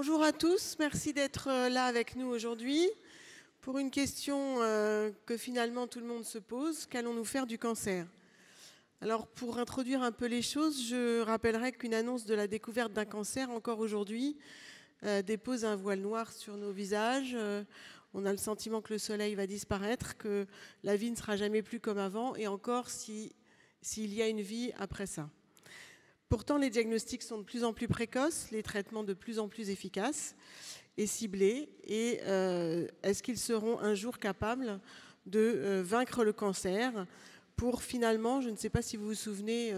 Bonjour à tous, merci d'être là avec nous aujourd'hui pour une question que finalement tout le monde se pose, qu'allons-nous faire du cancer? Alors pour introduire un peu les choses, je rappellerai qu'une annonce de la découverte d'un cancer encore aujourd'hui dépose un voile noir sur nos visages. On a le sentiment que le soleil va disparaître, que la vie ne sera jamais plus comme avant, et encore s'il y a une vie après ça. Pourtant, les diagnostics sont de plus en plus précoces, les traitements de plus en plus efficaces et ciblés. Et est-ce qu'ils seront un jour capables de vaincre le cancer pour finalement, je ne sais pas si vous vous souvenez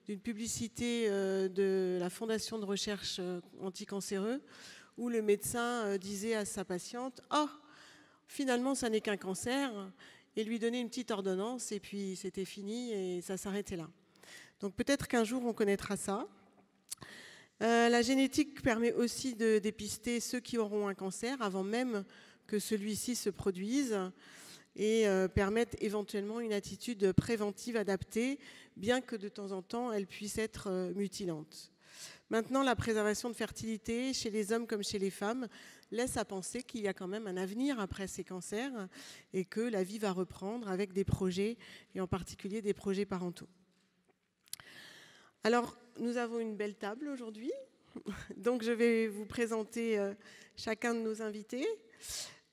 d'une publicité de la Fondation de recherche anticancéreux, où le médecin disait à sa patiente « Oh, finalement, ça n'est qu'un cancer », et lui donnait une petite ordonnance, et puis c'était fini, et ça s'arrêtait là. Donc peut-être qu'un jour, on connaîtra ça. La génétique permet aussi de dépister ceux qui auront un cancer avant même que celui-ci se produise et permettre éventuellement une attitude préventive adaptée, bien que de temps en temps, elle puisse être mutilante. Maintenant, la préservation de fertilité, chez les hommes comme chez les femmes, laisse à penser qu'il y a quand même un avenir après ces cancers et que la vie va reprendre avec des projets, et en particulier des projets parentaux. Alors, nous avons une belle table aujourd'hui, donc je vais vous présenter chacun de nos invités.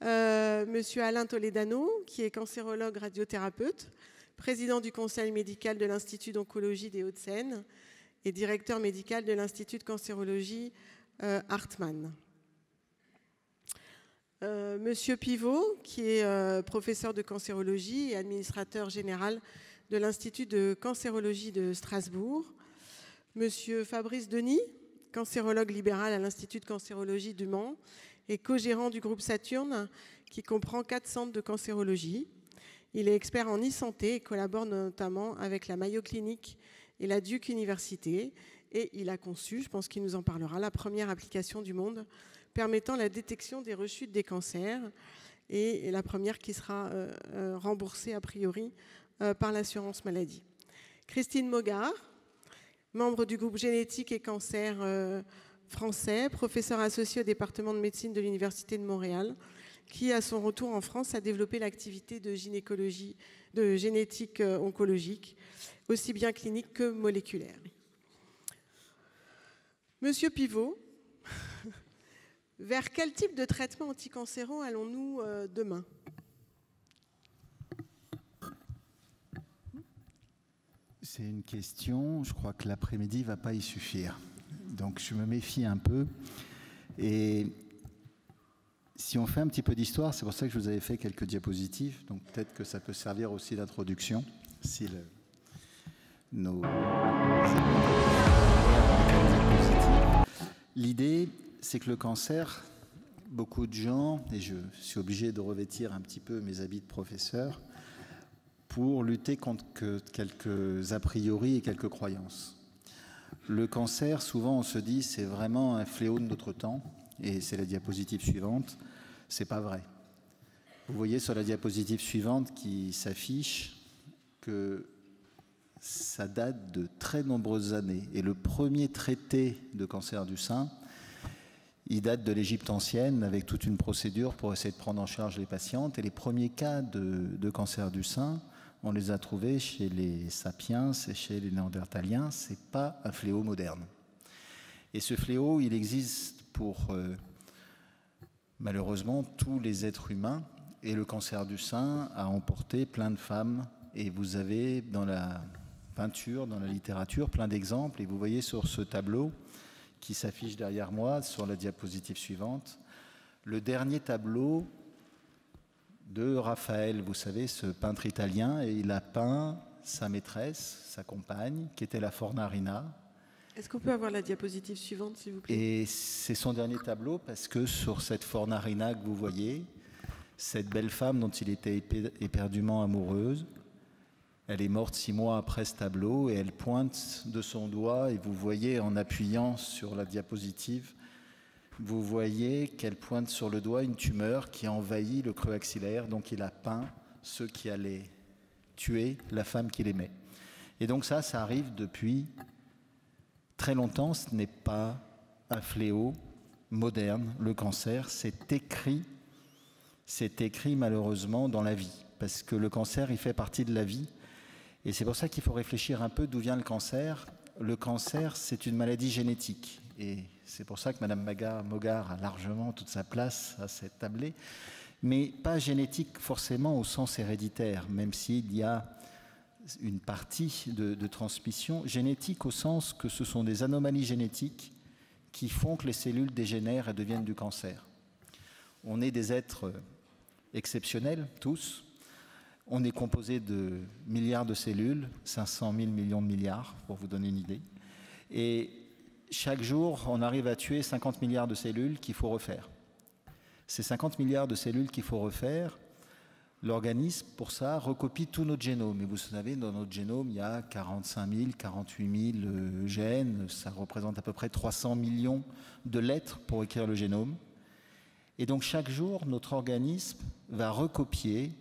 Monsieur Alain Toledano, qui est cancérologue radiothérapeute, président du conseil médical de l'Institut d'oncologie des Hauts-de-Seine et directeur médical de l'Institut de cancérologie Hartmann. Monsieur Pivot, qui est professeur de cancérologie et administrateur général de l'Institut de cancérologie de Strasbourg. Monsieur Fabrice Denis, cancérologue libéral à l'Institut de cancérologie du Mans et co-gérant du groupe Saturne, qui comprend 4 centres de cancérologie. Il est expert en e-santé et collabore notamment avec la Mayo Clinic et la Duke Université. Et il a conçu, je pense qu'il nous en parlera, la première application du monde permettant la détection des rechutes des cancers et la première qui sera remboursée a priori par l'assurance maladie. Christine Mogard, membre du groupe génétique et cancer français, professeur associé au département de médecine de l'Université de Montréal, qui, à son retour en France, a développé l'activité de gynécologie, de génétique oncologique, aussi bien clinique que moléculaire. Monsieur Pivot, vers quel type de traitement anticancéreux allons-nous demain ? C'est une question, je crois que l'après-midi ne va pas y suffire. Donc je me méfie un peu. Et si on fait un petit peu d'histoire, c'est pour ça que je vous avais fait quelques diapositives. Donc peut-être que ça peut servir aussi d'introduction. Si L'idée, c'est que le cancer, beaucoup de gens, et je suis obligé de revêtir un petit peu mes habits de professeur, pour lutter contre quelques a priori et quelques croyances. Le cancer, souvent on se dit c'est vraiment un fléau de notre temps, et c'est la diapositive suivante, c'est pas vrai. Vous voyez sur la diapositive suivante qui s'affiche que ça date de très nombreuses années, et le premier traité de cancer du sein, il date de l'Égypte ancienne avec toute une procédure pour essayer de prendre en charge les patientes, et les premiers cas de cancer du sein, on les a trouvés chez les sapiens et chez les néandertaliens. Ce n'est pas un fléau moderne. Et ce fléau, il existe pour, malheureusement, tous les êtres humains. Et le cancer du sein a emporté plein de femmes. Et vous avez dans la peinture, dans la littérature, plein d'exemples. Et vous voyez sur ce tableau qui s'affiche derrière moi, sur la diapositive suivante, le dernier tableau de Raphaël, vous savez, ce peintre italien, et il a peint sa maîtresse, sa compagne, qui était la Fornarina. Est-ce qu'on peut avoir la diapositive suivante, s'il vous plaît ? Et c'est son dernier tableau, parce que sur cette Fornarina que vous voyez, cette belle femme dont il était éperdument amoureuse, elle est morte 6 mois après ce tableau, et elle pointe de son doigt, et vous voyez en appuyant sur la diapositive, vous voyez qu'elle pointe sur le doigt une tumeur qui envahit le creux axillaire, donc il a peint ce qui allait tuer la femme qu'il aimait. Et donc ça arrive depuis très longtemps, ce n'est pas un fléau, moderne, le cancer, c'est écrit malheureusement dans la vie, parce que le cancer, il fait partie de la vie, et c'est pour ça qu'il faut réfléchir un peu d'où vient le cancer. Le cancer, c'est une maladie génétique, et c'est pour ça que Mme Mogart a largement toute sa place à cette tablée, mais pas génétique forcément au sens héréditaire, même s'il y a une partie de transmission génétique au sens que ce sont des anomalies génétiques qui font que les cellules dégénèrent et deviennent du cancer. On est des êtres exceptionnels, tous. On est composé de milliards de cellules, 500 000 millions de milliards, pour vous donner une idée. Et chaque jour, on arrive à tuer 50 milliards de cellules qu'il faut refaire. Ces 50 milliards de cellules qu'il faut refaire, l'organisme, pour ça, recopie tout notre génome. Et vous savez, dans notre génome, il y a 45 000, 48 000 gènes. Ça représente à peu près 300 millions de lettres pour écrire le génome. Et donc, chaque jour, notre organisme va recopier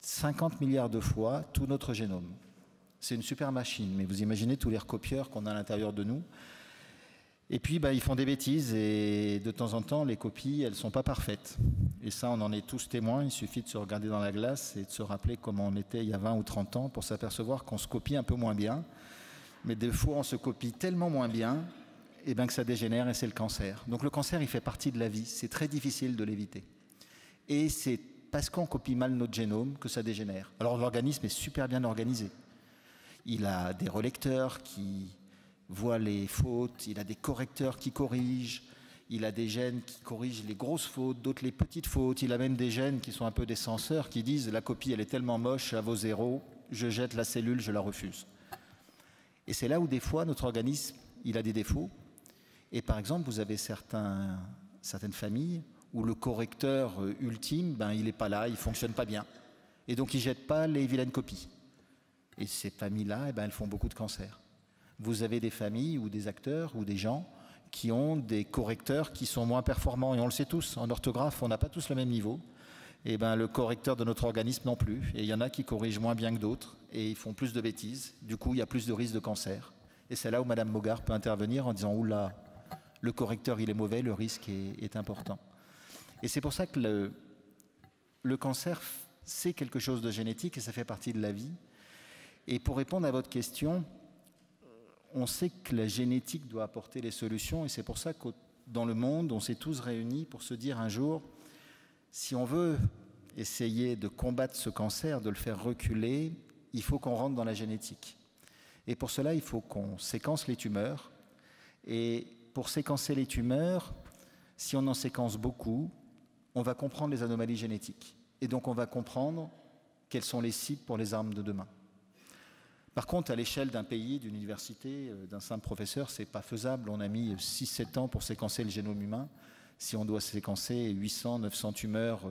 50 milliards de fois tout notre génome. C'est une super machine, mais vous imaginez tous les recopieurs qu'on a à l'intérieur de nous. Et puis, ils font des bêtises et de temps en temps, les copies, elles ne sont pas parfaites. Et ça, on en est tous témoins. Il suffit de se regarder dans la glace et de se rappeler comment on était il y a 20 ou 30 ans pour s'apercevoir qu'on se copie un peu moins bien. Mais des fois, on se copie tellement moins bien que ça dégénère et c'est le cancer. Donc le cancer, il fait partie de la vie. C'est très difficile de l'éviter. Et c'est parce qu'on copie mal notre génome que ça dégénère. Alors l'organisme est super bien organisé. Il a des relecteurs qui voit les fautes, il a des correcteurs qui corrigent, il a des gènes qui corrigent les grosses fautes, d'autres les petites fautes, il a même des gènes qui sont un peu des censeurs qui disent la copie elle est tellement moche, elle vaut 0, je jette la cellule, je la refuse. Et c'est là où des fois notre organisme il a des défauts. Et par exemple vous avez certaines familles où le correcteur ultime, il n'est pas là, il ne fonctionne pas bien. Et donc il ne jette pas les vilaines copies. Et ces familles-là, elles font beaucoup de cancers. Vous avez des familles ou des acteurs ou des gens qui ont des correcteurs qui sont moins performants. Et on le sait tous, en orthographe, on n'a pas tous le même niveau. Et le correcteur de notre organisme non plus. Et il y en a qui corrigent moins bien que d'autres et ils font plus de bêtises. Du coup, il y a plus de risques de cancer. Et c'est là où Mme Mogart peut intervenir en disant « Oula, le correcteur, il est mauvais, le risque est important. » Et c'est pour ça que le cancer, c'est quelque chose de génétique et ça fait partie de la vie. Et pour répondre à votre question, on sait que la génétique doit apporter les solutions et c'est pour ça que dans le monde, on s'est tous réunis pour se dire un jour, si on veut essayer de combattre ce cancer, de le faire reculer, il faut qu'on rentre dans la génétique. Et pour cela, il faut qu'on séquence les tumeurs. Et pour séquencer les tumeurs, si on en séquence beaucoup, on va comprendre les anomalies génétiques. Et donc on va comprendre quelles sont les cibles pour les armes de demain. Par contre, à l'échelle d'un pays, d'une université, d'un simple professeur, ce n'est pas faisable. On a mis 6-7 ans pour séquencer le génome humain. Si on doit séquencer 800-900 tumeurs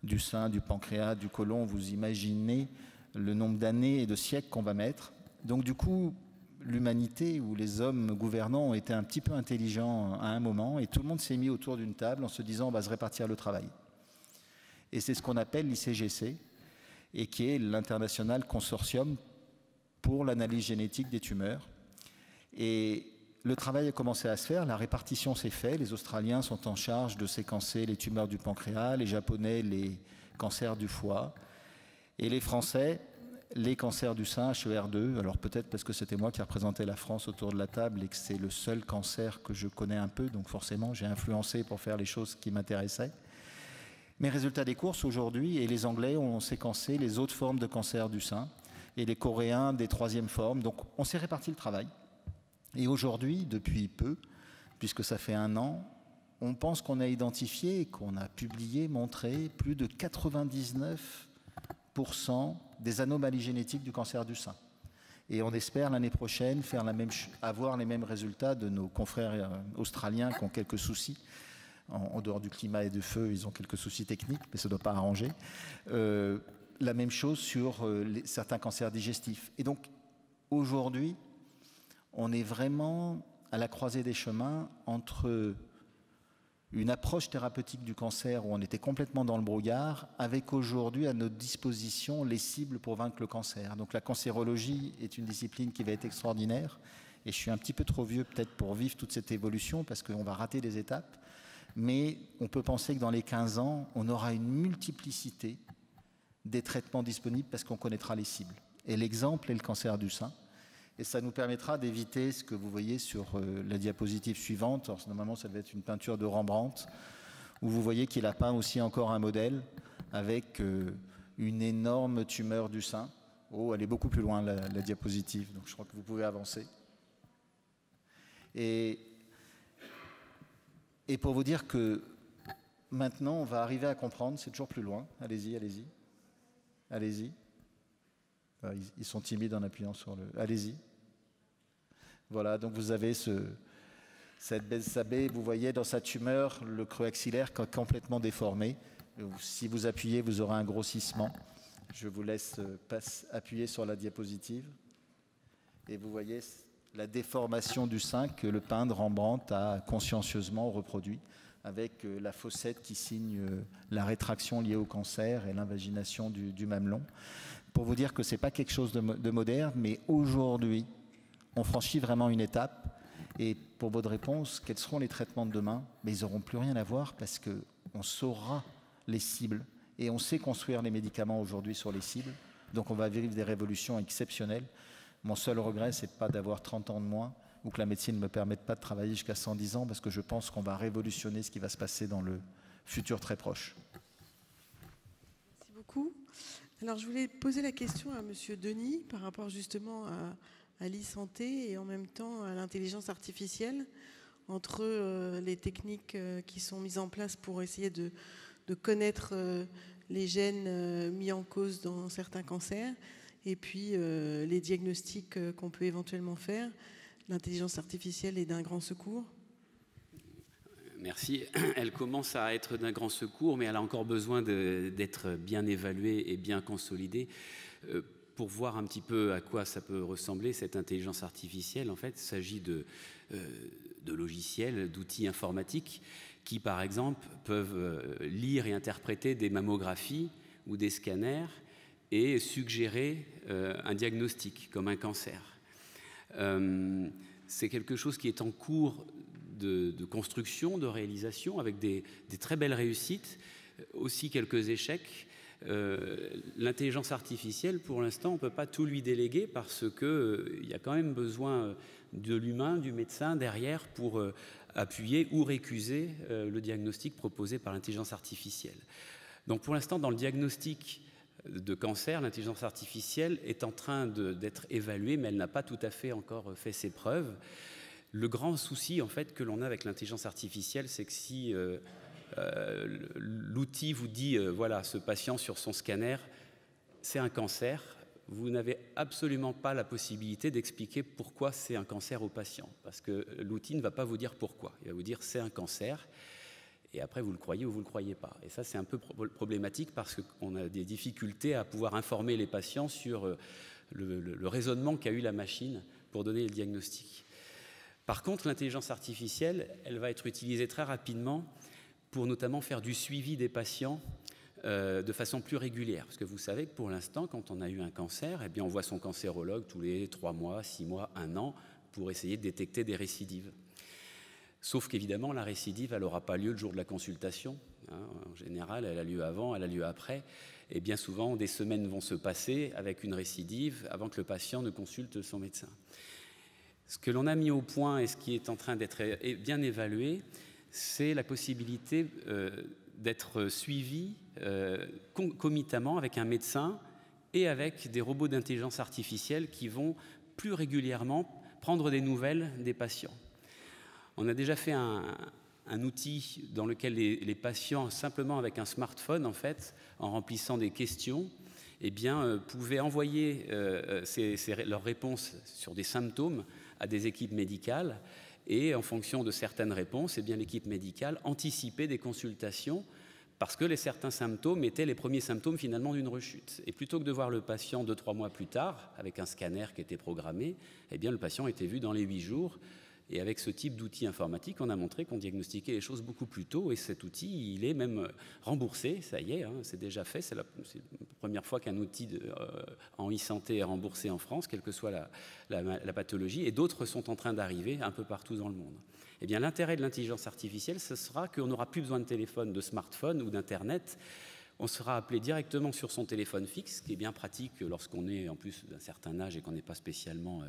du sein, du pancréas, du côlon, vous imaginez le nombre d'années et de siècles qu'on va mettre. Donc du coup, l'humanité ou les hommes gouvernants ont été un petit peu intelligents à un moment et tout le monde s'est mis autour d'une table en se disant on va se répartir le travail. Et c'est ce qu'on appelle l'ICGC et qui est l'International Consortium pour l'analyse génétique des tumeurs. Et le travail a commencé à se faire, la répartition s'est faite, les Australiens sont en charge de séquencer les tumeurs du pancréas, les Japonais les cancers du foie, et les Français les cancers du sein, HER2, alors peut-être parce que c'était moi qui représentais la France autour de la table et que c'est le seul cancer que je connais un peu, donc forcément j'ai influencé pour faire les choses qui m'intéressaient. Mais résultat des courses aujourd'hui, et les Anglais ont séquencé les autres formes de cancer du sein, et les Coréens des troisièmes formes. Donc on s'est réparti le travail. Et aujourd'hui, depuis peu, puisque ça fait 1 an, on pense qu'on a identifié, qu'on a publié, montré plus de 99% des anomalies génétiques du cancer du sein. Et on espère l'année prochaine avoir les mêmes résultats de nos confrères australiens qui ont quelques soucis. En dehors du climat et du feu, ils ont quelques soucis techniques, mais ça ne doit pas arranger. La même chose sur certains cancers digestifs. Et donc, aujourd'hui, on est vraiment à la croisée des chemins entre une approche thérapeutique du cancer où on était complètement dans le brouillard, avec aujourd'hui à notre disposition les cibles pour vaincre le cancer. Donc la cancérologie est une discipline qui va être extraordinaire. Et je suis un petit peu trop vieux peut-être pour vivre toute cette évolution parce qu'on va rater des étapes. Mais on peut penser que dans les 15 ans, on aura une multiplicité des traitements disponibles parce qu'on connaîtra les cibles. Et l'exemple est le cancer du sein. Et ça nous permettra d'éviter ce que vous voyez sur la diapositive suivante. Alors, normalement, ça devait être une peinture de Rembrandt, où vous voyez qu'il a peint aussi encore un modèle avec une énorme tumeur du sein. Oh, elle est beaucoup plus loin, la diapositive, donc je crois que vous pouvez avancer. Et pour vous dire que maintenant, on va arriver à comprendre, c'est toujours plus loin. Allez-y, allez-y. Allez-y. Ils sont timides en appuyant sur le... Allez-y. Voilà, donc vous avez cette BSAB, vous voyez dans sa tumeur le creux axillaire complètement déformé. Si vous appuyez, vous aurez un grossissement. Je vous laisse appuyer sur la diapositive. Et vous voyez la déformation du sein que le peintre Rembrandt a consciencieusement reproduit, avec la fossette qui signe la rétraction liée au cancer et l'invagination du mamelon. Pour vous dire que ce n'est pas quelque chose de moderne, mais aujourd'hui, on franchit vraiment une étape. Et pour votre réponse, quels seront les traitements de demain? Mais ils n'auront plus rien à voir parce qu'on saura les cibles. Et on sait construire les médicaments aujourd'hui sur les cibles. Donc on va vivre des révolutions exceptionnelles. Mon seul regret, c'est pas d'avoir 30 ans de moins ou que la médecine ne me permette pas de travailler jusqu'à 110 ans parce que je pense qu'on va révolutionner ce qui va se passer dans le futur très proche. Merci beaucoup. Alors je voulais poser la question à Monsieur Denis par rapport justement à l'e-santé et en même temps à l'intelligence artificielle, entre les techniques qui sont mises en place pour essayer de connaître les gènes mis en cause dans certains cancers et puis les diagnostics qu'on peut éventuellement faire. L'intelligence artificielle est d'un grand secours. Merci. Elle commence à être d'un grand secours, mais elle a encore besoin d'être bien évaluée et bien consolidée. Pour voir un petit peu à quoi ça peut ressembler, cette intelligence artificielle, en fait, il s'agit de logiciels, d'outils informatiques qui, par exemple, peuvent lire et interpréter des mammographies ou des scanners et suggérer un diagnostic, comme un cancer. C'est quelque chose qui est en cours de construction, de réalisation, avec des très belles réussites, aussi quelques échecs. L'intelligence artificielle, pour l'instant, on ne peut pas tout lui déléguer parce qu'il y a quand même besoin de l'humain, du médecin derrière pour appuyer ou récuser le diagnostic proposé par l'intelligence artificielle. Donc pour l'instant, dans le diagnostic de cancer, l'intelligence artificielle est en train d'être évaluée, mais elle n'a pas tout à fait encore fait ses preuves. Le grand souci en fait que l'on a avec l'intelligence artificielle, c'est que si l'outil vous dit voilà, ce patient sur son scanner, c'est un cancer, vous n'avez absolument pas la possibilité d'expliquer pourquoi c'est un cancer au patient, parce que l'outil ne va pas vous dire pourquoi. Il va vous dire c'est un cancer, et après vous le croyez ou vous ne le croyez pas. Et ça, c'est un peu problématique parce qu'on a des difficultés à pouvoir informer les patients sur le raisonnement qu'a eu la machine pour donner le diagnostic. Par contre, l'intelligence artificielle, elle va être utilisée très rapidement pour notamment faire du suivi des patients de façon plus régulière. Parce que vous savez que pour l'instant, quand on a eu un cancer, eh bien, on voit son cancérologue tous les 3 mois, 6 mois, 1 an, pour essayer de détecter des récidives. Sauf qu'évidemment, la récidive, elle n'aura pas lieu le jour de la consultation. En général, elle a lieu avant, elle a lieu après. Et bien souvent, des semaines vont se passer avec une récidive avant que le patient ne consulte son médecin. Ce que l'on a mis au point et ce qui est en train d'être bien évalué, c'est la possibilité d'être suivi concomitamment avec un médecin et avec des robots d'intelligence artificielle qui vont plus régulièrement prendre des nouvelles des patients. On a déjà fait un outil dans lequel les patients, simplement avec un smartphone, en fait, en remplissant des questions, eh bien, pouvaient envoyer leurs réponses sur des symptômes à des équipes médicales et en fonction de certaines réponses, eh bien, l'équipe médicale anticipait des consultations parce que certains symptômes étaient les premiers symptômes finalement d'une rechute. Et plutôt que de voir le patient 2-3 mois plus tard, avec un scanner qui était programmé, eh bien, le patient était vu dans les 8 jours Et avec ce type d'outil informatique, on a montré qu'on diagnostiquait les choses beaucoup plus tôt. Et cet outil, il est même remboursé. Ça y est, hein, c'est déjà fait. C'est la première fois qu'un outil en e-santé est remboursé en France, quelle que soit la pathologie. Et d'autres sont en train d'arriver un peu partout dans le monde. Eh bien, l'intérêt de l'intelligence artificielle, ce sera qu'on n'aura plus besoin de téléphone, de smartphone ou d'Internet. On sera appelé directement sur son téléphone fixe, ce qui est bien pratique lorsqu'on est en plus d'un certain âge et qu'on n'est pas spécialement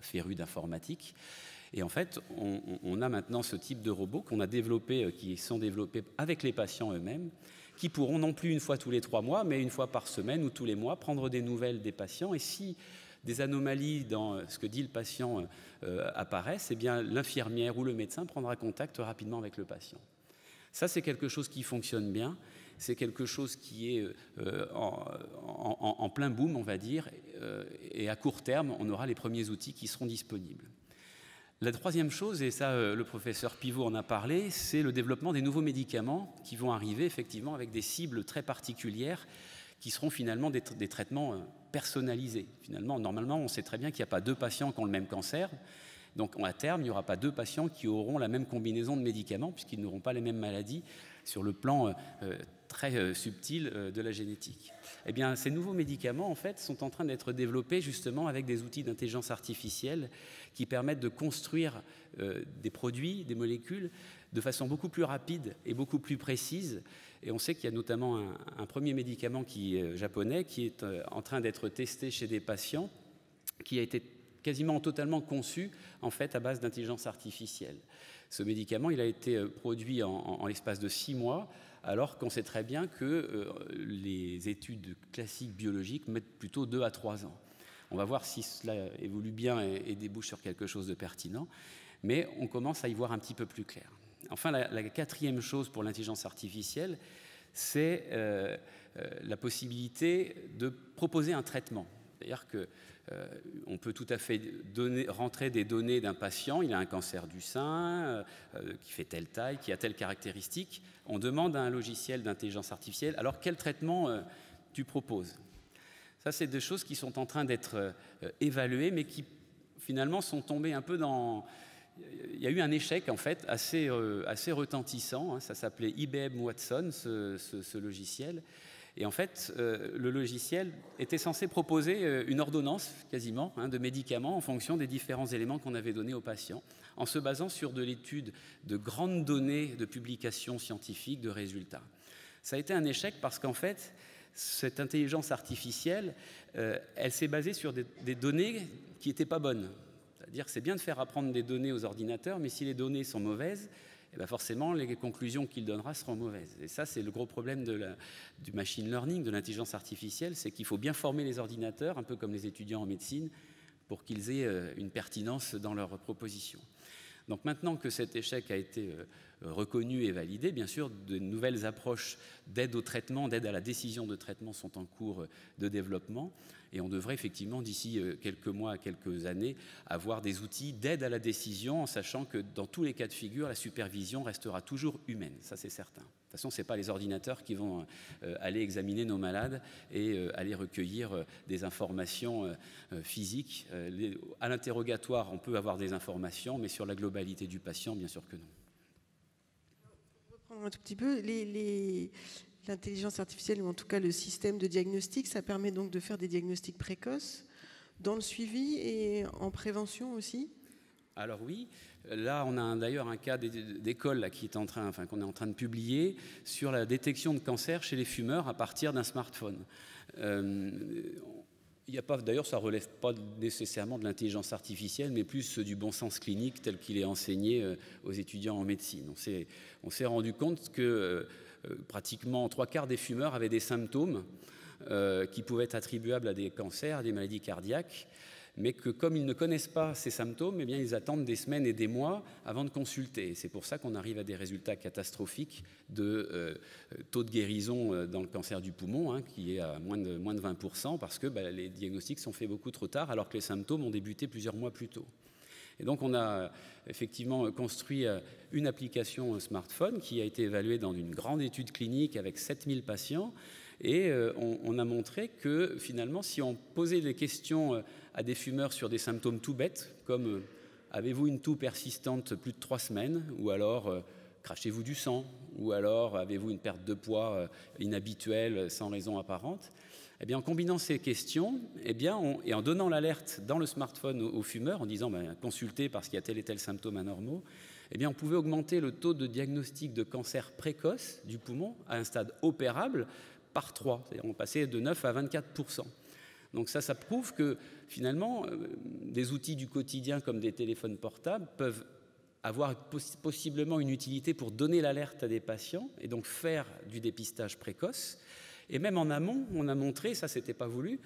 féru d'informatique. Et en fait, on a maintenant ce type de robots qu'on a développés, qui sont développés avec les patients eux-mêmes, qui pourront non plus une fois tous les 3 mois, mais une fois par semaine ou tous les mois, prendre des nouvelles des patients. Et si des anomalies dans ce que dit le patient apparaissent, eh bien l'infirmière ou le médecin prendra contact rapidement avec le patient. Ça, c'est quelque chose qui fonctionne bien. C'est quelque chose qui est en plein boom, on va dire, et à court terme, on aura les premiers outils qui seront disponibles. La troisième chose, et ça le professeur Pivot en a parlé, c'est le développement des nouveaux médicaments qui vont arriver effectivement avec des cibles très particulières qui seront finalement des traitements personnalisés. Finalement, normalement, on sait très bien qu'il n'y a pas 2 patients qui ont le même cancer. Donc à terme, il n'y aura pas 2 patients qui auront la même combinaison de médicaments puisqu'ils n'auront pas les mêmes maladies sur le plan très subtil de la génétique. Eh bien, ces nouveaux médicaments, en fait, sont en train d'être développés justement avec des outils d'intelligence artificielle qui permettent de construire des produits, des molécules, de façon beaucoup plus rapide et beaucoup plus précise. Et on sait qu'il y a notamment un premier médicament qui est japonais, qui est en train d'être testé chez des patients, qui a été quasiment totalement conçu en fait à base d'intelligence artificielle. Ce médicament, il a été produit en l'espace de 6 mois, alors qu'on sait très bien que les études classiques biologiques mettent plutôt 2 à 3 ans. On va voir si cela évolue bien et débouche sur quelque chose de pertinent, mais on commence à y voir un petit peu plus clair. Enfin, la quatrième chose pour l'intelligence artificielle, c'est la possibilité de proposer un traitement. C'est-à-dire qu'on peut tout à fait rentrer des données d'un patient, il a un cancer du sein, qui fait telle taille, qui a telle caractéristique. On demande à un logiciel d'intelligence artificielle, alors quel traitement tu proposes ? Ça, c'est des choses qui sont en train d'être évaluées, mais qui finalement sont tombées un peu dans... Il y a eu un échec en fait assez retentissant, hein. Ça s'appelait IBM Watson, ce logiciel. Et en fait, le logiciel était censé proposer une ordonnance, quasiment, hein, de médicaments en fonction des différents éléments qu'on avait donnés aux patients, en se basant sur de l'étude de grandes données de publications scientifiques, de résultats. Ça a été un échec parce qu'en fait, cette intelligence artificielle, elle s'est basée sur des données qui n'étaient pas bonnes. C'est-à-dire que c'est bien de faire apprendre des données aux ordinateurs, mais si les données sont mauvaises, eh bien forcément, les conclusions qu'il donnera seront mauvaises. Et ça, c'est le gros problème du machine learning, de l'intelligence artificielle, c'est qu'il faut bien former les ordinateurs, un peu comme les étudiants en médecine, pour qu'ils aient une pertinence dans leurs propositions. Donc maintenant que cet échec a été reconnu et validé, bien sûr, de nouvelles approches d'aide au traitement, d'aide à la décision de traitement sont en cours de développement. Et on devrait effectivement, d'ici quelques mois, quelques années, avoir des outils d'aide à la décision, en sachant que dans tous les cas de figure, la supervision restera toujours humaine. Ça, c'est certain. De toute façon, ce n'est pas les ordinateurs qui vont aller examiner nos malades et aller recueillir des informations physiques. À l'interrogatoire, on peut avoir des informations, mais sur la globalité du patient, bien sûr que non. Pour reprendre un tout petit peu, l'intelligence artificielle, ou en tout cas le système de diagnostic, ça permet donc de faire des diagnostics précoces dans le suivi et en prévention aussi ? Alors oui, là on a d'ailleurs un cas d'école là, qu'on est en train de publier sur la détection de cancer chez les fumeurs à partir d'un smartphone. D'ailleurs, ça ne relève pas nécessairement de l'intelligence artificielle, mais plus du bon sens clinique tel qu'il est enseigné aux étudiants en médecine. On s'est rendu compte que pratiquement 3/4 des fumeurs avaient des symptômes qui pouvaient être attribuables à des cancers, à des maladies cardiaques, mais que comme ils ne connaissent pas ces symptômes, eh bien, ils attendent des semaines et des mois avant de consulter. Et c'est pour ça qu'on arrive à des résultats catastrophiques de taux de guérison dans le cancer du poumon, hein, qui est à moins de 20%, parce que les diagnostics sont faits beaucoup trop tard, alors que les symptômes ont débuté plusieurs mois plus tôt. Et donc on a effectivement construit une application smartphone qui a été évaluée dans une grande étude clinique avec 7000 patients, et on a montré que finalement si on posait des questions à des fumeurs sur des symptômes tout bêtes, comme avez-vous une toux persistante plus de 3 semaines, ou alors crachez-vous du sang, ou alors avez-vous une perte de poids inhabituelle sans raison apparente? Eh bien, en combinant ces questions, et en donnant l'alerte dans le smartphone aux fumeurs, en disant consultez parce qu'il y a tel et tel symptôme anormaux, eh bien, on pouvait augmenter le taux de diagnostic de cancer précoce du poumon à un stade opérable par 3. C'est-à-dire on passait de 9 à 24%. Donc ça prouve que finalement, des outils du quotidien comme des téléphones portables peuvent avoir possiblement une utilité pour donner l'alerte à des patients et donc faire du dépistage précoce. Et même en amont, on a montré, ça c'était pas voulu,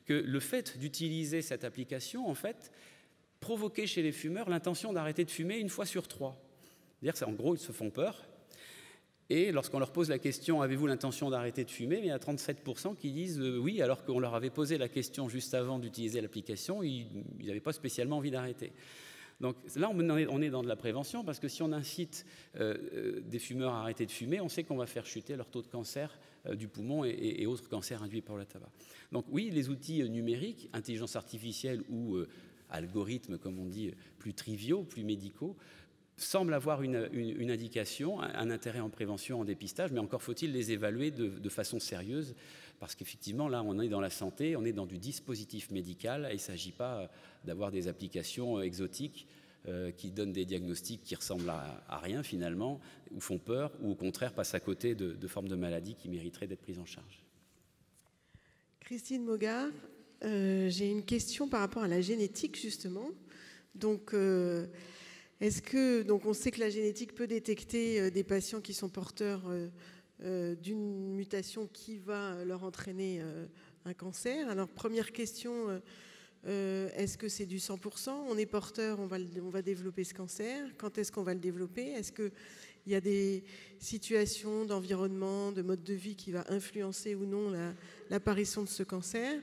que le fait d'utiliser cette application, en fait, provoquait chez les fumeurs l'intention d'arrêter de fumer 1 fois sur 3. C'est-à-dire qu'en gros, ils se font peur. Et lorsqu'on leur pose la question « Avez-vous l'intention d'arrêter de fumer ?», il y a 37% qui disent oui, alors qu'on leur avait posé la question juste avant d'utiliser l'application, ils n'avaient pas spécialement envie d'arrêter. Donc là, on est dans de la prévention, parce que si on incite des fumeurs à arrêter de fumer, on sait qu'on va faire chuter leur taux de cancer du poumon et autres cancers induits par le tabac. Donc oui, les outils numériques, intelligence artificielle ou algorithmes, comme on dit, plus triviaux, plus médicaux, semblent avoir une indication, un intérêt en prévention, en dépistage, mais encore faut-il les évaluer de façon sérieuse, parce qu'effectivement, là, on est dans la santé, on est dans du dispositif médical, et il ne s'agit pas d'avoir des applications exotiques qui donnent des diagnostics qui ressemblent à rien, finalement, ou font peur, ou au contraire passent à côté de formes de maladies qui mériteraient d'être prises en charge. Christine Mogard, j'ai une question par rapport à la génétique, justement. Donc, on sait que la génétique peut détecter des patients qui sont porteurs d'une mutation qui va leur entraîner un cancer. Alors, première question, est-ce que c'est du 100%? On est porteur, on va développer ce cancer. Quand est-ce qu'on va le développer? Est-ce qu'il y a des situations d'environnement, de mode de vie qui va influencer ou non l'apparition de ce cancer?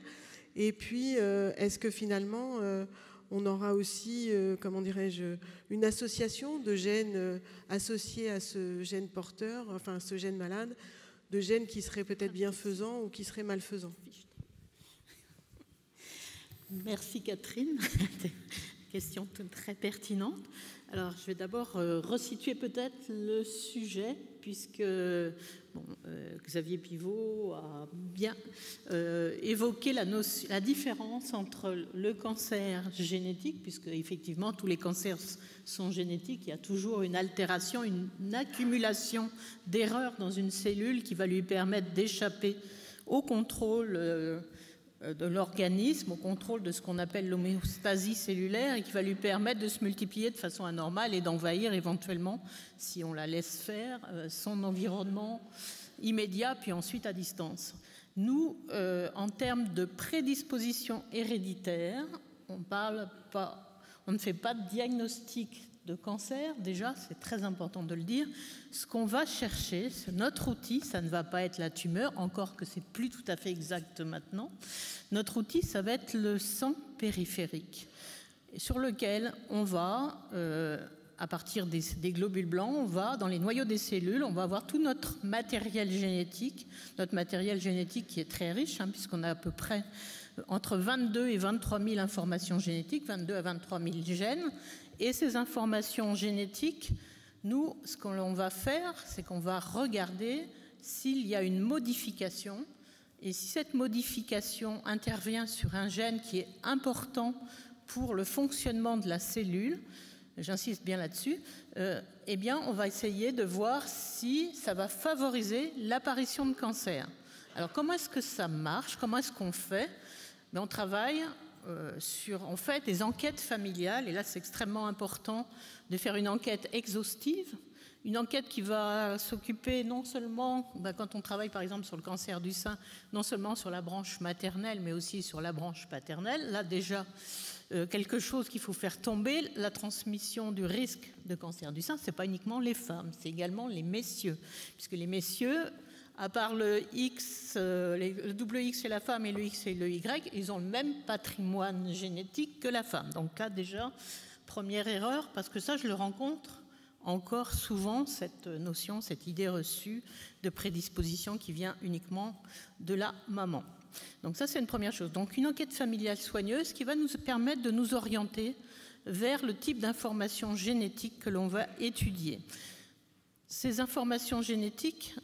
Et puis, est-ce que finalement, on aura aussi, une association de gènes associés à ce gène porteur, enfin à ce gène malade, de gènes qui seraient peut-être bienfaisants ou qui seraient malfaisants? Merci Catherine, question très pertinente. Alors je vais d'abord resituer peut-être le sujet, puisque Xavier Pivot a bien évoqué la différence entre le cancer génétique, puisque effectivement tous les cancers sont génétiques, il y a toujours une altération, une accumulation d'erreurs dans une cellule qui va lui permettre d'échapper au contrôle de l'organisme, au contrôle de ce qu'on appelle l'homéostasie cellulaire, et qui va lui permettre de se multiplier de façon anormale et d'envahir éventuellement, si on la laisse faire, son environnement immédiat, puis ensuite à distance. Nous, en termes de prédisposition héréditaire, on ne fait pas de diagnostic de cancer, déjà, c'est très important de le dire. Ce qu'on va chercher, notre outil, ça ne va pas être la tumeur, encore que c'est plus tout à fait exact maintenant. Notre outil, ça va être le sang périphérique, sur lequel on va, à partir des globules blancs, on va, dans les noyaux des cellules, on va avoir tout notre matériel génétique qui est très riche, puisqu'on a à peu près entre 22 et 23 000 informations génétiques, 22 à 23 000 gènes. Et ces informations génétiques, nous, ce qu'on va faire, c'est qu'on va regarder s'il y a une modification. Et si cette modification intervient sur un gène qui est important pour le fonctionnement de la cellule, j'insiste bien là-dessus, eh bien, on va essayer de voir si ça va favoriser l'apparition de cancer. Alors, comment est-ce que ça marche? Comment est-ce qu'on fait? On travaille sur, en fait, des enquêtes familiales, et là c'est extrêmement important de faire une enquête exhaustive, une enquête qui va s'occuper non seulement, quand on travaille par exemple sur le cancer du sein, non seulement sur la branche maternelle, mais aussi sur la branche paternelle. Là déjà, quelque chose qu'il faut faire tomber, la transmission du risque de cancer du sein, ce n'est pas uniquement les femmes, c'est également les messieurs, puisque les messieurs, à part le X, le double X chez la femme et le X et le Y, ils ont le même patrimoine génétique que la femme. Donc là, déjà, première erreur, parce que ça, je le rencontre encore souvent, cette notion, cette idée reçue de prédisposition qui vient uniquement de la maman. Donc ça, c'est une première chose. Donc une enquête familiale soigneuse qui va nous permettre de nous orienter vers le type d'information génétique que l'on va étudier. Ces informations génétiques,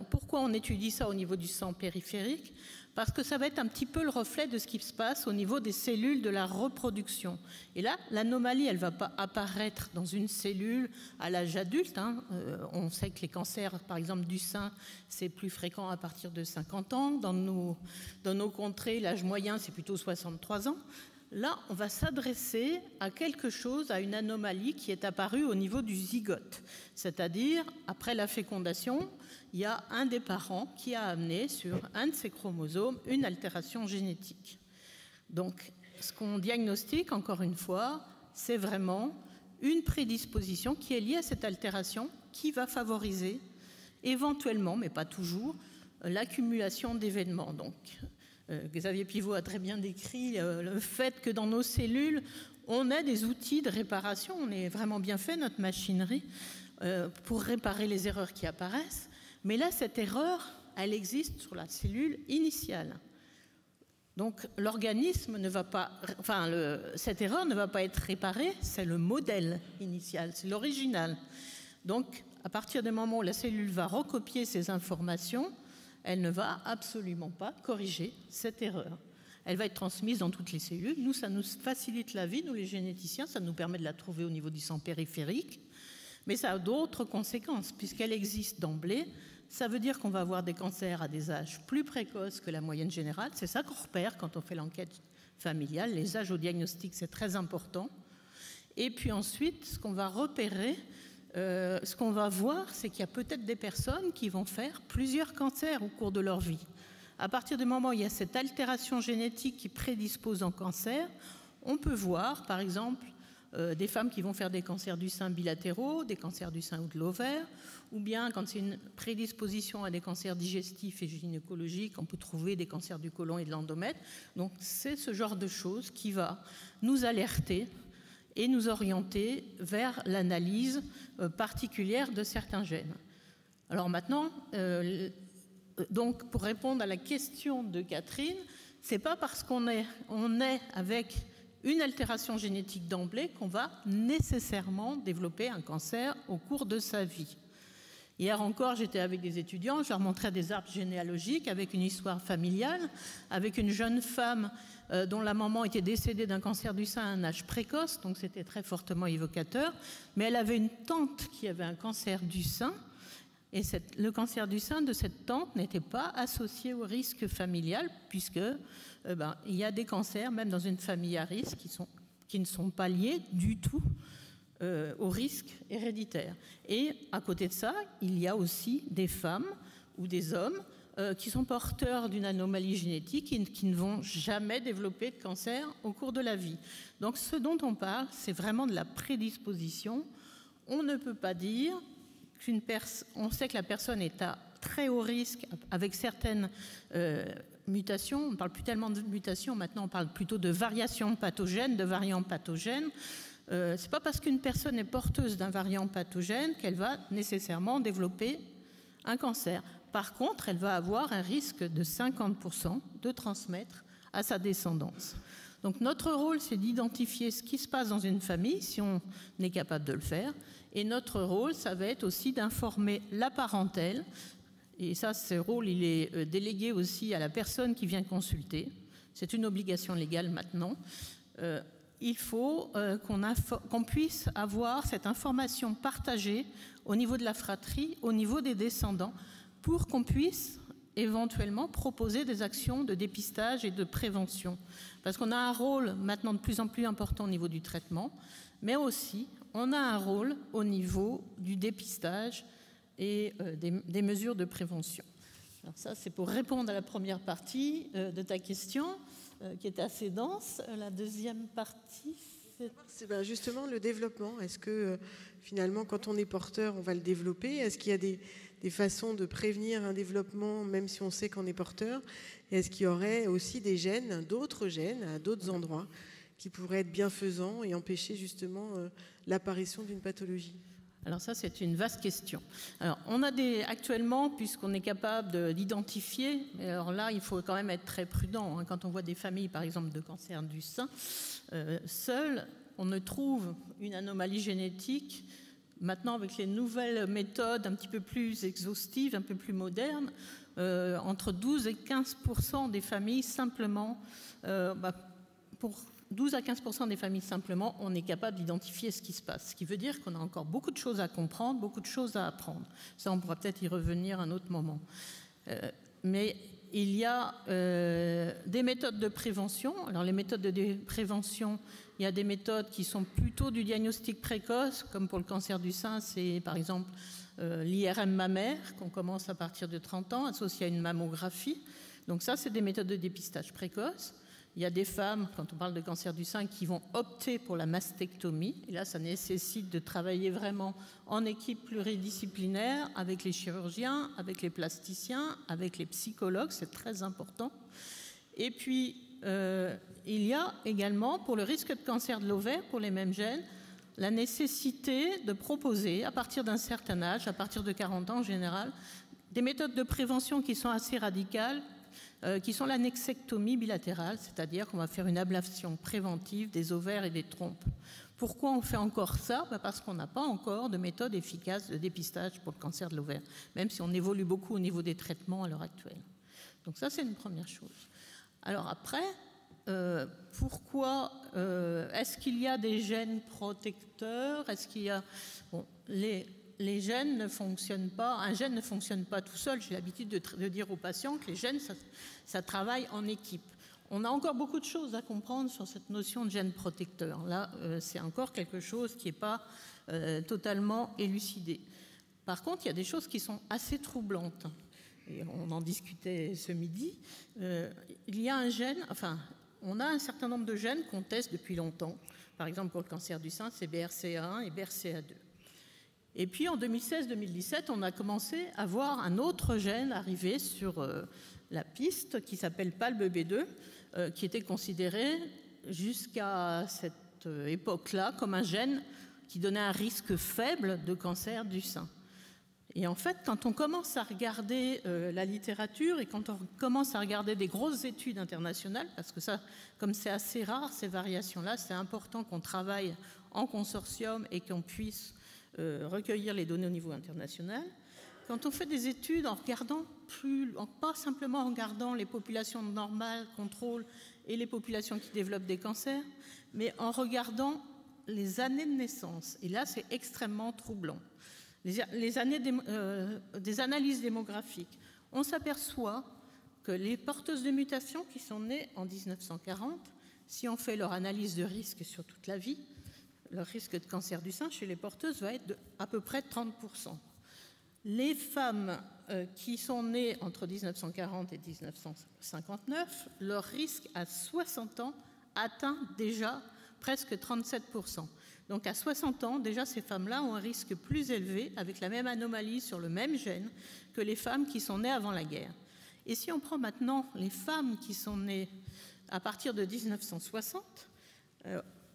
pourquoi on étudie ça au niveau du sang périphérique? Parce que ça va être un petit peu le reflet de ce qui se passe au niveau des cellules de la reproduction. Et là, l'anomalie, elle ne va pas apparaître dans une cellule à l'âge adulte. On sait que les cancers, par exemple, du sein, c'est plus fréquent à partir de 50 ans. Dans nos contrées, l'âge moyen, c'est plutôt 63 ans. Là, on va s'adresser à quelque chose, à une anomalie qui est apparue au niveau du zygote. C'est-à-dire, après la fécondation, il y a un des parents qui a amené sur un de ses chromosomes une altération génétique. Donc, ce qu'on diagnostique, encore une fois, c'est vraiment une prédisposition qui est liée à cette altération qui va favoriser éventuellement, mais pas toujours, l'accumulation d'événements. Donc, Xavier Pivot a très bien décrit le fait que dans nos cellules, on a des outils de réparation, on est vraiment bien fait, notre machinerie, pour réparer les erreurs qui apparaissent. Mais là, cette erreur, elle existe sur la cellule initiale. Donc, l'organisme ne va pas, cette erreur ne va pas être réparée, c'est le modèle initial, c'est l'original. Donc, à partir du moment où la cellule va recopier ces informations, elle ne va absolument pas corriger cette erreur. Elle va être transmise dans toutes les cellules. Nous, ça nous facilite la vie, nous les généticiens, ça nous permet de la trouver au niveau du sang périphérique. Mais ça a d'autres conséquences, puisqu'elle existe d'emblée. Ça veut dire qu'on va avoir des cancers à des âges plus précoces que la moyenne générale. C'est ça qu'on repère quand on fait l'enquête familiale. Les âges au diagnostic, c'est très important. Et puis ensuite, ce qu'on va repérer, ce qu'on va voir, c'est qu'il y a peut-être des personnes qui vont faire plusieurs cancers au cours de leur vie. À partir du moment où il y a cette altération génétique qui prédispose en cancer, on peut voir, par exemple, des femmes qui vont faire des cancers du sein bilatéraux, des cancers du sein ou de l'ovaire, ou bien quand c'est une prédisposition à des cancers digestifs et gynécologiques, on peut trouver des cancers du côlon et de l'endomètre. Donc c'est ce genre de choses qui va nous alerter et nous orienter vers l'analyse particulière de certains gènes. Alors maintenant, donc pour répondre à la question de Catherine, c'est pas parce qu'on est avec une altération génétique d'emblée qu'on va nécessairement développer un cancer au cours de sa vie. Hier encore, j'étais avec des étudiants, je leur montrais des arbres généalogiques avec une histoire familiale, avec une jeune femme dont la maman était décédée d'un cancer du sein à un âge précoce, donc c'était très fortement évocateur, mais elle avait une tante qui avait un cancer du sein, et le cancer du sein de cette tante n'était pas associé au risque familial, puisque il y a des cancers, même dans une famille à risque, qui ne sont pas liés du tout au risque héréditaire. Et à côté de ça, il y a aussi des femmes ou des hommes qui sont porteurs d'une anomalie génétique et qui ne vont jamais développer de cancer au cours de la vie. Donc ce dont on parle, c'est vraiment de la prédisposition. On ne peut pas dire on sait que la personne est à très haut risque avec certaines mutations. On ne parle plus tellement de mutations, maintenant on parle plutôt de variations pathogènes, de variants pathogènes. Ce n'est pas parce qu'une personne est porteuse d'un variant pathogène qu'elle va nécessairement développer un cancer. Par contre, elle va avoir un risque de 50% de transmettre à sa descendance. Donc notre rôle, c'est d'identifier ce qui se passe dans une famille, si on est capable de le faire. Et notre rôle, ça va être aussi d'informer la parentèle. Et ça, ce rôle, il est délégué aussi à la personne qui vient consulter. C'est une obligation légale maintenant. Il faut qu'on puisse avoir cette information partagée au niveau de la fratrie, au niveau des descendants, pour qu'on puisse éventuellement proposer des actions de dépistage et de prévention. Parce qu'on a un rôle maintenant de plus en plus important au niveau du traitement, mais aussi on a un rôle au niveau du dépistage et des mesures de prévention. Alors ça, c'est pour répondre à la première partie de ta question, qui est assez dense. La deuxième partie, c'est justement le développement. Est-ce que finalement, quand on est porteur, on va le développer? Est-ce qu'il y a des façons de prévenir un développement, même si on sait qu'on est porteur? Et est-ce qu'il y aurait aussi des gènes, d'autres gènes, à d'autres endroits, qui pourraient être bienfaisants et empêcher justement l'apparition d'une pathologie? Alors ça, c'est une vaste question. Alors, on a actuellement, puisqu'on est capable d'identifier, alors là, il faut quand même être très prudent. Quand on voit des familles, par exemple, de cancer du sein, seules, on ne trouve une anomalie génétique. Maintenant, avec les nouvelles méthodes un petit peu plus exhaustives, un peu plus modernes, entre 12 et 15% des familles simplement, pour 12 à 15% des familles simplement, on est capable d'identifier ce qui se passe. Ce qui veut dire qu'on a encore beaucoup de choses à comprendre, beaucoup de choses à apprendre. Ça, on pourra peut-être y revenir à un autre moment. Mais il y a des méthodes de prévention. Alors, les méthodes de prévention, il y a des méthodes qui sont plutôt du diagnostic précoce, comme pour le cancer du sein, c'est par exemple l'IRM mammaire, qu'on commence à partir de 30 ans, associé à une mammographie. Donc ça, c'est des méthodes de dépistage précoce. Il y a des femmes, quand on parle de cancer du sein, qui vont opter pour la mastectomie. Et là, ça nécessite de travailler vraiment en équipe pluridisciplinaire avec les chirurgiens, avec les plasticiens, avec les psychologues. C'est très important. Et puis, il y a également, pour le risque de cancer de l'ovaire, pour les mêmes gènes, la nécessité de proposer, à partir d'un certain âge, à partir de 40 ans en général, des méthodes de prévention qui sont assez radicales, qui sont l'annexectomie bilatérale, c'est-à-dire qu'on va faire une ablation préventive des ovaires et des trompes. Pourquoi on fait encore ça? Parce qu'on n'a pas encore de méthode efficace de dépistage pour le cancer de l'ovaire, même si on évolue beaucoup au niveau des traitements à l'heure actuelle. Donc ça, c'est une première chose. Alors après, pourquoi est-ce qu'il y a des gènes protecteurs? Est-ce qu'il y a... Bon, les gènes ne fonctionnent pas, un gène ne fonctionne pas tout seul. J'ai l'habitude de dire aux patients que les gènes, ça travaille en équipe. On a encore beaucoup de choses à comprendre sur cette notion de gène protecteur. Là, c'est encore quelque chose qui n'est pas totalement élucidé. Par contre, il y a des choses qui sont assez troublantes. Et on en discutait ce midi. Il y a un gène, enfin, on a un certain nombre de gènes qu'on teste depuis longtemps. Par exemple, pour le cancer du sein, c'est BRCA1 et BRCA2. Et puis en 2016-2017, on a commencé à voir un autre gène arriver sur la piste qui s'appelle PALB-B2, qui était considéré jusqu'à cette époque-là comme un gène qui donnait un risque faible de cancer du sein. Et en fait, quand on commence à regarder la littérature et quand on commence à regarder des grosses études internationales, parce que ça, comme c'est assez rare, ces variations-là, c'est important qu'on travaille en consortium et qu'on puisse recueillir les données au niveau international. Quand on fait des études en regardant pas simplement en regardant les populations normales, contrôle, et les populations qui développent des cancers, mais en regardant les années de naissance. Et là, c'est extrêmement troublant. Les années des analyses démographiques, on s'aperçoit que les porteuses de mutations qui sont nées en 1940, si on fait leur analyse de risque sur toute la vie, le risque de cancer du sein chez les porteuses va être à peu près 30%. Les femmes qui sont nées entre 1940 et 1959, leur risque à 60 ans atteint déjà presque 37%. Donc à 60 ans, déjà ces femmes-là ont un risque plus élevé, avec la même anomalie sur le même gène, que les femmes qui sont nées avant la guerre. Et si on prend maintenant les femmes qui sont nées à partir de 1960,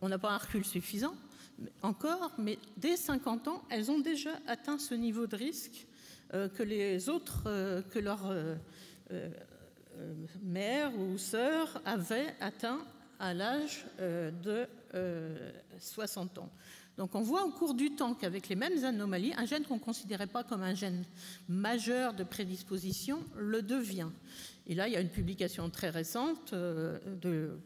on n'a pas un recul suffisant encore, mais dès 50 ans, elles ont déjà atteint ce niveau de risque que les autres, que leurs mères ou sœurs avaient atteint à l'âge de 60 ans. Donc on voit au cours du temps qu'avec les mêmes anomalies, un gène qu'on ne considérait pas comme un gène majeur de prédisposition le devient. Et là, il y a une publication très récente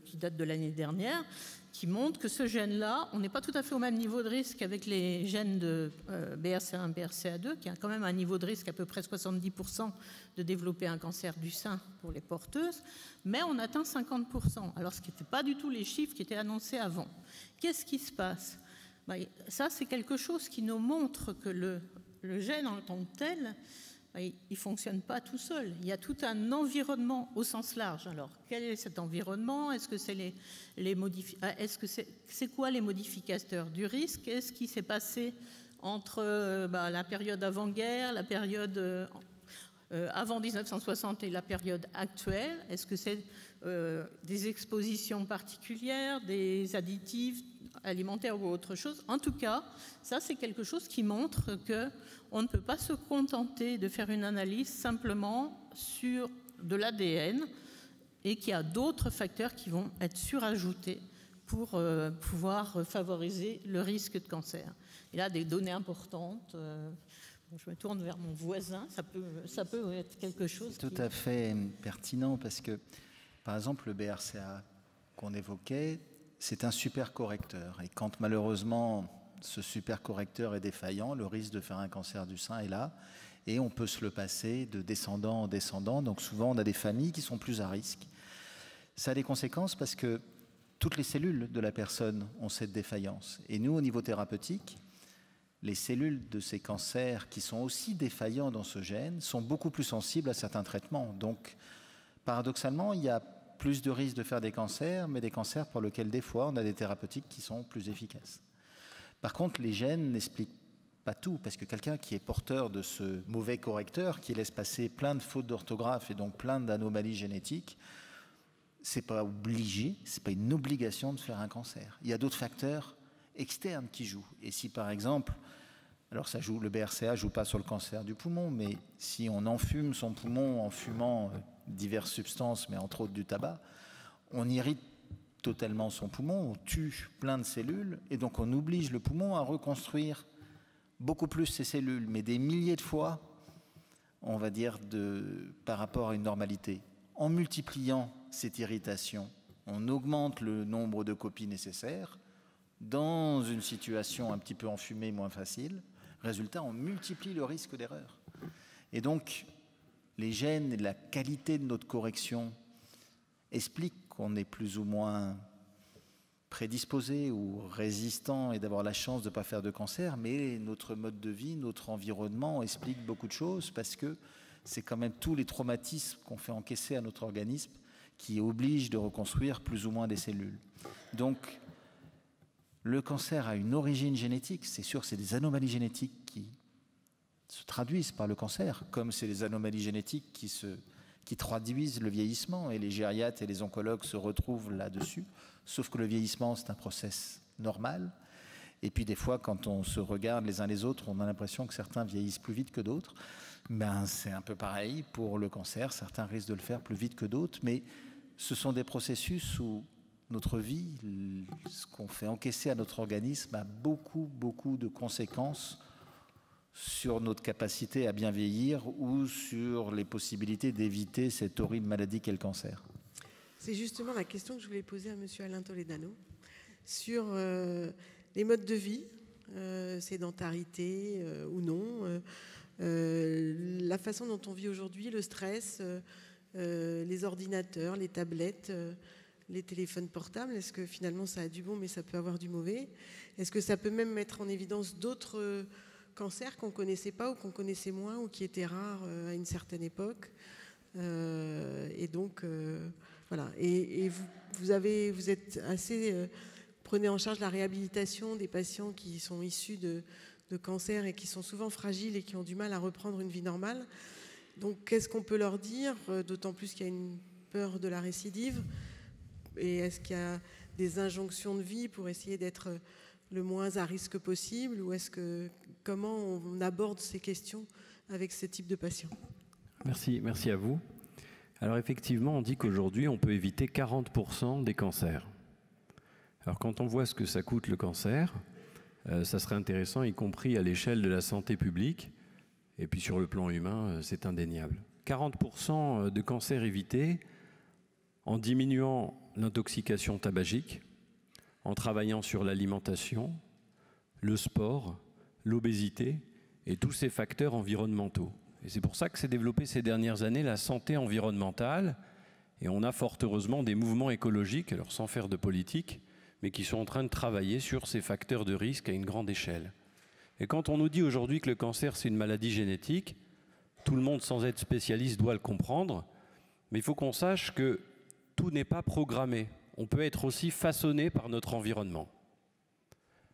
qui date de l'année dernière qui montre que ce gène-là, on n'est pas tout à fait au même niveau de risque avec les gènes de BRCA1, BRCA2, qui a quand même un niveau de risque à peu près 70% de développer un cancer du sein pour les porteuses, mais on atteint 50%, alors ce qui n'était pas du tout les chiffres qui étaient annoncés avant. Qu'est-ce qui se passe? Ça, c'est quelque chose qui nous montre que le gène en tant que tel, il ne fonctionne pas tout seul. Il y a tout un environnement au sens large. Alors, quel est cet environnement? Est-ce que c'est c'est quoi les modificateurs du risque? Qu'est-ce qui s'est passé entre la période avant-guerre, la période avant 1960 et la période actuelle? Est-ce que c'est des expositions particulières, des additifs alimentaires ou autre chose? En tout cas, ça c'est quelque chose qui montre qu'on ne peut pas se contenter de faire une analyse simplement sur de l'ADN et qu'il y a d'autres facteurs qui vont être surajoutés pour pouvoir favoriser le risque de cancer. Et là, des données importantes. Je me tourne vers mon voisin, ça peut être quelque chose. Tout à fait pertinent parce que, par exemple, le BRCA qu'on évoquait, c'est un supercorrecteur. Et quand malheureusement ce supercorrecteur est défaillant, le risque de faire un cancer du sein est là. Et on peut se le passer de descendant en descendant. Donc souvent, on a des familles qui sont plus à risque. Ça a des conséquences parce que toutes les cellules de la personne ont cette défaillance. Et nous, au niveau thérapeutique, les cellules de ces cancers qui sont aussi défaillants dans ce gène sont beaucoup plus sensibles à certains traitements. Donc, paradoxalement, il y a plus de risques de faire des cancers, mais des cancers pour lesquels, des fois, on a des thérapeutiques qui sont plus efficaces. Par contre, les gènes n'expliquent pas tout, parce que quelqu'un qui est porteur de ce mauvais correcteur, qui laisse passer plein de fautes d'orthographe et donc plein d'anomalies génétiques, c'est pas obligé, c'est pas une obligation de faire un cancer. Il y a d'autres facteurs externes qui jouent. Et si par exemple, alors ça joue, le BRCA joue pas sur le cancer du poumon, mais si on enfume son poumon en fumant diverses substances, mais entre autres du tabac, on irrite totalement son poumon, on tue plein de cellules, et donc on oblige le poumon à reconstruire beaucoup plus ses cellules, mais des milliers de fois, on va dire, par rapport à une normalité. En multipliant cette irritation, on augmente le nombre de copies nécessaires dans une situation un petit peu enfumée, moins facile. Résultat, on multiplie le risque d'erreur. Et donc, les gènes et la qualité de notre correction expliquent qu'on est plus ou moins prédisposé ou résistant et d'avoir la chance de ne pas faire de cancer, mais notre mode de vie, notre environnement explique beaucoup de choses parce que c'est quand même tous les traumatismes qu'on fait encaisser à notre organisme qui obligent de reconstruire plus ou moins des cellules. Donc, le cancer a une origine génétique, c'est sûr, c'est des anomalies génétiques qui se traduisent par le cancer, comme c'est des anomalies génétiques qui traduisent le vieillissement, et les gériatres et les oncologues se retrouvent là-dessus, sauf que le vieillissement, c'est un process normal, et puis des fois, quand on se regarde les uns les autres, on a l'impression que certains vieillissent plus vite que d'autres. Ben, c'est un peu pareil pour le cancer, certains risquent de le faire plus vite que d'autres, mais ce sont des processus où notre vie, ce qu'on fait encaisser à notre organisme a beaucoup, beaucoup de conséquences sur notre capacité à bien vieillir ou sur les possibilités d'éviter cette horrible maladie qu'est le cancer. C'est justement la question que je voulais poser à M. Alain Toledano sur les modes de vie, sédentarité ou non, la façon dont on vit aujourd'hui, le stress, les ordinateurs, les tablettes, les téléphones portables. Est-ce que finalement ça a du bon mais ça peut avoir du mauvais? Est-ce que ça peut même mettre en évidence d'autres cancers qu'on ne connaissait pas ou qu'on connaissait moins ou qui étaient rares à une certaine époque? Et donc voilà. Et vous êtes assez prenez en charge la réhabilitation des patients qui sont issus de cancer et qui sont souvent fragiles et qui ont du mal à reprendre une vie normale. Donc qu'est-ce qu'on peut leur dire, d'autant plus qu'il y a une peur de la récidive? Et est-ce qu'il y a des injonctions de vie pour essayer d'être le moins à risque possible? Ou comment on aborde ces questions avec ce type de patients? Merci à vous. Alors effectivement, on dit qu'aujourd'hui, on peut éviter 40% des cancers. Alors quand on voit ce que ça coûte le cancer, ça serait intéressant, y compris à l'échelle de la santé publique, et puis sur le plan humain, c'est indéniable. 40% de cancers évités en diminuant l'intoxication tabagique, en travaillant sur l'alimentation, le sport, l'obésité et tous ces facteurs environnementaux. Et c'est pour ça que s'est développée ces dernières années la santé environnementale, et on a fort heureusement des mouvements écologiques, alors sans faire de politique, mais qui sont en train de travailler sur ces facteurs de risque à une grande échelle. Et quand on nous dit aujourd'hui que le cancer c'est une maladie génétique, tout le monde sans être spécialiste doit le comprendre, mais il faut qu'on sache que tout n'est pas programmé. On peut être aussi façonné par notre environnement.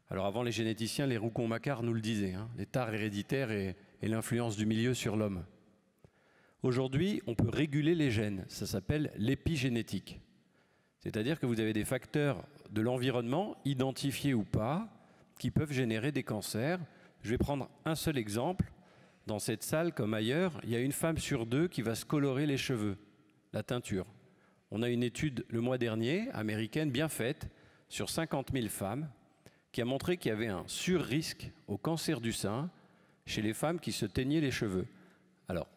Alors avant les généticiens, les Roucon-Macquart nous le disaient, les tares héréditaires et l'influence du milieu sur l'homme. Aujourd'hui, on peut réguler les gènes. Ça s'appelle l'épigénétique. C'est-à-dire que vous avez des facteurs de l'environnement, identifiés ou pas, qui peuvent générer des cancers. Je vais prendre un seul exemple. Dans cette salle, comme ailleurs, il y a une femme sur 2 qui va se colorer les cheveux, la teinture. On a une étude le mois dernier, américaine, bien faite, sur 50 000 femmes, qui a montré qu'il y avait un sur-risque au cancer du sein chez les femmes qui se teignaient les cheveux. Alors,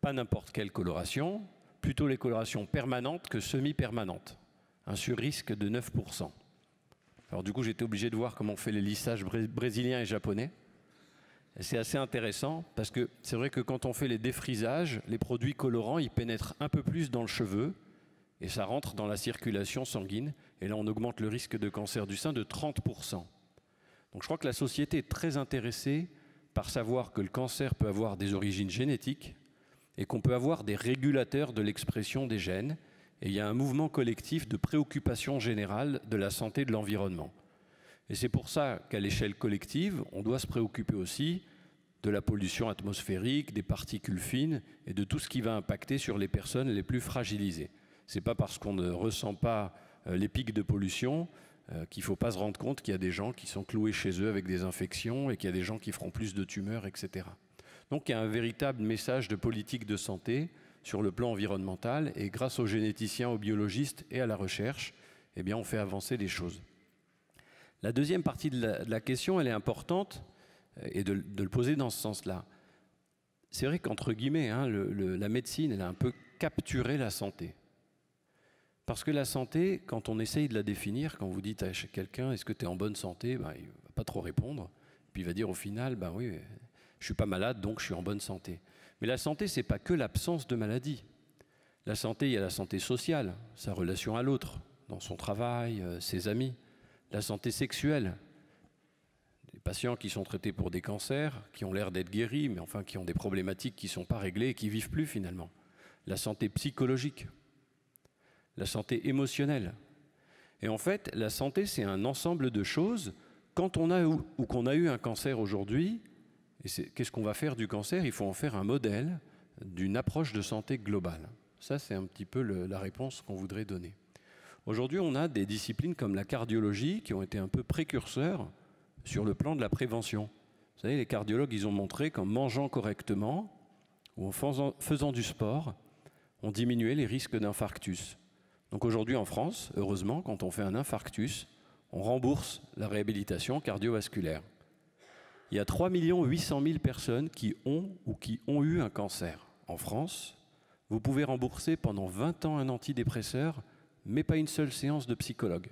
pas n'importe quelle coloration, plutôt les colorations permanentes que semi-permanentes. Un sur-risque de 9%. Alors du coup, j'étais obligé de voir comment on fait les lissages brésiliens et japonais. C'est assez intéressant parce que c'est vrai que quand on fait les défrisages, les produits colorants, ils pénètrent un peu plus dans le cheveu et ça rentre dans la circulation sanguine. Et là, on augmente le risque de cancer du sein de 30%. Donc je crois que la société est très intéressée par savoir que le cancer peut avoir des origines génétiques et qu'on peut avoir des régulateurs de l'expression des gènes. Et il y a un mouvement collectif de préoccupation générale de la santé de l'environnement. Et c'est pour ça qu'à l'échelle collective, on doit se préoccuper aussi de la pollution atmosphérique, des particules fines et de tout ce qui va impacter sur les personnes les plus fragilisées. Ce n'est pas parce qu'on ne ressent pas les pics de pollution qu'il ne faut pas se rendre compte qu'il y a des gens qui sont cloués chez eux avec des infections et qu'il y a des gens qui feront plus de tumeurs, etc. Donc il y a un véritable message de politique de santé sur le plan environnemental et grâce aux généticiens, aux biologistes et à la recherche, eh bien, on fait avancer les choses. La deuxième partie de la question, elle est importante, et de le poser dans ce sens-là. C'est vrai qu'entre guillemets, la médecine, elle a un peu capturé la santé. Parce que la santé, quand on essaye de la définir, quand vous dites à quelqu'un « est-ce que tu es en bonne santé ?» il ne va pas trop répondre, puis il va dire au final « oui, je ne suis pas malade, donc je suis en bonne santé ». Mais la santé, ce n'est pas que l'absence de maladie. La santé, il y a la santé sociale, sa relation à l'autre, dans son travail, ses amis. La santé sexuelle, des patients qui sont traités pour des cancers, qui ont l'air d'être guéris, mais enfin qui ont des problématiques qui ne sont pas réglées et qui ne vivent plus finalement. La santé psychologique, la santé émotionnelle. Et en fait, la santé, c'est un ensemble de choses. Quand on a ou qu'on a eu un cancer aujourd'hui, qu'est-ce qu'on va faire du cancer? Il faut en faire un modèle d'une approche de santé globale. Ça, c'est un petit peu la réponse qu'on voudrait donner. Aujourd'hui, on a des disciplines comme la cardiologie qui ont été un peu précurseurs sur le plan de la prévention. Vous savez, les cardiologues, ils ont montré qu'en mangeant correctement ou en faisant du sport, on diminuait les risques d'infarctus. Donc aujourd'hui, en France, heureusement, quand on fait un infarctus, on rembourse la réhabilitation cardiovasculaire. Il y a 3 800 000 personnes qui ont ou qui ont eu un cancer en France. Vous pouvez rembourser pendant 20 ans un antidépresseur, mais pas une seule séance de psychologue.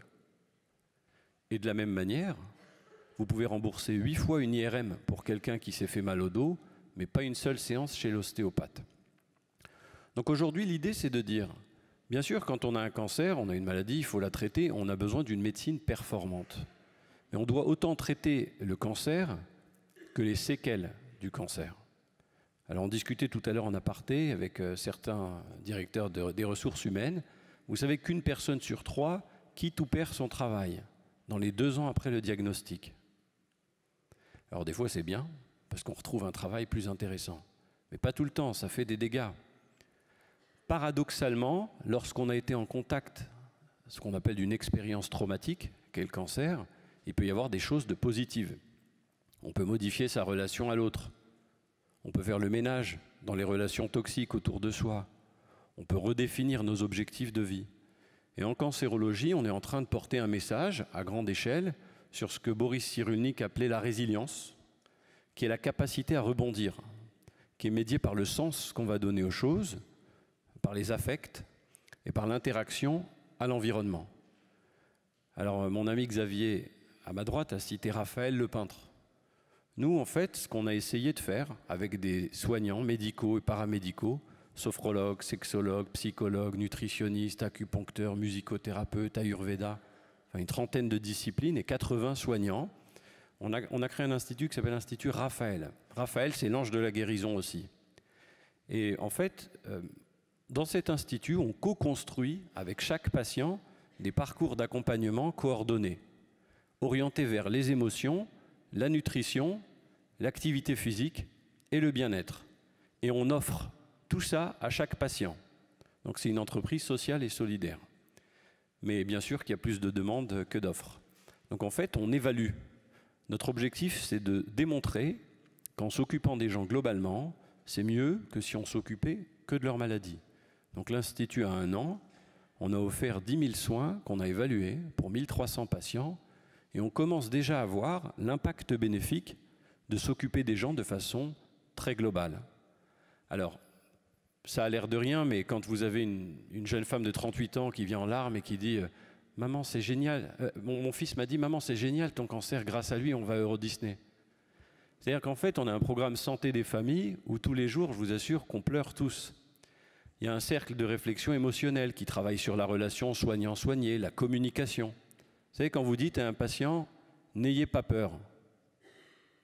Et de la même manière, vous pouvez rembourser 8 fois une IRM pour quelqu'un qui s'est fait mal au dos, mais pas une seule séance chez l'ostéopathe. Donc aujourd'hui, l'idée, c'est de dire, bien sûr, quand on a un cancer, on a une maladie, il faut la traiter, on a besoin d'une médecine performante. Mais on doit autant traiter le cancer que les séquelles du cancer. Alors on discutait tout à l'heure en aparté avec certains directeurs des ressources humaines. Vous savez qu'une personne sur 3 quitte ou perd son travail dans les 2 ans après le diagnostic. Alors des fois c'est bien, parce qu'on retrouve un travail plus intéressant. Mais pas tout le temps, ça fait des dégâts. Paradoxalement, lorsqu'on a été en contact, ce qu'on appelle d'une expérience traumatique, qu'est le cancer, il peut y avoir des choses de positives. On peut modifier sa relation à l'autre. On peut faire le ménage dans les relations toxiques autour de soi. On peut redéfinir nos objectifs de vie. Et en cancérologie, on est en train de porter un message à grande échelle sur ce que Boris Cyrulnik appelait la résilience, qui est la capacité à rebondir, qui est médiée par le sens qu'on va donner aux choses, par les affects et par l'interaction à l'environnement. Alors, mon ami Xavier, à ma droite, a cité Raphaël le peintre. Nous, en fait, ce qu'on a essayé de faire avec des soignants médicaux et paramédicaux, sophrologues, sexologues, psychologues, nutritionnistes, acupuncteurs, musicothérapeutes, ayurveda, enfin une trentaine de disciplines et 80 soignants, on a créé un institut qui s'appelle l'Institut Raphaël. Raphaël, c'est l'ange de la guérison aussi. Et en fait, dans cet institut, on co-construit avec chaque patient des parcours d'accompagnement coordonnés, orientés vers les émotions, la nutrition, l'activité physique et le bien-être. Et on offre tout ça à chaque patient. Donc c'est une entreprise sociale et solidaire. Mais bien sûr qu'il y a plus de demandes que d'offres. Donc en fait, on évalue. Notre objectif, c'est de démontrer qu'en s'occupant des gens globalement, c'est mieux que si on s'occupait que de leur maladie. Donc l'Institut a 1 an, on a offert 10 000 soins qu'on a évalués pour 1300 patients et on commence déjà à voir l'impact bénéfique de s'occuper des gens de façon très globale. Alors, ça a l'air de rien, mais quand vous avez une jeune femme de 38 ans qui vient en larmes et qui dit « Maman, c'est génial, mon fils m'a dit « Maman, c'est génial ton cancer, grâce à lui, on va à Euro Disney ». C'est-à-dire qu'en fait, on a un programme santé des familles où tous les jours, je vous assure qu'on pleure tous. Il y a un cercle de réflexion émotionnelle qui travaille sur la relation soignant-soigné, la communication. Vous savez, quand vous dites à un patient « N'ayez pas peur »,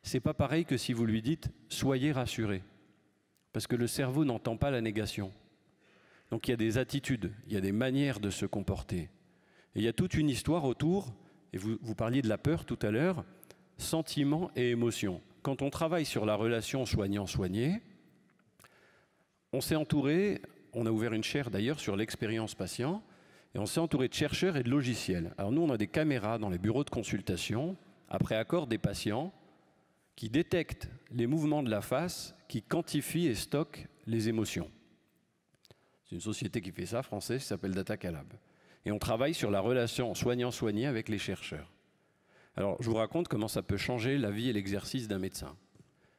c'est pas pareil que si vous lui dites « Soyez rassuré ». Parce que le cerveau n'entend pas la négation. Donc il y a des attitudes, il y a des manières de se comporter. Et il y a toute une histoire autour, et vous parliez de la peur tout à l'heure, sentiments et émotions. Quand on travaille sur la relation soignant-soigné, on s'est entouré, on a ouvert une chaire d'ailleurs sur l'expérience patient, et on s'est entouré de chercheurs et de logiciels. Alors nous, on a des caméras dans les bureaux de consultation, après accord des patients, qui détectent les mouvements de la face, qui quantifient et stockent les émotions. C'est une société qui fait ça, française, qui s'appelle Datacalab. Et on travaille sur la relation soignant-soigné avec les chercheurs. Alors, je vous raconte comment ça peut changer la vie et l'exercice d'un médecin.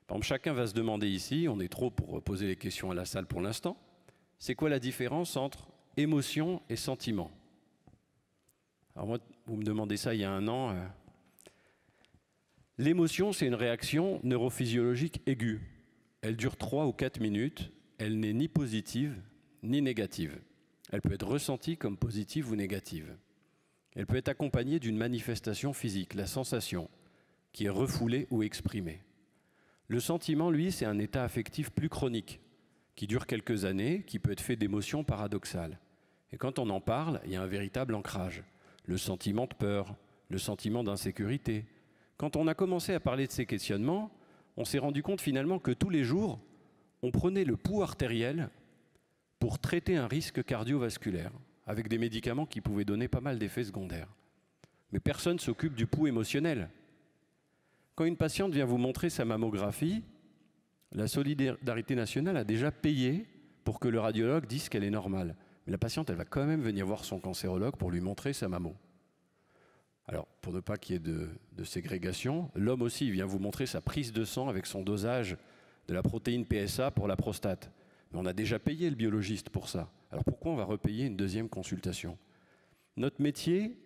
Par exemple, chacun va se demander ici, on est trop pour poser les questions à la salle pour l'instant, c'est quoi la différence entre émotion et sentiment? Alors moi, vous me demandez ça il y a 1 an. L'émotion, c'est une réaction neurophysiologique aiguë. Elle dure 3 ou 4 minutes, elle n'est ni positive ni négative. Elle peut être ressentie comme positive ou négative. Elle peut être accompagnée d'une manifestation physique, la sensation, qui est refoulée ou exprimée. Le sentiment, lui, c'est un état affectif plus chronique, qui dure quelques années, qui peut être fait d'émotions paradoxales. Et quand on en parle, il y a un véritable ancrage. Le sentiment de peur, le sentiment d'insécurité. Quand on a commencé à parler de ces questionnements, on s'est rendu compte finalement que tous les jours, on prenait le pouls artériel pour traiter un risque cardiovasculaire, avec des médicaments qui pouvaient donner pas mal d'effets secondaires. Mais personne ne s'occupe du pouls émotionnel. Quand une patiente vient vous montrer sa mammographie, la Solidarité nationale a déjà payé pour que le radiologue dise qu'elle est normale. Mais la patiente, elle va quand même venir voir son cancérologue pour lui montrer sa mammo. Alors, pour ne pas qu'il y ait de ségrégation, l'homme aussi vient vous montrer sa prise de sang avec son dosage de la protéine PSA pour la prostate. Mais on a déjà payé le biologiste pour ça. Alors pourquoi on va repayer une 2e consultation? Notre métier,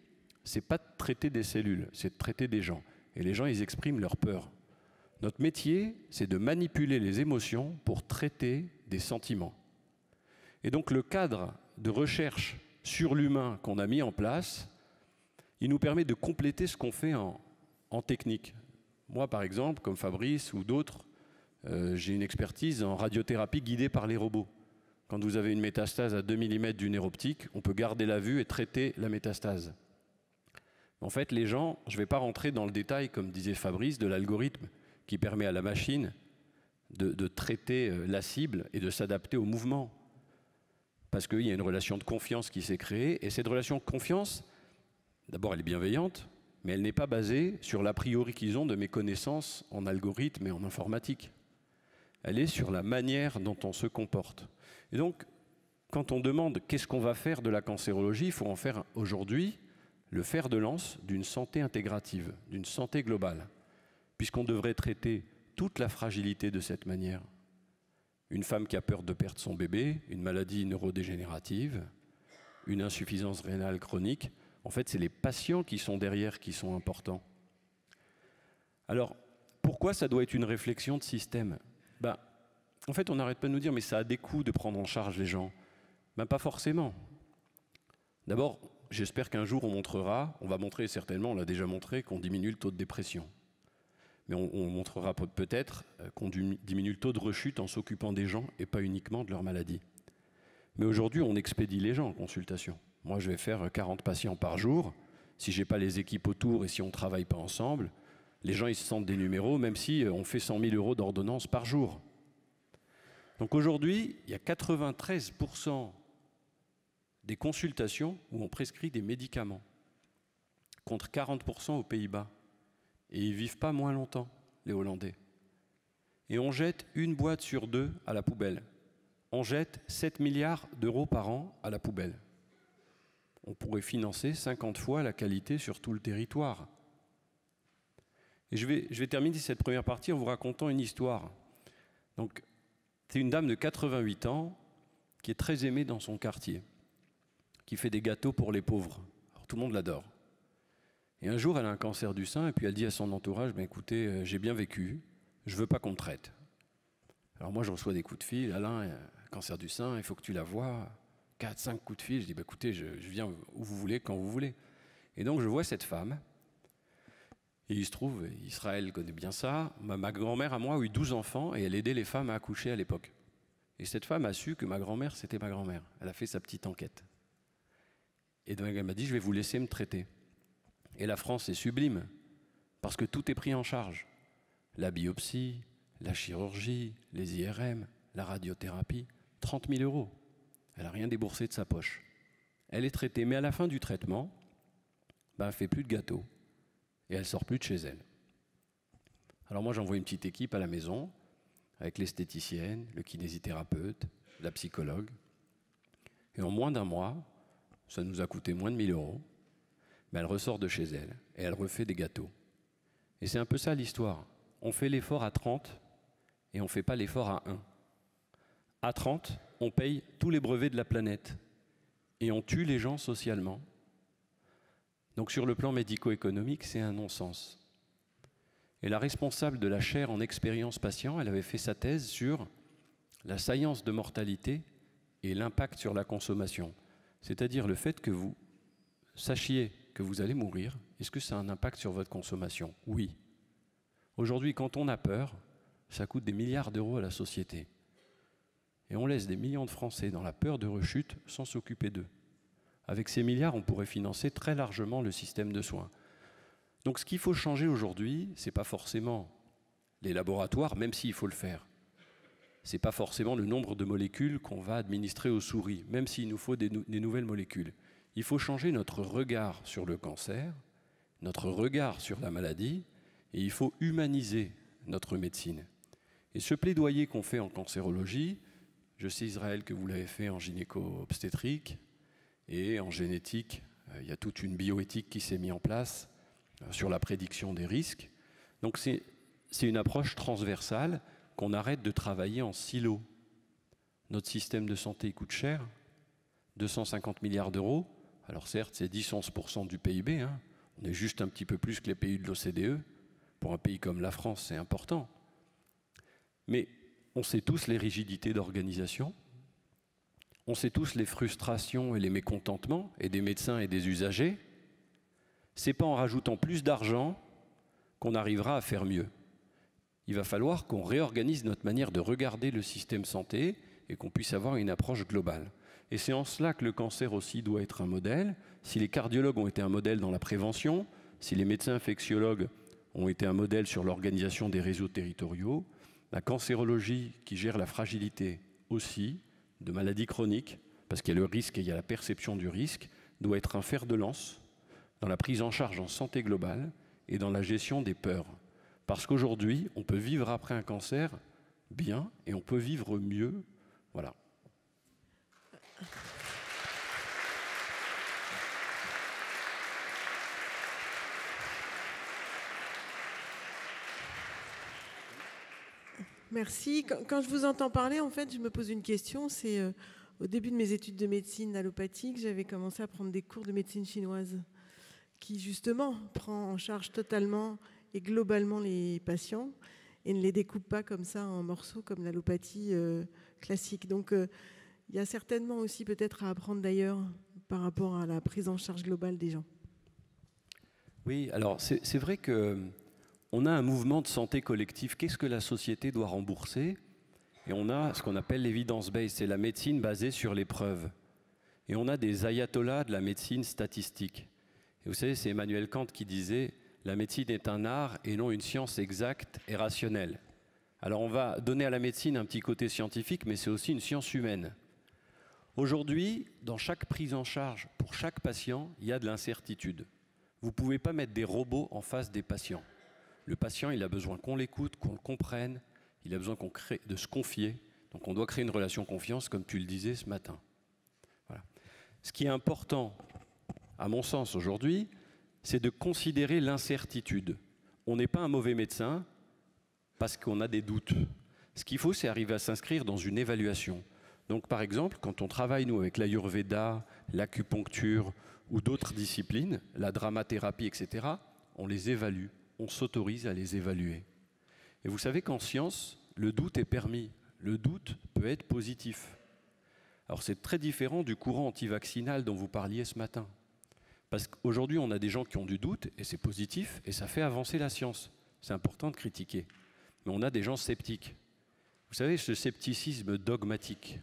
c'est pas de traiter des cellules, c'est de traiter des gens. Et les gens, ils expriment leur peur. Notre métier, c'est de manipuler les émotions pour traiter des sentiments. Et donc le cadre de recherche sur l'humain qu'on a mis en place, il nous permet de compléter ce qu'on fait en technique. Moi, par exemple, comme Fabrice ou d'autres, j'ai une expertise en radiothérapie guidée par les robots. Quand vous avez une métastase à 2 mm du nerf optique, on peut garder la vue et traiter la métastase. En fait, les gens, je ne vais pas rentrer dans le détail, comme disait Fabrice, de l'algorithme qui permet à la machine de traiter la cible et de s'adapter au mouvement. Parce qu'il y a une relation de confiance qui s'est créée, et cette relation de confiance, d'abord, elle est bienveillante, mais elle n'est pas basée sur l'a priori qu'ils ont de mes connaissances en algorithme et en informatique. Elle est sur la manière dont on se comporte. Et donc, quand on demande qu'est-ce qu'on va faire de la cancérologie, il faut en faire aujourd'hui le fer de lance d'une santé intégrative, d'une santé globale, puisqu'on devrait traiter toute la fragilité de cette manière. Une femme qui a peur de perdre son bébé, une maladie neurodégénérative, une insuffisance rénale chronique, en fait, c'est les patients qui sont derrière qui sont importants. Alors, pourquoi ça doit être une réflexion de système? En fait, on n'arrête pas de nous dire « mais ça a des coûts de prendre en charge les gens ». Pas forcément. D'abord, j'espère qu'un jour on va montrer certainement, on l'a déjà montré, qu'on diminue le taux de dépression. Mais on montrera peut-être qu'on diminue le taux de rechute en s'occupant des gens et pas uniquement de leur maladie. Mais aujourd'hui, on expédie les gens en consultation. Moi, je vais faire 40 patients par jour. Si je n'ai pas les équipes autour et si on ne travaille pas ensemble, les gens ils se sentent des numéros, même si on fait 100 000 € d'ordonnance par jour. Donc aujourd'hui, il y a 93% des consultations où on prescrit des médicaments, contre 40% aux Pays-Bas. Et ils ne vivent pas moins longtemps, les Hollandais. Et on jette une boîte sur 2 à la poubelle. On jette 7 milliards d'euros par an à la poubelle. On pourrait financer 50 fois la qualité sur tout le territoire. Et je vais terminer cette première partie en vous racontant une histoire. Donc, c'est une dame de 88 ans qui est très aimée dans son quartier, qui fait des gâteaux pour les pauvres. Alors, tout le monde l'adore. Et un jour, elle a un cancer du sein et puis elle dit à son entourage, ben, écoutez, j'ai bien vécu, je ne veux pas qu'on me traite. Alors moi, je reçois des coups de fil, Alain, cancer du sein, il faut que tu la vois. 4, 5 coups de fil, je dis, ben, écoutez, je viens où vous voulez, quand vous voulez. Et donc, je vois cette femme. Et il se trouve, Israël connaît bien ça, ma grand-mère à moi a eu 12 enfants et elle aidait les femmes à accoucher à l'époque. Et cette femme a su que ma grand-mère, c'était ma grand-mère. Elle a fait sa petite enquête. Et donc, elle m'a dit, je vais vous laisser me traiter. Et la France est sublime, parce que tout est pris en charge. La biopsie, la chirurgie, les IRM, la radiothérapie, 30 000 €. Elle n'a rien déboursé de sa poche. Elle est traitée, mais à la fin du traitement, ben, elle ne fait plus de gâteaux. Et elle ne sort plus de chez elle. Alors moi, j'envoie une petite équipe à la maison, avec l'esthéticienne, le kinésithérapeute, la psychologue. Et en moins d'un mois, ça nous a coûté moins de 1 000 €. Mais elle ressort de chez elle et elle refait des gâteaux. Et c'est un peu ça l'histoire. On fait l'effort à 30 et on ne fait pas l'effort à 1. À 30, on paye tous les brevets de la planète et on tue les gens socialement. Donc sur le plan médico-économique, c'est un non-sens. Et la responsable de la chaire en expérience patient, elle avait fait sa thèse sur la science de mortalité et l'impact sur la consommation. C'est-à-dire le fait que vous sachiez que vous allez mourir, est-ce que ça a un impact sur votre consommation? Oui. Aujourd'hui, quand on a peur, ça coûte des milliards d'euros à la société. Et on laisse des millions de Français dans la peur de rechute sans s'occuper d'eux. Avec ces milliards, on pourrait financer très largement le système de soins. Donc ce qu'il faut changer aujourd'hui, ce n'est pas forcément les laboratoires, même s'il faut le faire. Ce n'est pas forcément le nombre de molécules qu'on va administrer aux souris, même s'il nous faut des nouvelles molécules. Il faut changer notre regard sur le cancer, notre regard sur la maladie, et il faut humaniser notre médecine. Et ce plaidoyer qu'on fait en cancérologie, je sais Israël que vous l'avez fait en gynéco-obstétrique et en génétique, il y a toute une bioéthique qui s'est mise en place sur la prédiction des risques. Donc c'est une approche transversale qu'on arrête de travailler en silo. Notre système de santé coûte cher, 250 milliards d'euros. Alors certes, c'est 10-11% du PIB, hein. On est juste un petit peu plus que les pays de l'OCDE. Pour un pays comme la France, c'est important. Mais on sait tous les rigidités d'organisation, on sait tous les frustrations et les mécontentements, et des médecins et des usagers. C'est pas en rajoutant plus d'argent qu'on arrivera à faire mieux. Il va falloir qu'on réorganise notre manière de regarder le système santé et qu'on puisse avoir une approche globale. Et c'est en cela que le cancer aussi doit être un modèle. Si les cardiologues ont été un modèle dans la prévention, si les médecins infectiologues ont été un modèle sur l'organisation des réseaux territoriaux, la cancérologie qui gère la fragilité aussi de maladies chroniques, parce qu'il y a le risque et il y a la perception du risque, doit être un fer de lance dans la prise en charge en santé globale et dans la gestion des peurs. Parce qu'aujourd'hui, on peut vivre après un cancer bien et on peut vivre mieux. Voilà. Merci. Quand je vous entends parler, en fait, je me pose une question. C'est au début de mes études de médecine allopathique, j'avais commencé à prendre des cours de médecine chinoise qui, justement, prend en charge totalement et globalement les patients et ne les découpe pas comme ça en morceaux comme l'allopathie classique. Donc, il y a certainement aussi peut-être à apprendre d'ailleurs par rapport à la prise en charge globale des gens. Oui, alors c'est vrai qu'on a un mouvement de santé collective. Qu'est-ce que la société doit rembourser? Et on a ce qu'on appelle l'évidence-based, c'est la médecine basée sur les preuves. Et on a des ayatollahs de la médecine statistique. Et vous savez, c'est Emmanuel Kant qui disait « La médecine est un art et non une science exacte et rationnelle ». Alors on va donner à la médecine un petit côté scientifique, mais c'est aussi une science humaine. Aujourd'hui, dans chaque prise en charge, pour chaque patient, il y a de l'incertitude. Vous ne pouvez pas mettre des robots en face des patients. Le patient, il a besoin qu'on l'écoute, qu'on le comprenne, il a besoin de se confier. Donc on doit créer une relation de confiance, comme tu le disais ce matin. Voilà. Ce qui est important, à mon sens aujourd'hui, c'est de considérer l'incertitude. On n'est pas un mauvais médecin parce qu'on a des doutes. Ce qu'il faut, c'est arriver à s'inscrire dans une évaluation. Donc par exemple, quand on travaille, nous, avec l'Ayurveda, l'acupuncture ou d'autres disciplines, la dramathérapie, etc., on les évalue, on s'autorise à les évaluer. Et vous savez qu'en science, le doute est permis. Le doute peut être positif. Alors c'est très différent du courant antivaccinal dont vous parliez ce matin. Parce qu'aujourd'hui, on a des gens qui ont du doute, et c'est positif, et ça fait avancer la science. C'est important de critiquer. Mais on a des gens sceptiques. Vous savez, ce scepticisme dogmatique,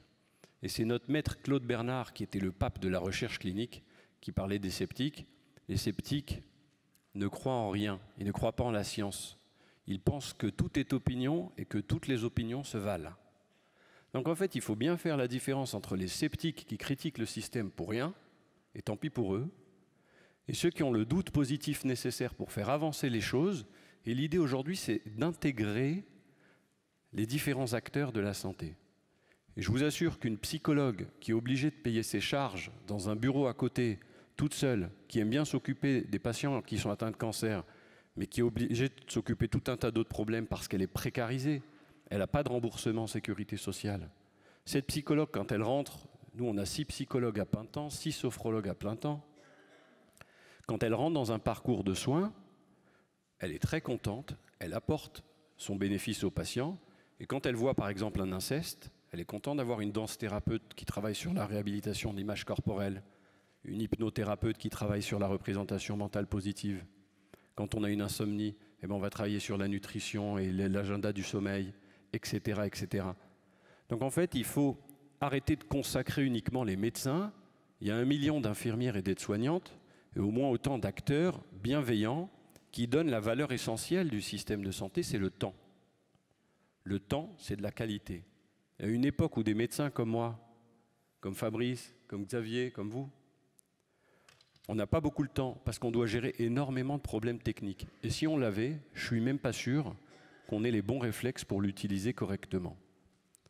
et c'est notre maître Claude Bernard, qui était le pape de la recherche clinique, qui parlait des sceptiques. Les sceptiques ne croient en rien, ils ne croient pas en la science. Ils pensent que tout est opinion et que toutes les opinions se valent. Donc en fait, il faut bien faire la différence entre les sceptiques qui critiquent le système pour rien, et tant pis pour eux, et ceux qui ont le doute positif nécessaire pour faire avancer les choses. Et l'idée aujourd'hui, c'est d'intégrer les différents acteurs de la santé. Et je vous assure qu'une psychologue qui est obligée de payer ses charges dans un bureau à côté, toute seule, qui aime bien s'occuper des patients qui sont atteints de cancer, mais qui est obligée de s'occuper de tout un tas d'autres problèmes parce qu'elle est précarisée, elle n'a pas de remboursement sécurité sociale. Cette psychologue, quand elle rentre, nous on a 6 psychologues à plein temps, 6 sophrologues à plein temps, quand elle rentre dans un parcours de soins, elle est très contente, elle apporte son bénéfice aux patients, et quand elle voit par exemple un inceste, elle est contente d'avoir une danse-thérapeute qui travaille sur la réhabilitation de l'image corporelle, une hypnothérapeute qui travaille sur la représentation mentale positive. Quand on a une insomnie, eh bien on va travailler sur la nutrition et l'agenda du sommeil, etc., etc. Donc en fait, il faut arrêter de consacrer uniquement les médecins. Il y a 1 million d'infirmières et d'aides-soignantes, et au moins autant d'acteurs bienveillants qui donnent la valeur essentielle du système de santé, c'est le temps. Le temps, c'est de la qualité. À une époque où des médecins comme moi, comme Fabrice, comme Xavier, comme vous, on n'a pas beaucoup le temps parce qu'on doit gérer énormément de problèmes techniques. Et si on l'avait, je ne suis même pas sûr qu'on ait les bons réflexes pour l'utiliser correctement.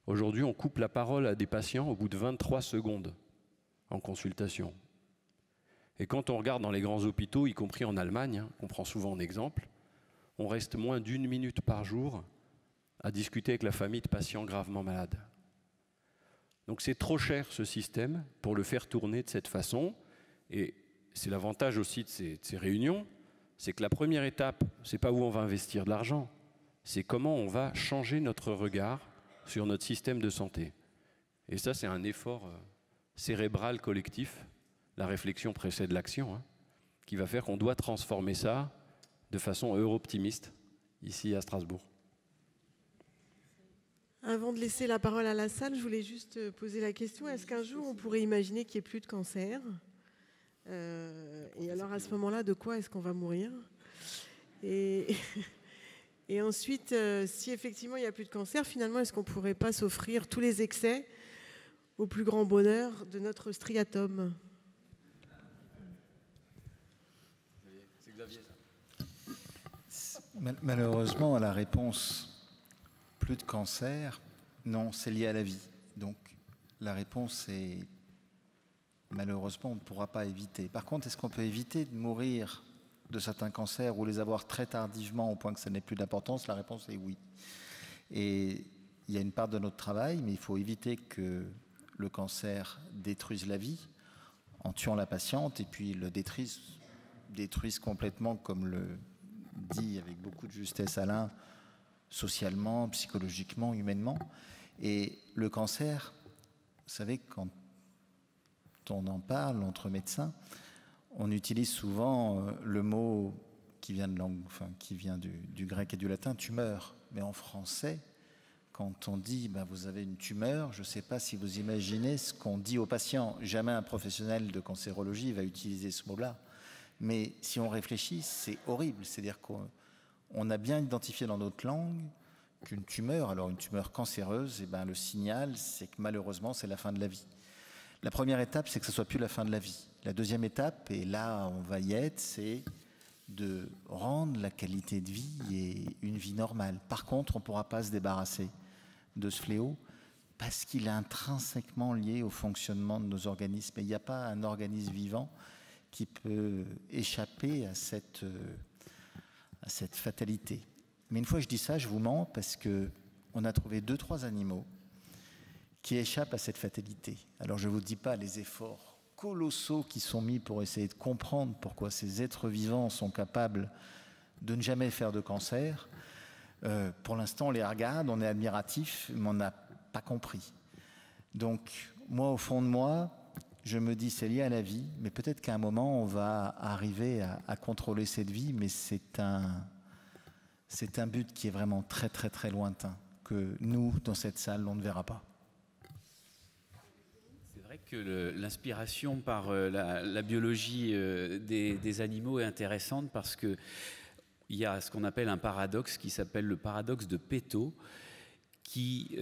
Aujourd'hui, on coupe la parole à des patients au bout de 23 secondes en consultation. Et quand on regarde dans les grands hôpitaux, y compris en Allemagne, qu'on prend souvent en exemple, on reste moins d'1 minute par jour à discuter avec la famille de patients gravement malades. Donc c'est trop cher ce système pour le faire tourner de cette façon. Et c'est l'avantage aussi de ces réunions, c'est que la première étape, c'est pas où on va investir de l'argent, c'est comment on va changer notre regard sur notre système de santé. Et ça, c'est un effort cérébral collectif. La réflexion précède l'action, hein, qui va faire qu'on doit transformer ça de façon euro-optimiste ici à Strasbourg. Avant de laisser la parole à la salle, je voulais juste poser la question, est-ce qu'un jour on pourrait imaginer qu'il n'y ait plus de cancer ? Et alors à ce moment-là, de quoi est-ce qu'on va mourir ? Et ensuite, si effectivement il n'y a plus de cancer, finalement, est-ce qu'on ne pourrait pas s'offrir tous les excès au plus grand bonheur de notre striatum ? C'est Xavier, ça. Malheureusement, la réponse plus de cancer, non, c'est lié à la vie. Donc la réponse est malheureusement on ne pourra pas éviter. Par contre, est-ce qu'on peut éviter de mourir de certains cancers ou les avoir très tardivement au point que ça n'ait plus d'importance? La réponse est oui. Et il y a une part de notre travail, mais il faut éviter que le cancer détruise la vie en tuant la patiente et puis le détruise complètement, comme le dit avec beaucoup de justesse Alain, socialement, psychologiquement, humainement. Et le cancer, vous savez, quand on en parle entre médecins, on utilise souvent le mot qui vient du grec et du latin, tumeur. Mais en français, quand on dit vous avez une tumeur, je ne sais pas si vous imaginez ce qu'on dit aux patients. Jamais un professionnel de cancérologie va utiliser ce mot-là. Mais si on réfléchit, c'est horrible. C'est-à-dire qu'on a bien identifié dans notre langue qu'une tumeur, alors une tumeur cancéreuse, le signal, c'est que malheureusement, c'est la fin de la vie. La première étape, c'est que ce ne soit plus la fin de la vie. La deuxième étape, et là, on va y être, c'est de rendre la qualité de vie et une vie normale. Par contre, on ne pourra pas se débarrasser de ce fléau parce qu'il est intrinsèquement lié au fonctionnement de nos organismes. Et il n'y a pas un organisme vivant qui peut échapper à cette fatalité. Mais une fois que je dis ça, je vous mens parce qu'on a trouvé 2-3 animaux qui échappent à cette fatalité. Alors je ne vous dis pas les efforts colossaux qui sont mis pour essayer de comprendre pourquoi ces êtres vivants sont capables de ne jamais faire de cancer. Pour l'instant, on les regarde, on est admiratif, mais on n'a pas compris. Donc, moi, au fond de moi, je me dis c'est lié à la vie, mais peut-être qu'à un moment, on va arriver à contrôler cette vie, mais c'est un but qui est vraiment très, très, très lointain, que nous, dans cette salle, on ne verra pas. C'est vrai que l'inspiration par la biologie des animaux est intéressante parce qu'il y a ce qu'on appelle un paradoxe qui s'appelle le paradoxe de Peto, qui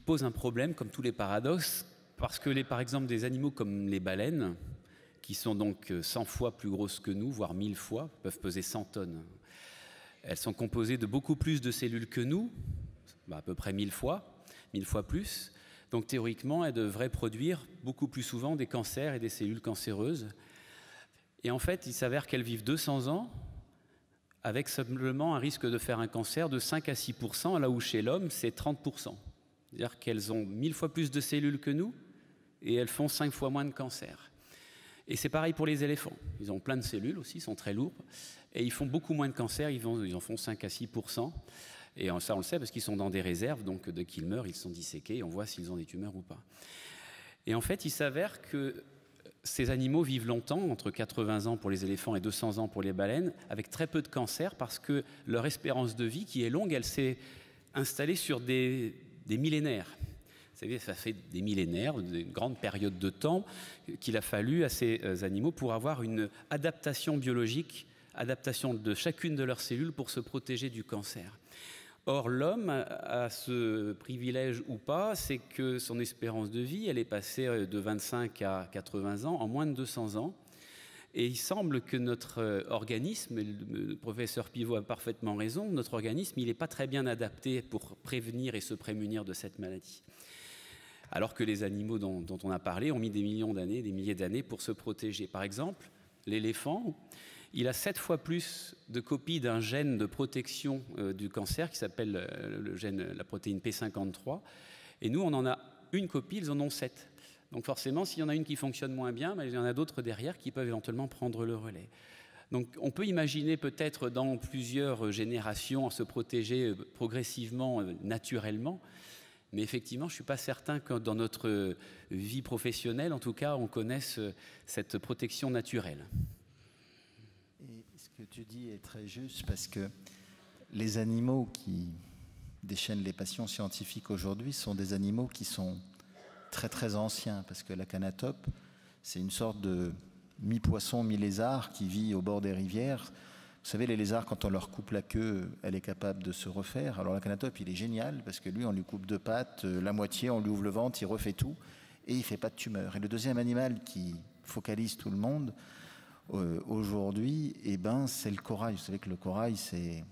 pose un problème, comme tous les paradoxes, parce que, par exemple, des animaux comme les baleines, qui sont donc 100 fois plus grosses que nous, voire 1000 fois, peuvent peser 100 tonnes. Elles sont composées de beaucoup plus de cellules que nous, à peu près 1000 fois plus. Donc théoriquement, elles devraient produire beaucoup plus souvent des cancers et des cellules cancéreuses. Et en fait, il s'avère qu'elles vivent 200 ans, avec simplement un risque de faire un cancer de 5 à 6%, là où chez l'homme, c'est 30%. C'est-à-dire qu'elles ont 1000 fois plus de cellules que nous, et elles font 5 fois moins de cancers. Et c'est pareil pour les éléphants. Ils ont plein de cellules aussi, ils sont très lourds, et ils font beaucoup moins de cancers, ils en font 5 à 6%. Et ça, on le sait parce qu'ils sont dans des réserves, donc dès qu'ils meurent, ils sont disséqués, et on voit s'ils ont des tumeurs ou pas. Et en fait, il s'avère que ces animaux vivent longtemps, entre 80 ans pour les éléphants et 200 ans pour les baleines, avec très peu de cancers, parce que leur espérance de vie, qui est longue, elle s'est installée sur des millénaires. Vous savez, ça fait des millénaires, une grande période de temps qu'il a fallu à ces animaux pour avoir une adaptation biologique, adaptation de chacune de leurs cellules pour se protéger du cancer. Or, l'homme a ce privilège ou pas, c'est que son espérance de vie, elle est passée de 25 à 80 ans en moins de 200 ans. Et il semble que notre organisme, et le professeur Pivot a parfaitement raison, notre organisme, il n'est pas très bien adapté pour prévenir et se prémunir de cette maladie. Alors que les animaux dont on a parlé ont mis des millions d'années, des milliers d'années pour se protéger. Par exemple, l'éléphant, il a 7 fois plus de copies d'un gène de protection du cancer qui s'appelle le gène, la protéine P53. Et nous, on en a une copie, ils en ont 7. Donc forcément, s'il y en a une qui fonctionne moins bien, il y en a d'autres derrière qui peuvent éventuellement prendre le relais. Donc on peut imaginer peut-être dans plusieurs générations se protéger progressivement, naturellement. Mais effectivement, je ne suis pas certain que dans notre vie professionnelle, en tout cas, on connaisse cette protection naturelle. Et ce que tu dis est très juste parce que les animaux qui déchaînent les passions scientifiques aujourd'hui sont des animaux qui sont très très anciens parce que l'acanatope, c'est une sorte de mi-poisson, mi-lézard qui vit au bord des rivières. Vous savez, les lézards, quand on leur coupe la queue, elle est capable de se refaire. Alors l'acanatope, il est génial parce que lui, on lui coupe 2 pattes, la moitié, on lui ouvre le ventre, il refait tout et il ne fait pas de tumeur. Et le deuxième animal qui focalise tout le monde aujourd'hui, c'est le corail. Vous savez que le corail, c'est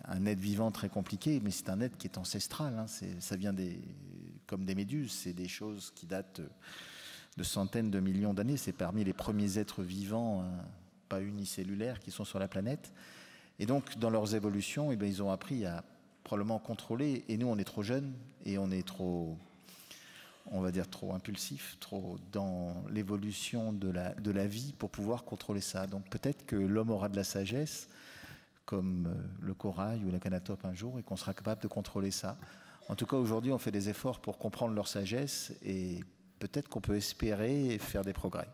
un être vivant très compliqué, mais c'est un être qui est ancestral. Ça vient comme des méduses, c'est des choses qui datent de centaines de millions d'années. C'est parmi les premiers êtres vivants pas unicellulaires qui sont sur la planète. Et donc, dans leurs évolutions, ils ont appris à probablement contrôler. Et nous, on est trop jeunes et on est trop, on va dire, trop impulsifs, trop dans l'évolution de la vie pour pouvoir contrôler ça. Donc, peut-être que l'homme aura de la sagesse, comme le corail ou l'acanatope un jour, et qu'on sera capable de contrôler ça. En tout cas, aujourd'hui, on fait des efforts pour comprendre leur sagesse et peut-être qu'on peut espérer faire des progrès.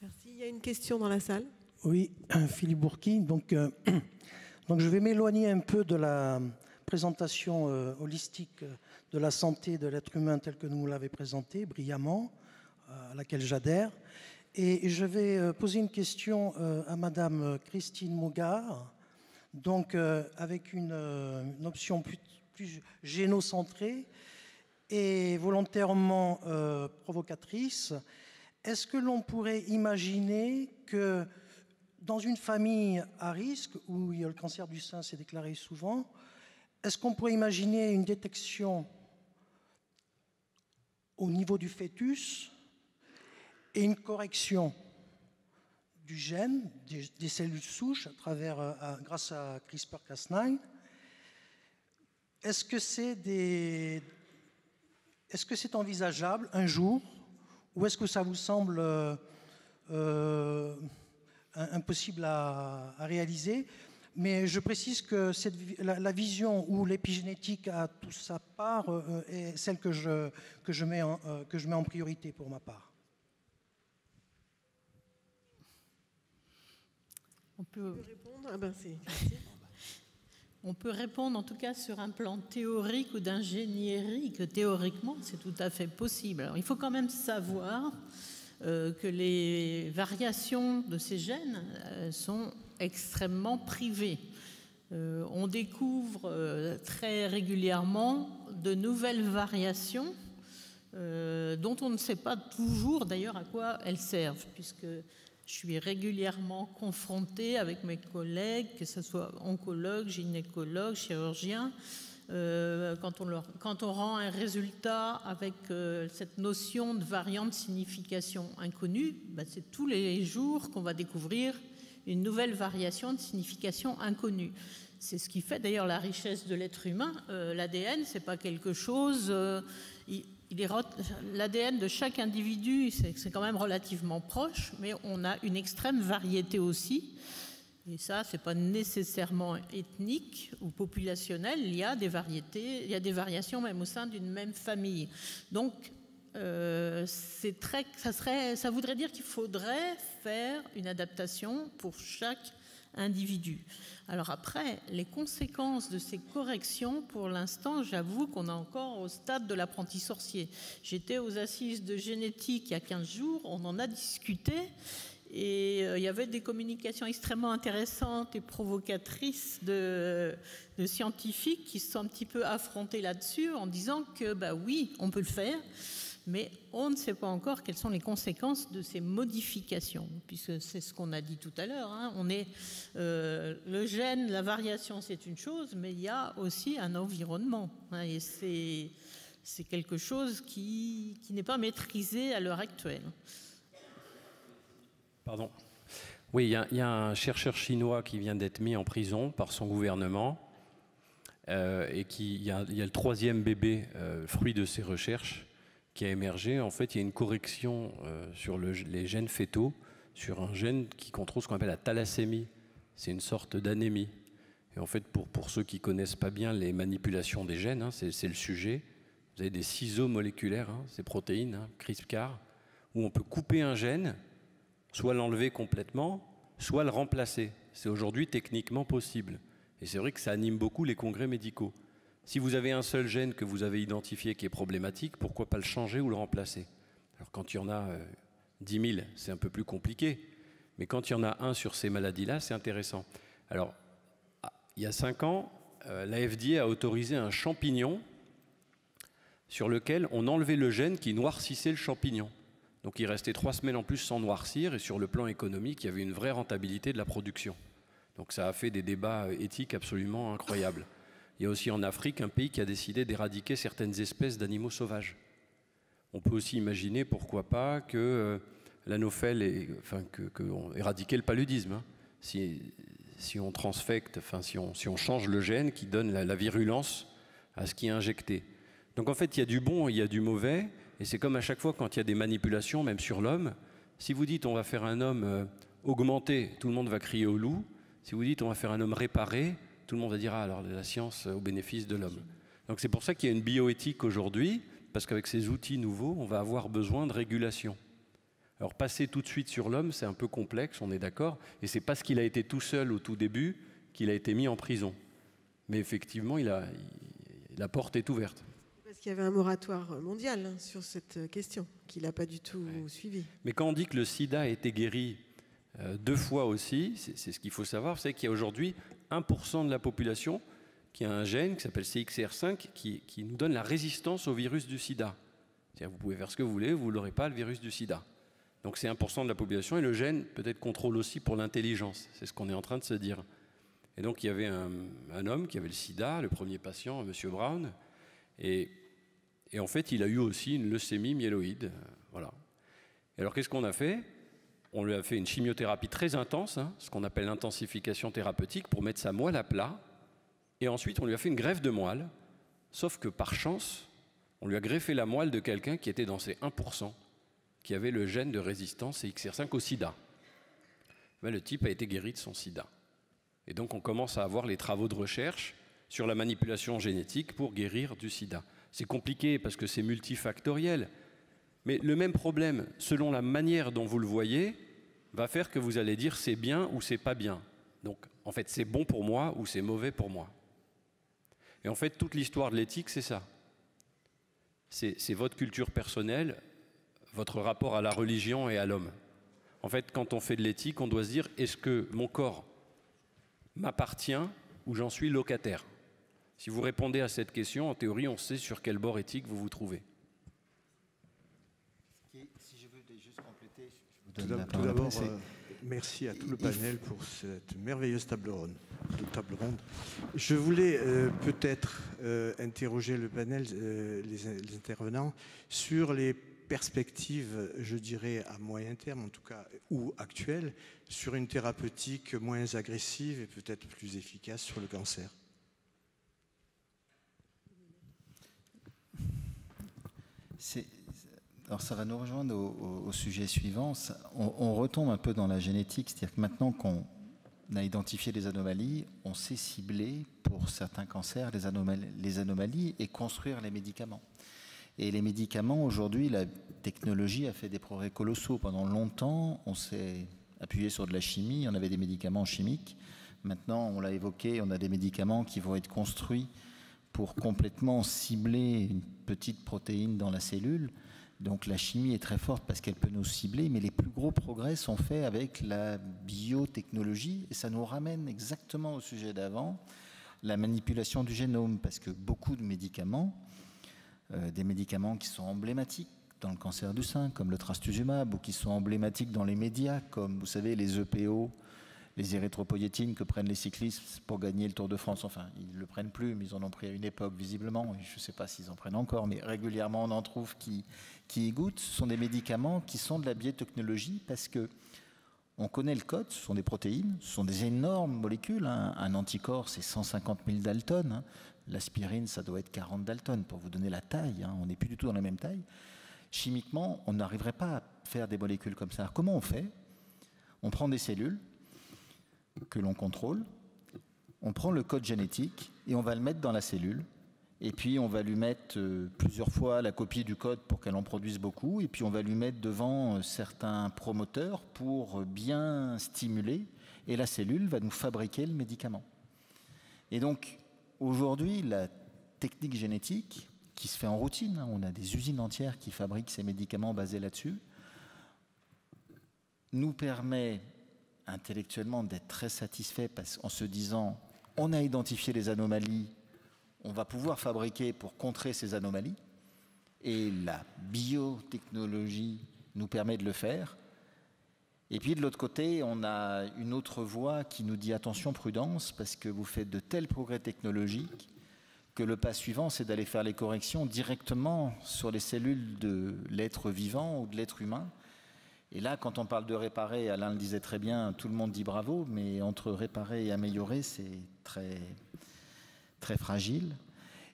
Merci. Il y a une question dans la salle. Oui, Philippe Bourqui. Donc je vais m'éloigner un peu de la présentation holistique de la santé de l'être humain telle que nous l'avez présentée brillamment, à laquelle j'adhère. Et je vais poser une question à Madame Christine Mogard donc avec une option plus génocentrée et volontairement provocatrice. Est-ce que l'on pourrait imaginer que dans une famille à risque, où le cancer du sein s'est déclaré souvent, est-ce qu'on pourrait imaginer une détection au niveau du fœtus et une correction du gène, des cellules souches grâce à CRISPR-Cas9? Est-ce que c'est envisageable un jour, ou est-ce que ça vous semble impossible à réaliser? Mais je précise que la vision où l'épigénétique a toute sa part est celle que je mets en priorité pour ma part. On peut répondre. On peut répondre en tout cas sur un plan théorique ou d'ingénierie que théoriquement c'est tout à fait possible. Alors, il faut quand même savoir que les variations de ces gènes sont extrêmement privées. On découvre très régulièrement de nouvelles variations dont on ne sait pas toujours d'ailleurs à quoi elles servent, puisque je suis régulièrement confrontée avec mes collègues, que ce soit oncologues, gynécologues, chirurgiens, quand on rend un résultat avec cette notion de variant de signification inconnue, c'est tous les jours qu'on va découvrir une nouvelle variation de signification inconnue. C'est ce qui fait d'ailleurs la richesse de l'être humain. L'ADN, c'est pas quelque chose... L'ADN de chaque individu, c'est quand même relativement proche, mais on a une extrême variété aussi. Et ça, c'est pas nécessairement ethnique ou populationnel. Il y a des variétés, il y a des variations même au sein d'une même famille. Donc, ça voudrait dire qu'il faudrait faire une adaptation pour chaque individu. Alors après, les conséquences de ces corrections, pour l'instant, j'avoue qu'on est encore au stade de l'apprenti sorcier. J'étais aux assises de génétique il y a 15 jours, on en a discuté, et il y avait des communications extrêmement intéressantes et provocatrices de scientifiques qui se sont un petit peu affrontés là-dessus en disant que, oui, on peut le faire, mais on ne sait pas encore quelles sont les conséquences de ces modifications, puisque c'est ce qu'on a dit tout à l'heure. Le gène, la variation, c'est une chose, mais il y a aussi un environnement. Et c'est quelque chose qui n'est pas maîtrisé à l'heure actuelle. Pardon. Oui, il y a un chercheur chinois qui vient d'être mis en prison par son gouvernement. Et il y a le troisième bébé, fruit de ses recherches, qui a émergé. En fait, il y a une correction sur les gènes fétaux, sur un gène qui contrôle ce qu'on appelle la thalassémie. C'est une sorte d'anémie. Et en fait, pour ceux qui ne connaissent pas bien les manipulations des gènes, c'est le sujet. Vous avez des ciseaux moléculaires, ces protéines, CRISPR, où on peut couper un gène, soit l'enlever complètement, soit le remplacer. C'est aujourd'hui techniquement possible. Et c'est vrai que ça anime beaucoup les congrès médicaux. Si vous avez un seul gène que vous avez identifié qui est problématique, pourquoi pas le changer ou le remplacer? Alors quand il y en a 10 000, c'est un peu plus compliqué. Mais quand il y en a un sur ces maladies-là, c'est intéressant. Alors, il y a 5 ans, la FDA a autorisé un champignon sur lequel on enlevait le gène qui noircissait le champignon. Donc il restait 3 semaines en plus sans noircir, et sur le plan économique, il y avait une vraie rentabilité de la production. Donc ça a fait des débats éthiques absolument incroyables. Il y a aussi en Afrique un pays qui a décidé d'éradiquer certaines espèces d'animaux sauvages. On peut aussi imaginer, pourquoi pas, que l'anophèle, qu'on éradiquer le paludisme. Si on transfecte, si on change le gène qui donne la virulence à ce qui est injecté. Donc en fait, il y a du bon et il y a du mauvais. Et c'est comme à chaque fois quand il y a des manipulations, même sur l'homme. Si vous dites on va faire un homme augmenté, tout le monde va crier au loup. Si vous dites on va faire un homme réparé, tout le monde va dire alors la science au bénéfice de l'homme. Donc c'est pour ça qu'il y a une bioéthique aujourd'hui, parce qu'avec ces outils nouveaux, on va avoir besoin de régulation. Alors passer tout de suite sur l'homme, c'est un peu complexe, on est d'accord, et c'est parce qu'il a été tout seul au tout début qu'il a été mis en prison. Mais effectivement, la porte est ouverte. Parce qu'il y avait un moratoire mondial sur cette question, qu'il n'a pas du tout suivi. Mais quand on dit que le sida a été guéri 2 fois aussi, c'est ce qu'il faut savoir, c'est qu'il y a aujourd'hui 1% de la population qui a un gène qui s'appelle CXCR5 qui nous donne la résistance au virus du sida. C'est-à-dire, vous pouvez faire ce que vous voulez, vous n'aurez pas le virus du sida. Donc c'est 1% de la population, et le gène peut-être contrôle aussi pour l'intelligence. C'est ce qu'on est en train de se dire. Et donc il y avait un homme qui avait le sida, le premier patient, M. Brown, et en fait il a eu aussi une leucémie myéloïde. Voilà. Et alors qu'est-ce qu'on a fait? On lui a fait une chimiothérapie très intense, ce qu'on appelle l'intensification thérapeutique, pour mettre sa moelle à plat. Et ensuite, on lui a fait une greffe de moelle, sauf que par chance, on lui a greffé la moelle de quelqu'un qui était dans ces 1%, qui avait le gène de résistance CXCR5 au sida. Ben, le type a été guéri de son sida. Et donc, on commence à avoir les travaux de recherche sur la manipulation génétique pour guérir du sida. C'est compliqué parce que c'est multifactoriel. Mais le même problème, selon la manière dont vous le voyez, va faire que vous allez dire c'est bien ou c'est pas bien. Donc, en fait, c'est bon pour moi ou c'est mauvais pour moi. Et en fait, toute l'histoire de l'éthique, c'est ça. C'est votre culture personnelle, votre rapport à la religion et à l'homme. En fait, quand on fait de l'éthique, on doit se dire, est-ce que mon corps m'appartient ou j'en suis locataire? Si vous répondez à cette question, en théorie, on sait sur quel bord éthique vous vous trouvez. Si je veux juste compléter, tout d'abord, merci à tout le panel pour cette merveilleuse table ronde. Je voulais peut-être interroger le panel, les intervenants, sur les perspectives, je dirais à moyen terme en tout cas, ou actuelles, sur une thérapeutique moins agressive et peut-être plus efficace sur le cancer. Alors ça va nous rejoindre au sujet suivant. On retombe un peu dans la génétique, c'est-à-dire que maintenant qu'on a identifié les anomalies, on sait cibler pour certains cancers les anomalies et construire les médicaments. Et les médicaments, aujourd'hui, la technologie a fait des progrès colossaux. Pendant longtemps, on s'est appuyé sur de la chimie, on avait des médicaments chimiques. Maintenant, on l'a évoqué, on a des médicaments qui vont être construits pour complètement cibler une petite protéine dans la cellule. Donc la chimie est très forte parce qu'elle peut nous cibler, mais les plus gros progrès sont faits avec la biotechnologie, et ça nous ramène exactement au sujet d'avant, la manipulation du génome, parce que beaucoup de médicaments, des médicaments qui sont emblématiques dans le cancer du sein, comme le trastuzumab, ou qui sont emblématiques dans les médias, comme vous savez les EPO, les érythropoïétines que prennent les cyclistes pour gagner le Tour de France. Enfin, ils ne le prennent plus, mais ils en ont pris à une époque, visiblement. Je ne sais pas s'ils en prennent encore, mais régulièrement, on en trouve qui y goûtent. Ce sont des médicaments qui sont de la biotechnologie parce que on connaît le code, ce sont des protéines, ce sont des énormes molécules. Un anticorps, c'est 150 000 daltons. L'aspirine, ça doit être 40 daltons, pour vous donner la taille. On n'est plus du tout dans la même taille. Chimiquement, on n'arriverait pas à faire des molécules comme ça. Alors, comment on fait? On prend des cellules que l'on contrôle, on prend le code génétique et on va le mettre dans la cellule, et puis on va lui mettre plusieurs fois la copie du code pour qu'elle en produise beaucoup, et puis on va lui mettre devant certains promoteurs pour bien stimuler, et la cellule va nous fabriquer le médicament. Et donc aujourd'hui, la technique génétique qui se fait en routine, on a des usines entières qui fabriquent ces médicaments basés là-dessus, nous permet intellectuellement d'être très satisfait en se disant on a identifié les anomalies, on va pouvoir fabriquer pour contrer ces anomalies, et la biotechnologie nous permet de le faire. Et puis de l'autre côté, on a une autre voie qui nous dit attention, prudence, parce que vous faites de tels progrès technologiques que le pas suivant, c'est d'aller faire les corrections directement sur les cellules de l'être vivant ou de l'être humain. Et là, quand on parle de réparer, Alain le disait très bien, tout le monde dit bravo, mais entre réparer et améliorer, c'est très, très fragile.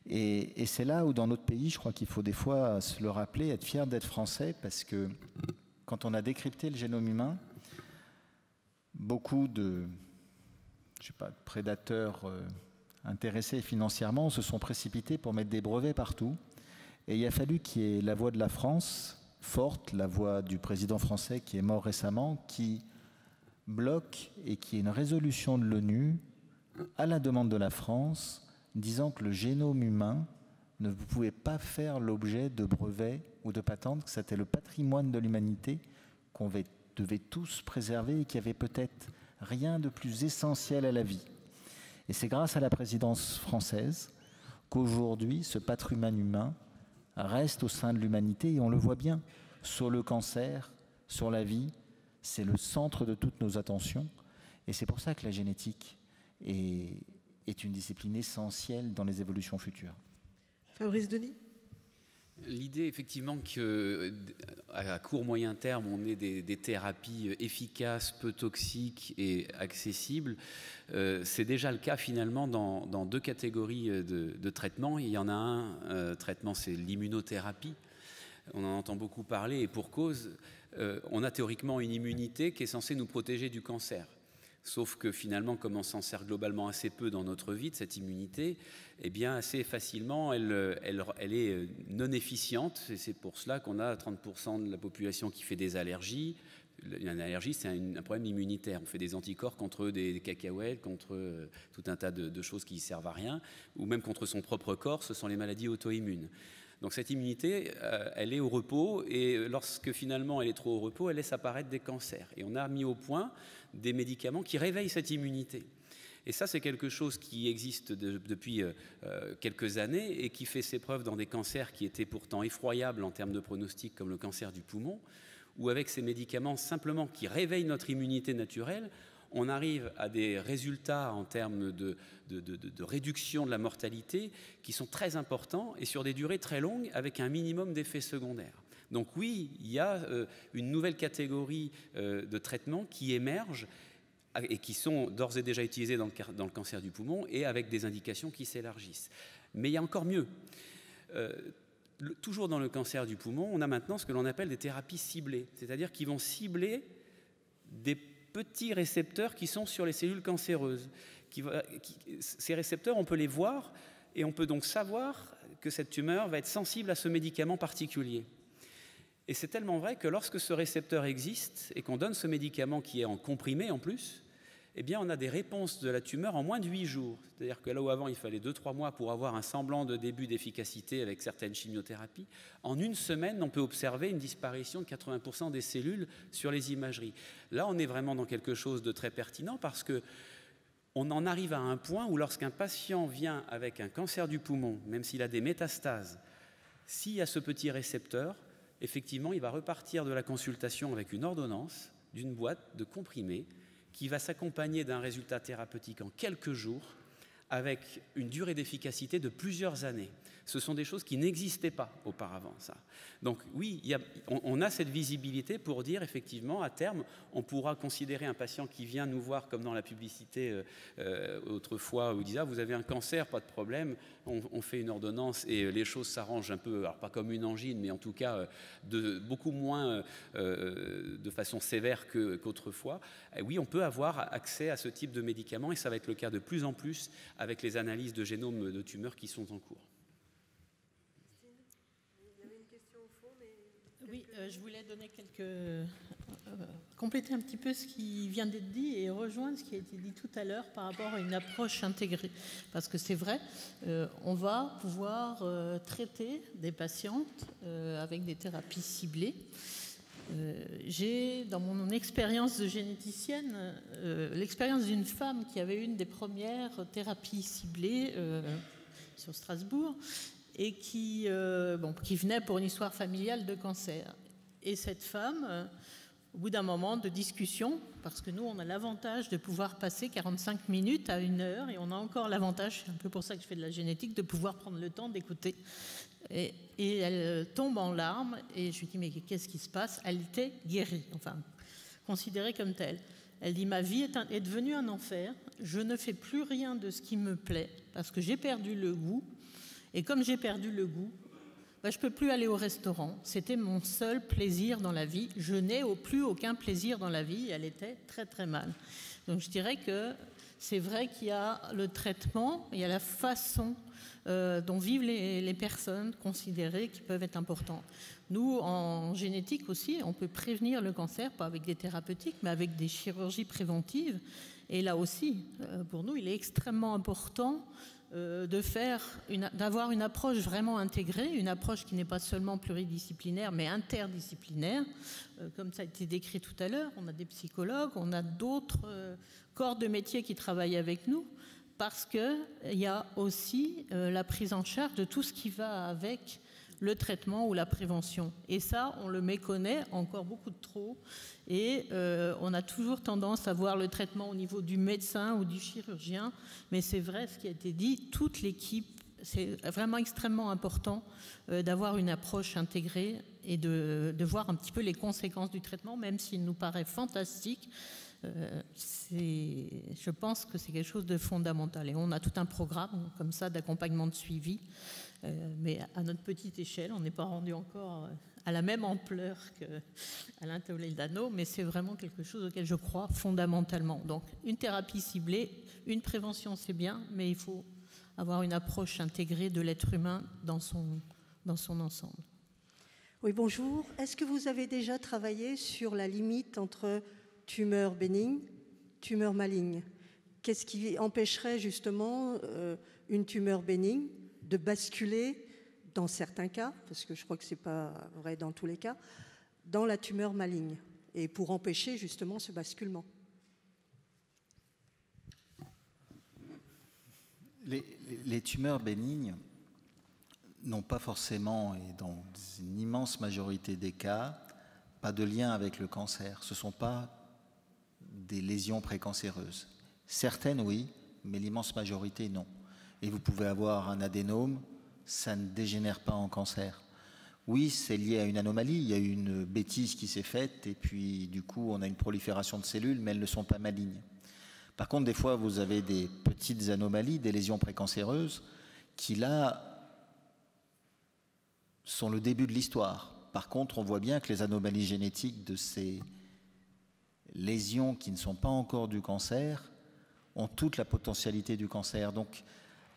Et c'est là où, dans notre pays, je crois qu'il faut des fois se le rappeler, être fier d'être français, parce que quand on a décrypté le génome humain, beaucoup de prédateurs intéressés financièrement se sont précipités pour mettre des brevets partout. Et il a fallu qu'il y ait la voix de la France forte, la voix du président français qui est mort récemment, qui bloque et qui est une résolution de l'ONU à la demande de la France, disant que le génome humain ne pouvait pas faire l'objet de brevets ou de patentes, que c'était le patrimoine de l'humanité qu'on devait tous préserver et qu'il n'y avait peut-être rien de plus essentiel à la vie. Et c'est grâce à la présidence française qu'aujourd'hui, ce patrimoine humain reste au sein de l'humanité, et on le voit bien sur le cancer, sur la vie, c'est le centre de toutes nos attentions, et c'est pour ça que la génétique est une discipline essentielle dans les évolutions futures. Fabrice Denis ? L'idée, effectivement, qu'à court moyen terme, on ait des thérapies efficaces, peu toxiques et accessibles, c'est déjà le cas finalement dans deux catégories de traitements. Il y en a un traitement, c'est l'immunothérapie. On en entend beaucoup parler, et pour cause, on a théoriquement une immunité qui est censée nous protéger du cancer. Sauf que finalement, comme on s'en sert globalement assez peu dans notre vie de cette immunité, eh bien assez facilement, elle est non efficiente. Et c'est pour cela qu'on a 30% de la population qui fait des allergies. Une allergie, c'est un problème immunitaire. On fait des anticorps contre des cacahuètes, contre tout un tas de choses qui ne servent à rien, ou même contre son propre corps, ce sont les maladies auto-immunes. Donc cette immunité, elle est au repos, et lorsque finalement elle est trop au repos, elle laisse apparaître des cancers. Et on a mis au point des médicaments qui réveillent cette immunité. Et ça, c'est quelque chose qui existe depuis quelques années et qui fait ses preuves dans des cancers qui étaient pourtant effroyables en termes de pronostic, comme le cancer du poumon, où avec ces médicaments simplement qui réveillent notre immunité naturelle, on arrive à des résultats en termes de réduction de la mortalité qui sont très importants et sur des durées très longues avec un minimum d'effets secondaires. Donc oui, il y a une nouvelle catégorie de traitements qui émergent et qui sont d'ores et déjà utilisés dans le cancer du poumon et avec des indications qui s'élargissent. Mais il y a encore mieux. Toujours dans le cancer du poumon, on a maintenant ce que l'on appelle des thérapies ciblées, c'est-à-dire qui vont cibler des petits récepteurs qui sont sur les cellules cancéreuses. Ces récepteurs, on peut les voir et on peut donc savoir que cette tumeur va être sensible à ce médicament particulier. Et c'est tellement vrai que lorsque ce récepteur existe et qu'on donne ce médicament qui est en comprimé en plus, eh bien on a des réponses de la tumeur en moins de 8 jours. C'est-à-dire que là où avant il fallait 2-3 mois pour avoir un semblant de début d'efficacité avec certaines chimiothérapies, en une semaine on peut observer une disparition de 80% des cellules sur les imageries. Là on est vraiment dans quelque chose de très pertinent parce que on en arrive à un point où lorsqu'un patient vient avec un cancer du poumon, même s'il a des métastases, s'il y a ce petit récepteur, effectivement, il va repartir de la consultation avec une ordonnance d'une boîte de comprimés qui va s'accompagner d'un résultat thérapeutique en quelques jours avec une durée d'efficacité de plusieurs années. Ce sont des choses qui n'existaient pas auparavant, ça. Donc oui, on a cette visibilité pour dire, effectivement, à terme, on pourra considérer un patient qui vient nous voir, comme dans la publicité autrefois, où il disait « Ah, vous avez un cancer, pas de problème, on fait une ordonnance et les choses s'arrangent un peu, alors pas comme une angine, mais en tout cas beaucoup moins de façon sévère qu'autrefois. » Oui, on peut avoir accès à ce type de médicaments et ça va être le cas de plus en plus avec les analyses de génome de tumeurs qui sont en cours. Oui, je voulais donner compléter un petit peu ce qui vient d'être dit et rejoindre ce qui a été dit tout à l'heure par rapport à une approche intégrée. Parce que c'est vrai, on va pouvoir traiter des patientes avec des thérapies ciblées. J'ai, dans mon expérience de généticienne, l'expérience d'une femme qui avait une des premières thérapies ciblées sur Strasbourg, et qui venait pour une histoire familiale de cancer. Et cette femme, au bout d'un moment de discussion, parce que nous, on a l'avantage de pouvoir passer 45 minutes à 1 heure, et on a encore l'avantage, c'est un peu pour ça que je fais de la génétique, de pouvoir prendre le temps d'écouter. Et elle tombe en larmes, et je lui dis, mais qu'est-ce qui se passe? Elle était guérie, enfin, considérée comme telle. Elle dit, ma vie est devenue un enfer, je ne fais plus rien de ce qui me plaît, parce que j'ai perdu le goût. Et comme j'ai perdu le goût, je ne peux plus aller au restaurant. C'était mon seul plaisir dans la vie. Je n'ai plus aucun plaisir dans la vie. Elle était très, très mal. Donc je dirais que c'est vrai qu'il y a le traitement, il y a la façon dont vivent les personnes considérées qui peuvent être importantes. Nous, en génétique aussi, on peut prévenir le cancer, pas avec des thérapeutiques, mais avec des chirurgies préventives. Et là aussi, pour nous, il est extrêmement important d'avoir une approche vraiment intégrée, une approche qui n'est pas seulement pluridisciplinaire, mais interdisciplinaire. Comme ça a été décrit tout à l'heure, on a des psychologues, on a d'autres corps de métier qui travaillent avec nous, parce qu'il y a aussi la prise en charge de tout ce qui va avec le traitement ou la prévention. Et ça, on le méconnaît encore beaucoup de trop. Et on a toujours tendance à voir le traitement au niveau du médecin ou du chirurgien. Mais c'est vrai, ce qui a été dit, toute l'équipe, c'est vraiment extrêmement important d'avoir une approche intégrée et de voir un petit peu les conséquences du traitement, même s'il nous paraît fantastique. Je pense que c'est quelque chose de fondamental. Et on a tout un programme comme ça d'accompagnement de suivi. Mais à notre petite échelle, on n'est pas rendu encore à la même ampleur qu'Alain Toledano, mais c'est vraiment quelque chose auquel je crois fondamentalement. Donc une thérapie ciblée, une prévention c'est bien, mais il faut avoir une approche intégrée de l'être humain dans son ensemble. Oui, bonjour. Est-ce que vous avez déjà travaillé sur la limite entre tumeur bénigne, tumeur maligne? Qu'est-ce qui empêcherait justement une tumeur bénigne de basculer, dans certains cas, parce que je crois que ce n'est pas vrai dans tous les cas, dans la tumeur maligne, et pour empêcher justement ce basculement? Les tumeurs bénignes n'ont pas forcément, et dans une immense majorité des cas, pas de lien avec le cancer. Ce ne sont pas des lésions précancéreuses. Certaines, oui, mais l'immense majorité, non. Et vous pouvez avoir un adénome, ça ne dégénère pas en cancer. Oui, c'est lié à une anomalie, il y a une bêtise qui s'est faite, et puis du coup, on a une prolifération de cellules, mais elles ne sont pas malignes. Par contre, des fois, vous avez des petites anomalies, des lésions précancéreuses, qui là sont le début de l'histoire. Par contre, on voit bien que les anomalies génétiques de ces lésions qui ne sont pas encore du cancer ont toute la potentialité du cancer. Donc,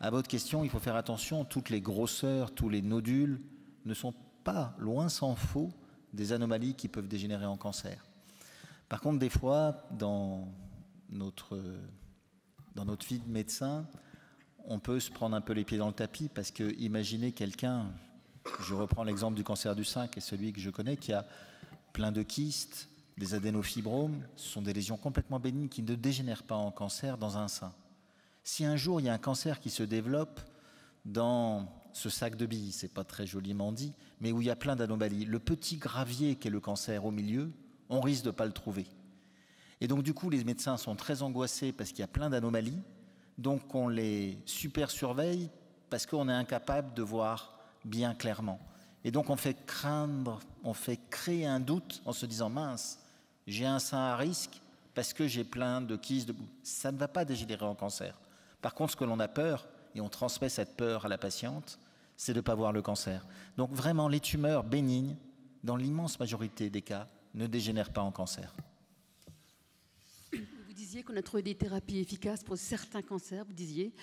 à votre question, il faut faire attention, toutes les grosseurs, tous les nodules ne sont pas, loin s'en faut, des anomalies qui peuvent dégénérer en cancer. Par contre, des fois, dans notre vie de médecin, on peut se prendre un peu les pieds dans le tapis parce que imaginez quelqu'un, je reprends l'exemple du cancer du sein, qui est celui que je connais, qui a plein de kystes, des adénofibromes, ce sont des lésions complètement bénignes qui ne dégénèrent pas en cancer dans un sein. Si un jour il y a un cancer qui se développe dans ce sac de billes, c'est pas très joliment dit, mais où il y a plein d'anomalies, le petit gravier qu'est le cancer au milieu, on risque de ne pas le trouver. Et donc du coup les médecins sont très angoissés parce qu'il y a plein d'anomalies, donc on les super surveille parce qu'on est incapable de voir bien clairement. Et donc on fait créer un doute en se disant mince, j'ai un sein à risque parce que j'ai plein de kystes de boue. Ça ne va pas dégénérer en cancer. Par contre, ce que l'on a peur, et on transmet cette peur à la patiente, c'est de ne pas voir le cancer. Donc vraiment, les tumeurs bénignes, dans l'immense majorité des cas, ne dégénèrent pas en cancer. Vous disiez qu'on a trouvé des thérapies efficaces pour certains cancers, vous disiez,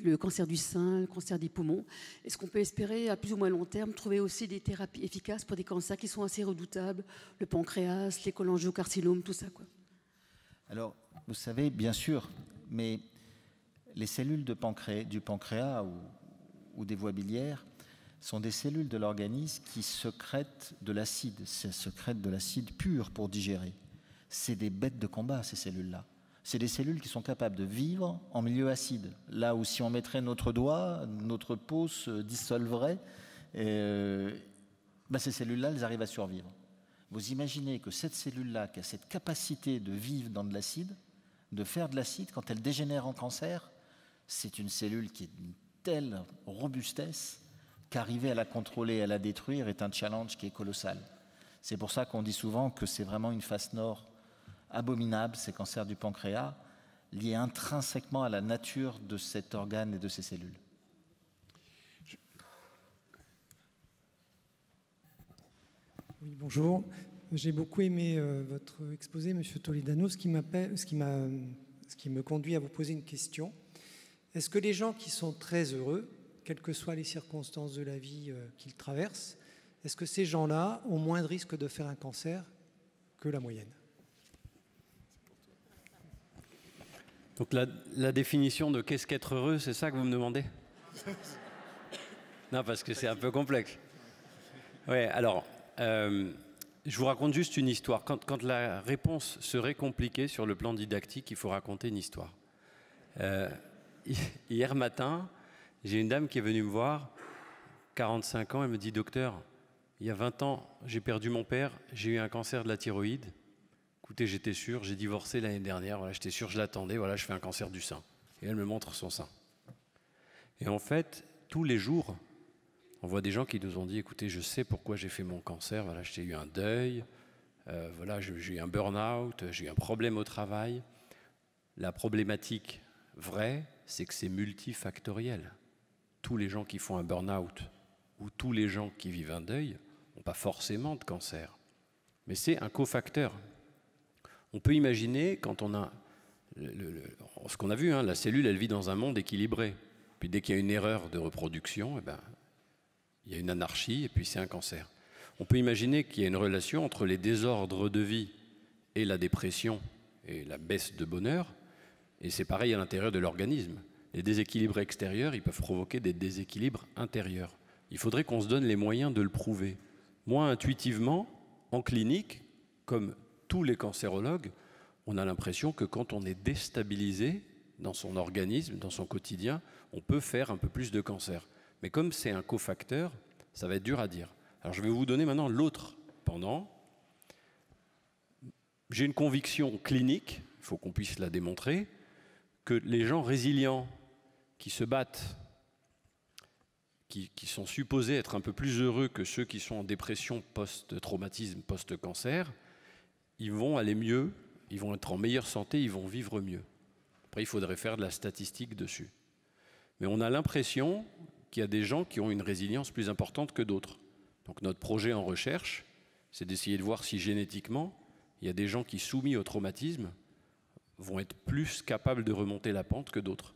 le cancer du sein, le cancer des poumons. Est-ce qu'on peut espérer, à plus ou moins long terme, trouver aussi des thérapies efficaces pour des cancers qui sont assez redoutables, le pancréas, les cholangiocarcinomes, tout ça, quoi? Alors, vous savez, bien sûr, mais les cellules du pancréas ou des voies biliaires sont des cellules de l'organisme qui sécrètent de l'acide. Elles sécrètent de l'acide pur pour digérer. C'est des bêtes de combat, ces cellules-là. C'est des cellules qui sont capables de vivre en milieu acide. Là où si on mettrait notre doigt, notre peau se dissolverait. Ces cellules-là, elles arrivent à survivre. Vous imaginez que cette cellule-là, qui a cette capacité de vivre dans de l'acide, de faire de l'acide, quand elle dégénère en cancer, c'est une cellule qui est d'une telle robustesse qu'arriver à la contrôler, à la détruire est un challenge qui est colossal. C'est pour ça qu'on dit souvent que c'est vraiment une face nord abominable, ces cancers du pancréas, liés intrinsèquement à la nature de cet organe et de ces cellules. Oui, bonjour. J'ai beaucoup aimé votre exposé, Monsieur Toledano, ce qui me conduit à vous poser une question. Est-ce que les gens qui sont très heureux, quelles que soient les circonstances de la vie qu'ils traversent, est-ce que ces gens-là ont moins de risque de faire un cancer que la moyenne? Donc la définition de qu'est-ce qu'être heureux, c'est ça que vous me demandez? Non, parce que c'est un peu complexe. Oui, alors, je vous raconte juste une histoire. Quand la réponse serait compliquée sur le plan didactique, il faut raconter une histoire. hier matin, j'ai une dame qui est venue me voir, 45 ans, elle me dit « Docteur, il y a 20 ans, j'ai perdu mon père, j'ai eu un cancer de la thyroïde. Écoutez, j'étais sûr, j'ai divorcé l'année dernière, voilà, j'étais sûr, je l'attendais, voilà, je fais un cancer du sein. » Et elle me montre son sein. Et en fait, tous les jours, on voit des gens qui nous ont dit « Écoutez, je sais pourquoi j'ai fait mon cancer, voilà, j'ai eu un deuil, voilà, j'ai eu un burn-out, j'ai eu un problème au travail. » La problématique vraie, c'est que c'est multifactoriel. Tous les gens qui font un burn-out ou tous les gens qui vivent un deuil n'ont pas forcément de cancer. Mais c'est un cofacteur. On peut imaginer, quand on a ce qu'on a vu, hein, la cellule, elle vit dans un monde équilibré. Puis dès qu'il y a une erreur de reproduction, il y a une anarchie et puis c'est un cancer. On peut imaginer qu'il y a une relation entre les désordres de vie et la dépression et la baisse de bonheur. Et c'est pareil à l'intérieur de l'organisme. Les déséquilibres extérieurs, ils peuvent provoquer des déséquilibres intérieurs. Il faudrait qu'on se donne les moyens de le prouver. Moi, intuitivement, en clinique, comme tous les cancérologues, on a l'impression que quand on est déstabilisé dans son organisme, dans son quotidien, on peut faire un peu plus de cancer. Mais comme c'est un cofacteur, ça va être dur à dire. Alors je vais vous donner maintenant l'autre pendant. J'ai une conviction clinique, il faut qu'on puisse la démontrer, que les gens résilients qui se battent, qui sont supposés être un peu plus heureux que ceux qui sont en dépression post-traumatisme, post-cancer, ils vont aller mieux, ils vont être en meilleure santé, ils vont vivre mieux. Après, il faudrait faire de la statistique dessus. Mais on a l'impression qu'il y a des gens qui ont une résilience plus importante que d'autres. Donc notre projet en recherche, c'est d'essayer de voir si génétiquement, il y a des gens qui, soumis au traumatisme, vont être plus capables de remonter la pente que d'autres,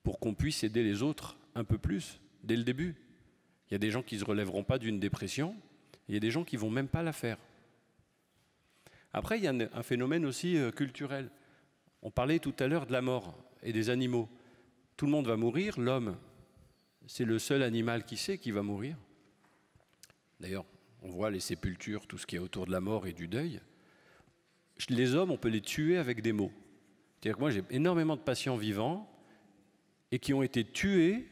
pour qu'on puisse aider les autres un peu plus, dès le début. Il y a des gens qui ne se relèveront pas d'une dépression, et il y a des gens qui ne vont même pas la faire. Après, il y a un phénomène aussi culturel. On parlait tout à l'heure de la mort et des animaux. Tout le monde va mourir, l'homme, c'est le seul animal qui sait qu'il va mourir. D'ailleurs, on voit les sépultures, tout ce qui est autour de la mort et du deuil. Les hommes, on peut les tuer avec des mots. C'est-à-dire que moi, j'ai énormément de patients vivants et qui ont été tués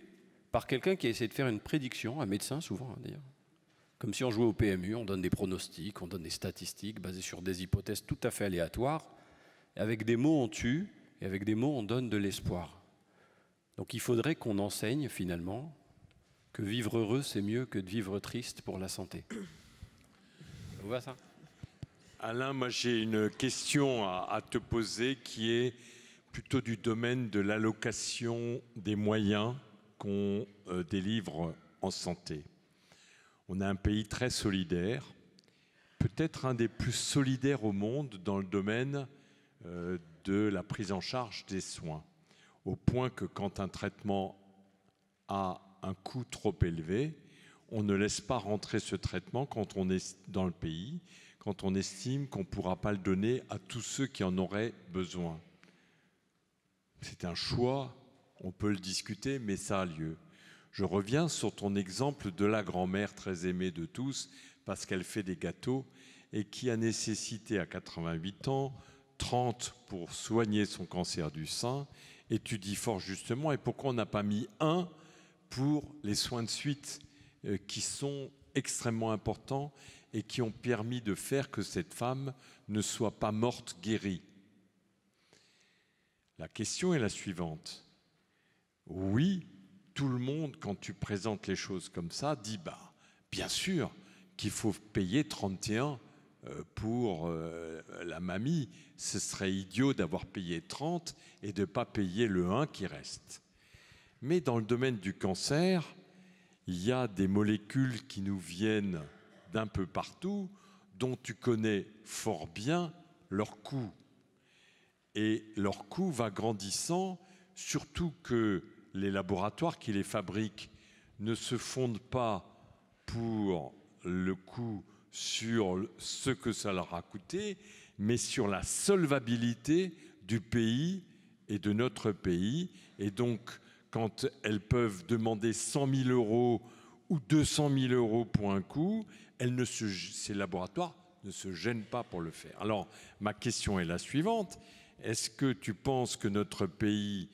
par quelqu'un qui a essayé de faire une prédiction, un médecin souvent d'ailleurs. Comme si on jouait au PMU, on donne des pronostics, on donne des statistiques basées sur des hypothèses tout à fait aléatoires. Et avec des mots, on tue, et avec des mots, on donne de l'espoir. Donc il faudrait qu'on enseigne finalement que vivre heureux, c'est mieux que de vivre triste pour la santé. Ça vous va ça ? Alain, moi j'ai une question à te poser qui est plutôt du domaine de l'allocation des moyens qu'on délivre en santé. On a un pays très solidaire, peut-être un des plus solidaires au monde dans le domaine de la prise en charge des soins, au point que quand un traitement a un coût trop élevé, on ne laisse pas rentrer ce traitement quand on est dans le pays, quand on estime qu'on ne pourra pas le donner à tous ceux qui en auraient besoin. C'est un choix, on peut le discuter, mais ça a lieu. Je reviens sur ton exemple de la grand-mère très aimée de tous, parce qu'elle fait des gâteaux, et qui a nécessité à 88 ans, 30 pour soigner son cancer du sein, et tu dis fort justement, et pourquoi on n'a pas mis 1 pour les soins de suite qui sont extrêmement importants et qui ont permis de faire que cette femme ne soit pas morte guérie. La question est la suivante. Oui, tout le monde, quand tu présentes les choses comme ça, dit bien sûr qu'il faut payer 31 pour la mamie. Ce serait idiot d'avoir payé 30 et de ne pas payer le 1 qui reste. Mais dans le domaine du cancer, il y a des molécules qui nous viennent d'un peu partout, dont tu connais fort bien leur coût. Et leur coût va grandissant, surtout que les laboratoires qui les fabriquent ne se fondent pas pour le coût sur ce que ça leur a coûté, mais sur la solvabilité du pays et de notre pays. Et donc, quand elles peuvent demander 100 000 € ou 200 000 € pour un coût, ces laboratoires ne se gênent pas pour le faire. Alors, ma question est la suivante. Est-ce que tu penses que notre pays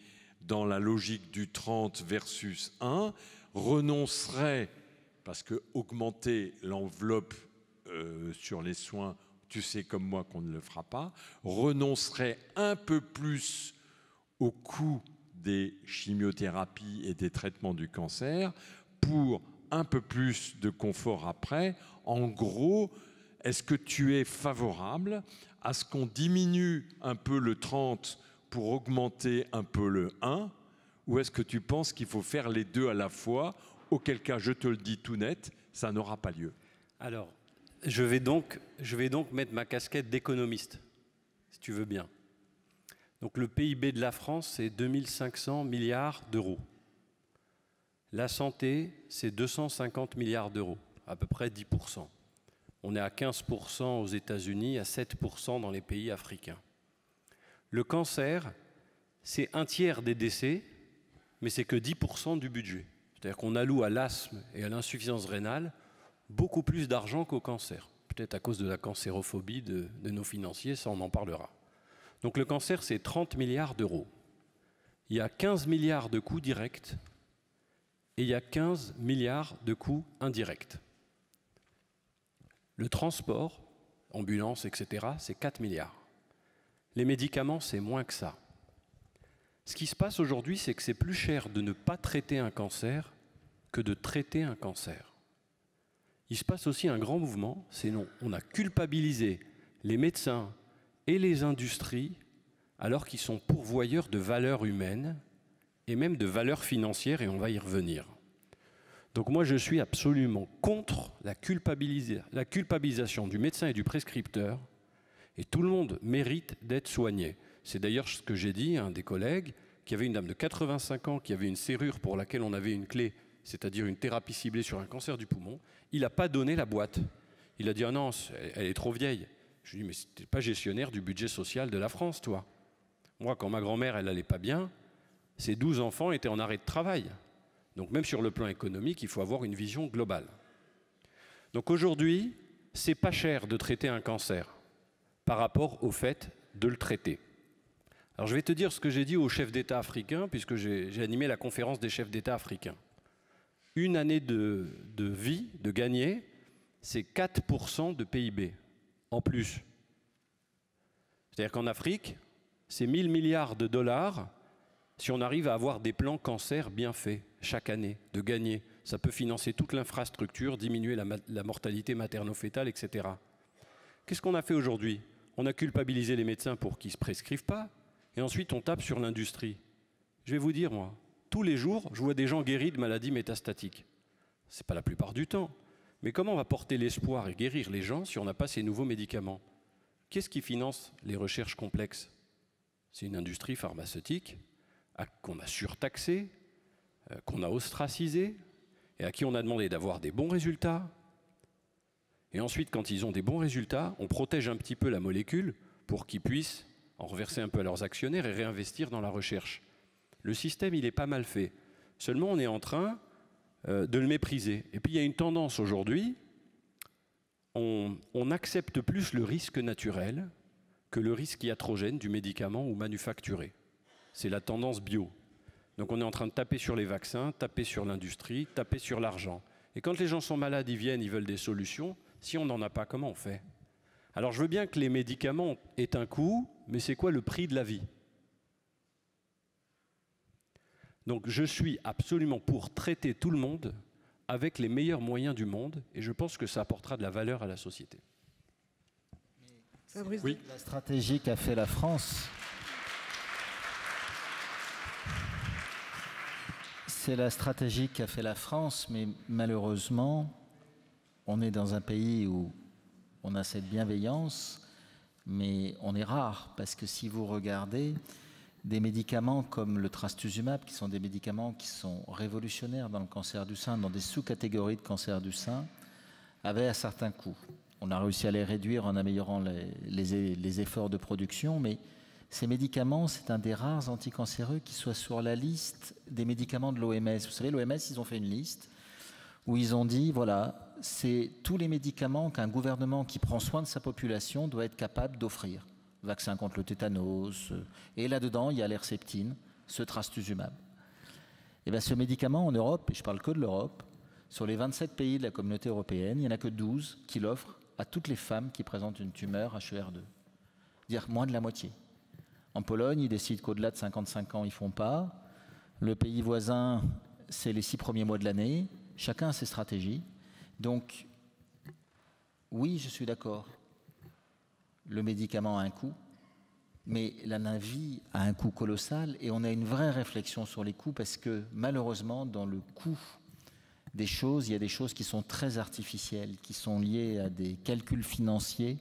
dans la logique du 30 versus 1, renoncerait, parce que augmenter l'enveloppe sur les soins, tu sais comme moi qu'on ne le fera pas, renoncerait un peu plus au coût des chimiothérapies et des traitements du cancer pour un peu plus de confort après. En gros, est-ce que tu es favorable à ce qu'on diminue un peu le 30 pour augmenter un peu le 1, ou est-ce que tu penses qu'il faut faire les deux à la fois, auquel cas, je te le dis tout net, ça n'aura pas lieu? Alors, je vais donc mettre ma casquette d'économiste, si tu veux bien. Donc le PIB de la France, c'est 2500 milliards d'euros. La santé, c'est 250 milliards d'euros, à peu près 10%. On est à 15% aux États-Unis, à 7% dans les pays africains. Le cancer, c'est un tiers des décès, mais c'est que 10% du budget. C'est-à-dire qu'on alloue à l'asthme et à l'insuffisance rénale beaucoup plus d'argent qu'au cancer. Peut-être à cause de la cancérophobie de nos financiers, ça on en parlera. Donc le cancer, c'est 30 milliards d'euros. Il y a 15 milliards de coûts directs et il y a 15 milliards de coûts indirects. Le transport, ambulance, etc., c'est 4 milliards. Les médicaments, c'est moins que ça. Ce qui se passe aujourd'hui, c'est que c'est plus cher de ne pas traiter un cancer que de traiter un cancer. Il se passe aussi un grand mouvement, c'est non, on a culpabilisé les médecins et les industries alors qu'ils sont pourvoyeurs de valeurs humaines et même de valeurs financières, et on va y revenir. Donc moi je suis absolument contre la culpabilisation du médecin et du prescripteur, et tout le monde mérite d'être soigné. C'est d'ailleurs ce que j'ai dit à un des collègues, qui avait une dame de 85 ans qui avait une serrure pour laquelle on avait une clé, c'est-à-dire une thérapie ciblée sur un cancer du poumon. Il n'a pas donné la boîte. Il a dit « Ah non, elle est trop vieille ». Je lui ai dit « Mais tu n'es pas gestionnaire du budget social de la France, toi ». Moi, quand ma grand-mère, elle n'allait pas bien, ses 12 enfants étaient en arrêt de travail. Donc même sur le plan économique, il faut avoir une vision globale. Donc aujourd'hui, c'est pas cher de traiter un cancer par rapport au fait de le traiter. Alors je vais te dire ce que j'ai dit aux chefs d'État africains, puisque j'ai animé la conférence des chefs d'État africains. Une année de vie, de gagner, c'est 4% de PIB en plus. C'est-à-dire qu'en Afrique, c'est 1 000 milliards de dollars si on arrive à avoir des plans cancer bien faits chaque année, de gagner. Ça peut financer toute l'infrastructure, diminuer la mortalité materno-fétale, etc. Qu'est-ce qu'on a fait aujourd'hui? On a culpabilisé les médecins pour qu'ils ne se prescrivent pas, et ensuite on tape sur l'industrie. Je vais vous dire, moi, tous les jours, je vois des gens guéris de maladies métastatiques. Ce n'est pas la plupart du temps. Mais comment on va porter l'espoir et guérir les gens si on n'a pas ces nouveaux médicaments? Qu'est-ce qui finance les recherches complexes? C'est une industrie pharmaceutique qu'on a surtaxée, qu'on a ostracisée, et à qui on a demandé d'avoir des bons résultats. Et ensuite, quand ils ont des bons résultats, on protège un petit peu la molécule pour qu'ils puissent en reverser un peu à leurs actionnaires et réinvestir dans la recherche. Le système, il est pas mal fait. Seulement, on est en train de le mépriser. Et puis, il y a une tendance aujourd'hui, on accepte plus le risque naturel que le risque iatrogène du médicament ou manufacturé. C'est la tendance bio. Donc on est en train de taper sur les vaccins, taper sur l'industrie, taper sur l'argent. Et quand les gens sont malades, ils viennent, ils veulent des solutions. Si on n'en a pas, comment on fait? Alors je veux bien que les médicaments aient un coût, mais c'est quoi le prix de la vie? Donc je suis absolument pour traiter tout le monde avec les meilleurs moyens du monde, et je pense que ça apportera de la valeur à la société. Oui. La stratégie qu'a fait la France, c'est la stratégie qu'a fait la France, mais malheureusement, on est dans un pays où on a cette bienveillance, mais on est rare, parce que si vous regardez des médicaments comme le trastuzumab, qui sont des médicaments qui sont révolutionnaires dans le cancer du sein, dans des sous-catégories de cancer du sein, avaient un certain coût. On a réussi à les réduire en améliorant les efforts de production, mais ces médicaments, c'est un des rares anticancéreux qui soit sur la liste des médicaments de l'OMS. Vous savez, l'OMS, ils ont fait une liste où ils ont dit, voilà, c'est tous les médicaments qu'un gouvernement qui prend soin de sa population doit être capable d'offrir. Vaccin contre le tétanos, et là-dedans, il y a l'herceptine, ce trastuzumab. Et bien ce médicament en Europe, et je parle que de l'Europe, sur les 27 pays de la communauté européenne, il n'y en a que 12 qui l'offrent à toutes les femmes qui présentent une tumeur HER2. Dire moins de la moitié. En Pologne, ils décident qu'au-delà de 55 ans, ils ne font pas. Le pays voisin, c'est les 6 premiers mois de l'année. Chacun a ses stratégies. Donc, oui, je suis d'accord. Le médicament a un coût, mais la vie a un coût colossal et on a une vraie réflexion sur les coûts parce que malheureusement, dans le coût des choses, il y a des choses qui sont très artificielles, qui sont liées à des calculs financiers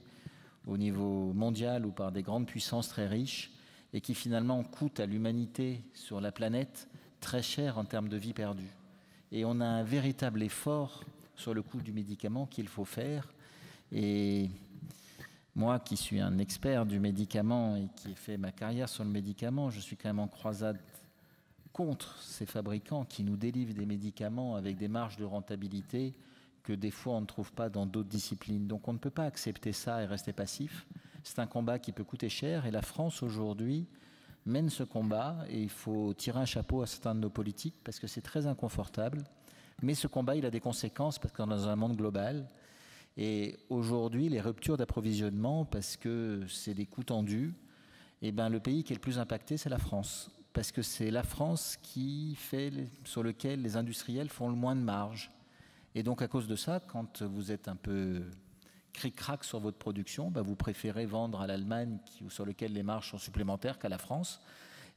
au niveau mondial ou par des grandes puissances très riches et qui finalement coûtent à l'humanité sur la planète très cher en termes de vie perdue. Et on a un véritable effort sur le coût du médicament qu'il faut faire. Et moi qui suis un expert du médicament et qui ai fait ma carrière sur le médicament, je suis quand même en croisade contre ces fabricants qui nous délivrent des médicaments avec des marges de rentabilité que des fois on ne trouve pas dans d'autres disciplines. Donc on ne peut pas accepter ça et rester passif. C'est un combat qui peut coûter cher et la France aujourd'hui mène ce combat et il faut tirer un chapeau à certains de nos politiques parce que c'est très inconfortable. Mais ce combat, il a des conséquences parce qu'on est dans un monde global. Et aujourd'hui, les ruptures d'approvisionnement, parce que c'est des coûts tendus, eh ben, le pays qui est le plus impacté, c'est la France. Parce que c'est la France sur lequel les industriels font le moins de marge. Et donc, à cause de ça, quand vous êtes un peu cric-crac sur votre production, ben, vous préférez vendre à l'Allemagne, sur lequel les marges sont supplémentaires, qu'à la France.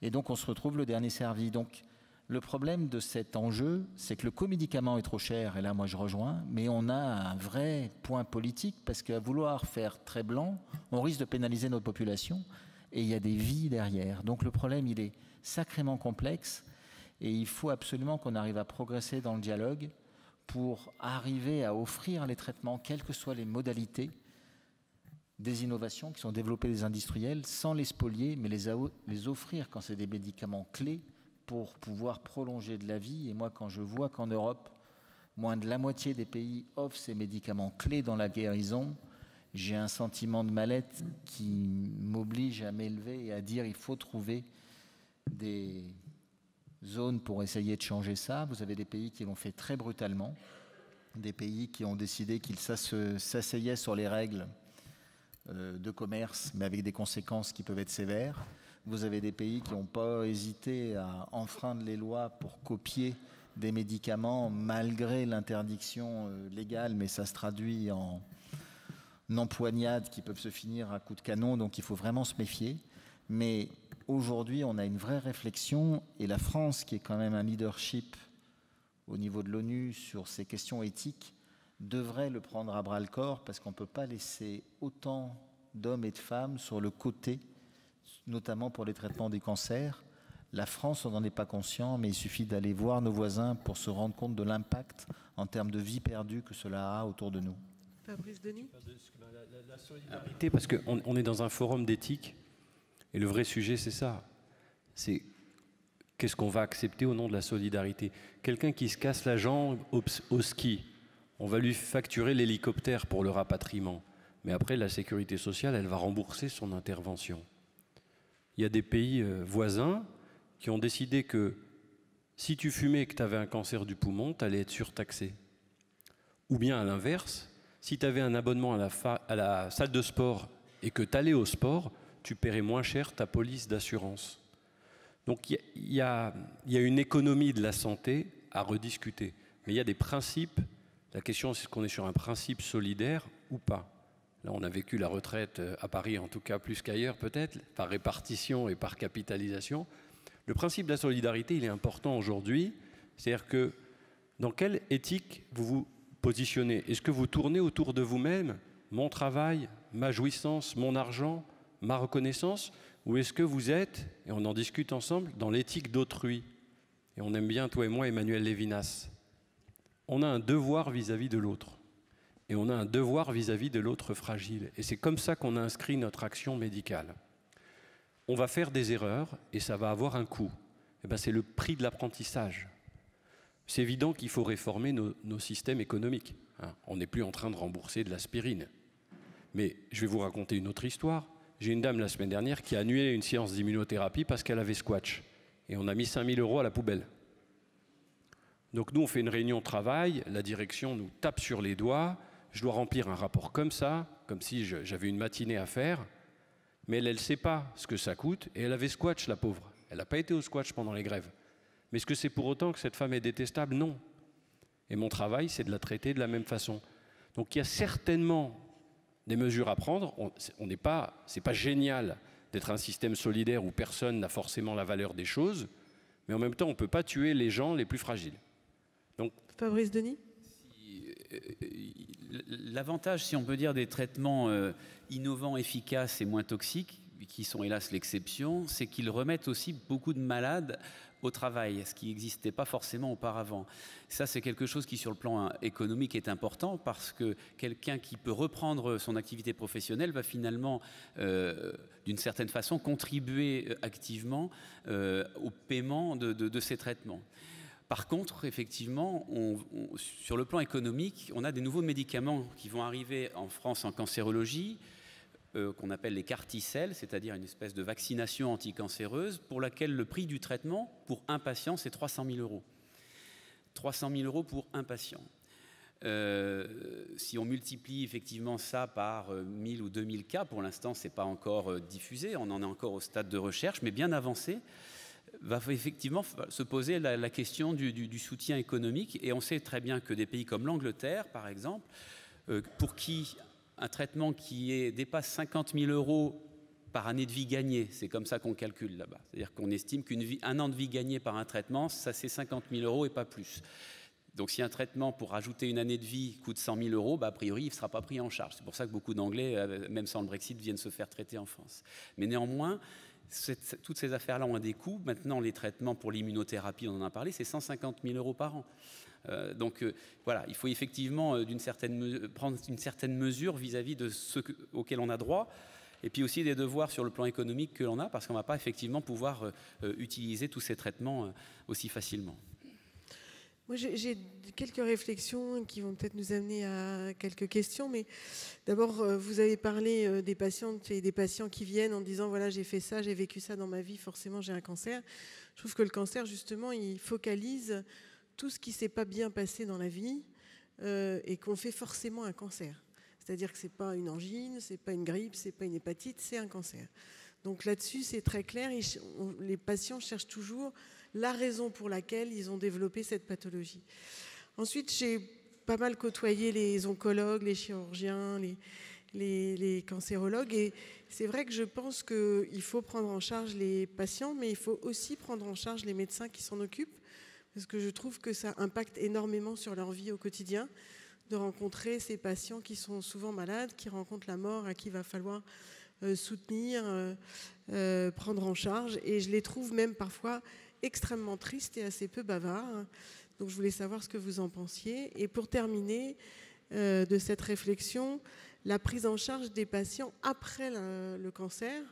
Et donc, on se retrouve le dernier servi. Donc, le problème de cet enjeu, c'est que le comédicament est trop cher, et là, moi, je rejoins, mais on a un vrai point politique, parce qu'à vouloir faire très blanc, on risque de pénaliser notre population, et il y a des vies derrière. Donc, le problème, il est sacrément complexe, et il faut absolument qu'on arrive à progresser dans le dialogue pour arriver à offrir les traitements, quelles que soient les modalités, des innovations qui sont développées des industriels, sans les spolier, mais les offrir quand c'est des médicaments clés, pour pouvoir prolonger de la vie. Et moi, quand je vois qu'en Europe, moins de la moitié des pays offrent ces médicaments clés dans la guérison, j'ai un sentiment de mal-être qui m'oblige à m'élever et à dire il faut trouver des zones pour essayer de changer ça. Vous avez des pays qui l'ont fait très brutalement, des pays qui ont décidé qu'ils s'asseyaient sur les règles de commerce, mais avec des conséquences qui peuvent être sévères. Vous avez des pays qui n'ont pas hésité à enfreindre les lois pour copier des médicaments malgré l'interdiction légale, mais ça se traduit en empoignades qui peuvent se finir à coups de canon, donc il faut vraiment se méfier. Mais aujourd'hui, on a une vraie réflexion et la France, qui est quand même un leadership au niveau de l'ONU sur ces questions éthiques, devrait le prendre à bras-le-corps parce qu'on ne peut pas laisser autant d'hommes et de femmes sur le côté, notamment pour les traitements des cancers. La France, on n'en est pas conscient, mais il suffit d'aller voir nos voisins pour se rendre compte de l'impact en termes de vie perdue que cela a autour de nous. Fabrice Denis ? La solidarité, parce qu'on est dans un forum d'éthique, et le vrai sujet, c'est ça. C'est qu'est-ce qu'on va accepter au nom de la solidarité. Quelqu'un qui se casse la jambe au ski, on va lui facturer l'hélicoptère pour le rapatriement. Mais après, la sécurité sociale, elle va rembourser son intervention. Il y a des pays voisins qui ont décidé que si tu fumais et que tu avais un cancer du poumon, tu allais être surtaxé. Ou bien à l'inverse, si tu avais un abonnement à la salle de sport et que tu allais au sport, tu paierais moins cher ta police d'assurance. Donc il y a une économie de la santé à rediscuter. Mais il y a des principes. La question, c'est qu'on est sur un principe solidaire ou pas. Là, on a vécu la retraite à Paris, en tout cas plus qu'ailleurs peut-être, par répartition et par capitalisation. Le principe de la solidarité, il est important aujourd'hui. C'est-à-dire que dans quelle éthique vous vous positionnez? Est-ce que vous tournez autour de vous-même, mon travail, ma jouissance, mon argent, ma reconnaissance? Ou est-ce que vous êtes, et on en discute ensemble, dans l'éthique d'autrui? Et on aime bien, toi et moi, Emmanuel Lévinas. On a un devoir vis-à-vis de l'autre. Et on a un devoir vis-à-vis de l'autre fragile. Et c'est comme ça qu'on a inscrit notre action médicale. On va faire des erreurs et ça va avoir un coût. Et bien, c'est le prix de l'apprentissage. C'est évident qu'il faut réformer nos systèmes économiques. On n'est plus en train de rembourser de l'aspirine. Mais je vais vous raconter une autre histoire. J'ai une dame la semaine dernière qui a annulé une séance d'immunothérapie parce qu'elle avait squatch. et on a mis 5 000 € à la poubelle. Donc nous, on fait une réunion de travail, la direction nous tape sur les doigts, je dois remplir un rapport comme ça, comme si j'avais une matinée à faire, mais elle ne sait pas ce que ça coûte, et elle avait squash, la pauvre. Elle n'a pas été au squash pendant les grèves. Mais est-ce que c'est pour autant que cette femme est détestable? Non. Et mon travail, c'est de la traiter de la même façon. Donc il y a certainement des mesures à prendre. C'est pas génial d'être un système solidaire où personne n'a forcément la valeur des choses, mais en même temps, on ne peut pas tuer les gens les plus fragiles. Donc, Fabrice Denis? L'avantage, si on peut dire, des traitements innovants, efficaces et moins toxiques, qui sont hélas l'exception, c'est qu'ils remettent aussi beaucoup de malades au travail, ce qui n'existait pas forcément auparavant. Ça, c'est quelque chose qui, sur le plan économique, est important parce que quelqu'un qui peut reprendre son activité professionnelle va finalement, d'une certaine façon, contribuer activement au paiement de ces traitements. Par contre, effectivement, sur le plan économique, on a des nouveaux médicaments qui vont arriver en France en cancérologie, qu'on appelle les Carticel, c'est-à-dire une espèce de vaccination anticancéreuse, pour laquelle le prix du traitement pour un patient, c'est 300 000 €. 300 000 € pour un patient. Si on multiplie effectivement ça par 1000 ou 2000 cas, pour l'instant, ce n'est pas encore diffusé, on en est encore au stade de recherche, mais bien avancé, va effectivement se poser la question du soutien économique. Et on sait très bien que des pays comme l'Angleterre, par exemple, pour qui un traitement qui dépasse 50 000 € par année de vie gagnée, c'est comme ça qu'on calcule là-bas. C'est-à-dire qu'on estime qu'un an de vie gagnée par un traitement, ça c'est 50 000 € et pas plus. Donc si un traitement pour rajouter une année de vie coûte 100 000 €, a priori il ne sera pas pris en charge. C'est pour ça que beaucoup d'Anglais, même sans le Brexit, viennent se faire traiter en France. Mais néanmoins, toutes ces affaires-là ont des coûts. Maintenant, les traitements pour l'immunothérapie, on en a parlé, c'est 150 000 € par an. Donc voilà, il faut effectivement prendre une certaine mesure vis-à-vis de ce auquel on a droit, et puis aussi des devoirs sur le plan économique que l'on a, parce qu'on ne va pas effectivement pouvoir utiliser tous ces traitements aussi facilement. Moi, j'ai quelques réflexions qui vont peut-être nous amener à quelques questions, mais d'abord, vous avez parlé des patientes et des patients qui viennent en disant, voilà, j'ai fait ça, j'ai vécu ça dans ma vie, forcément j'ai un cancer. Je trouve que le cancer, justement, il focalise tout ce qui ne s'est pas bien passé dans la vie et qu'on fait forcément un cancer. C'est-à-dire que ce n'est pas une angine, ce n'est pas une grippe, ce n'est pas une hépatite, c'est un cancer. Donc là-dessus, c'est très clair. Les patients cherchent toujours la raison pour laquelle ils ont développé cette pathologie. Ensuite, j'ai pas mal côtoyé les oncologues, les chirurgiens, les cancérologues. Et c'est vrai que je pense qu'il faut prendre en charge les patients, mais il faut aussi prendre en charge les médecins qui s'en occupent, parce que je trouve que ça impacte énormément sur leur vie au quotidien, de rencontrer ces patients qui sont souvent malades, qui rencontrent la mort, à qui il va falloir soutenir, prendre en charge. Et je les trouve même parfois extrêmement tristes et assez peu bavards. Donc je voulais savoir ce que vous en pensiez. Et pour terminer de cette réflexion, la prise en charge des patients après le cancer,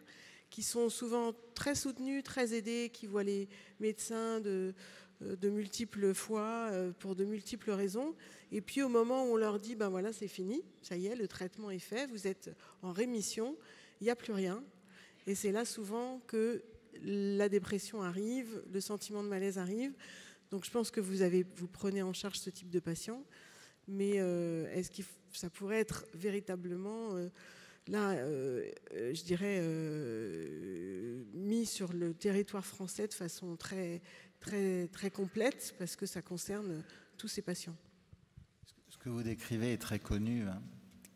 qui sont souvent très soutenus, très aidés, qui voient les médecins de multiples fois, pour de multiples raisons. Et puis au moment où on leur dit, ben voilà, c'est fini, ça y est, le traitement est fait, vous êtes en rémission, il n'y a plus rien. Et c'est là souvent que la dépression arrive, le sentiment de malaise arrive. Donc je pense que vous prenez en charge ce type de patient. Mais est-ce que ça pourrait être véritablement, je dirais, mis sur le territoire français de façon très, très, très complète, parce que ça concerne tous ces patients? Ce que vous décrivez est très connu.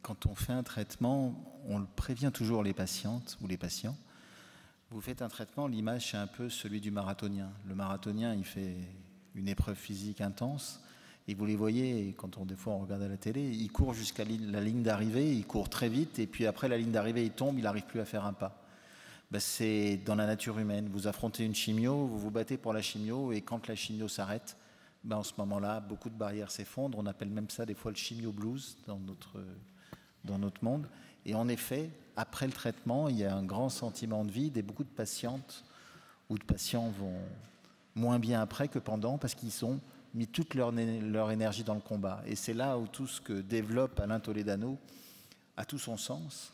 Quand on fait un traitement, on le prévient toujours les patientes ou les patients. Vous faites un traitement, l'image c'est un peu celui du marathonien. Le marathonien, il fait une épreuve physique intense, et vous les voyez, quand des fois on regarde à la télé, il court jusqu'à la ligne d'arrivée, il court très vite, et puis après la ligne d'arrivée, il tombe, il n'arrive plus à faire un pas. C'est dans la nature humaine. Vous affrontez une chimio, vous vous battez pour la chimio, et quand la chimio s'arrête, en ce moment-là, beaucoup de barrières s'effondrent. On appelle même ça des fois le chimio blues dans notre monde. Et en effet, après le traitement, il y a un grand sentiment de vide, et beaucoup de patientes ou de patients vont moins bien après que pendant, parce qu'ils ont mis toute leur énergie dans le combat. Et c'est là où tout ce que développe Alain Toledano a tout son sens,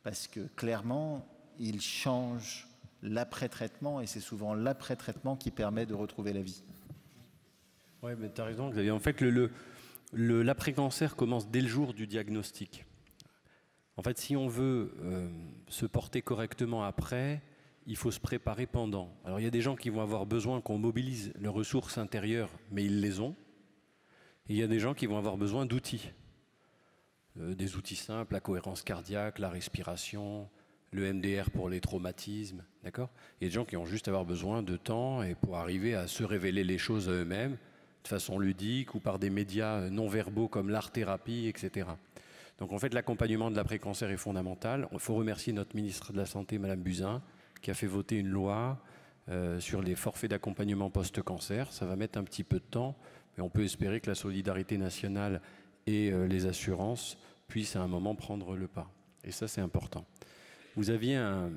parce que clairement, il change l'après-traitement, et c'est souvent l'après-traitement qui permet de retrouver la vie. Oui, mais tu as raison, Xavier. En fait, l'après-cancer commence dès le jour du diagnostic. En fait, si on veut se porter correctement après, il faut se préparer pendant. Alors, il y a des gens qui vont avoir besoin qu'on mobilise leurs ressources intérieures, mais ils les ont. Et il y a des gens qui vont avoir besoin d'outils. Des outils simples, la cohérence cardiaque, la respiration, le MDR pour les traumatismes, d'accord ? Il y a des gens qui ont juste avoir besoin de temps et pour arriver à se révéler les choses à eux-mêmes de façon ludique ou par des médias non-verbaux comme l'art-thérapie, etc. Donc en fait, l'accompagnement de l'après-cancer est fondamental. Il faut remercier notre ministre de la Santé, Madame Buzyn, qui a fait voter une loi sur les forfaits d'accompagnement post-cancer. Ça va mettre un petit peu de temps, mais on peut espérer que la solidarité nationale et les assurances puissent à un moment prendre le pas. Et ça, c'est important. Vous aviez un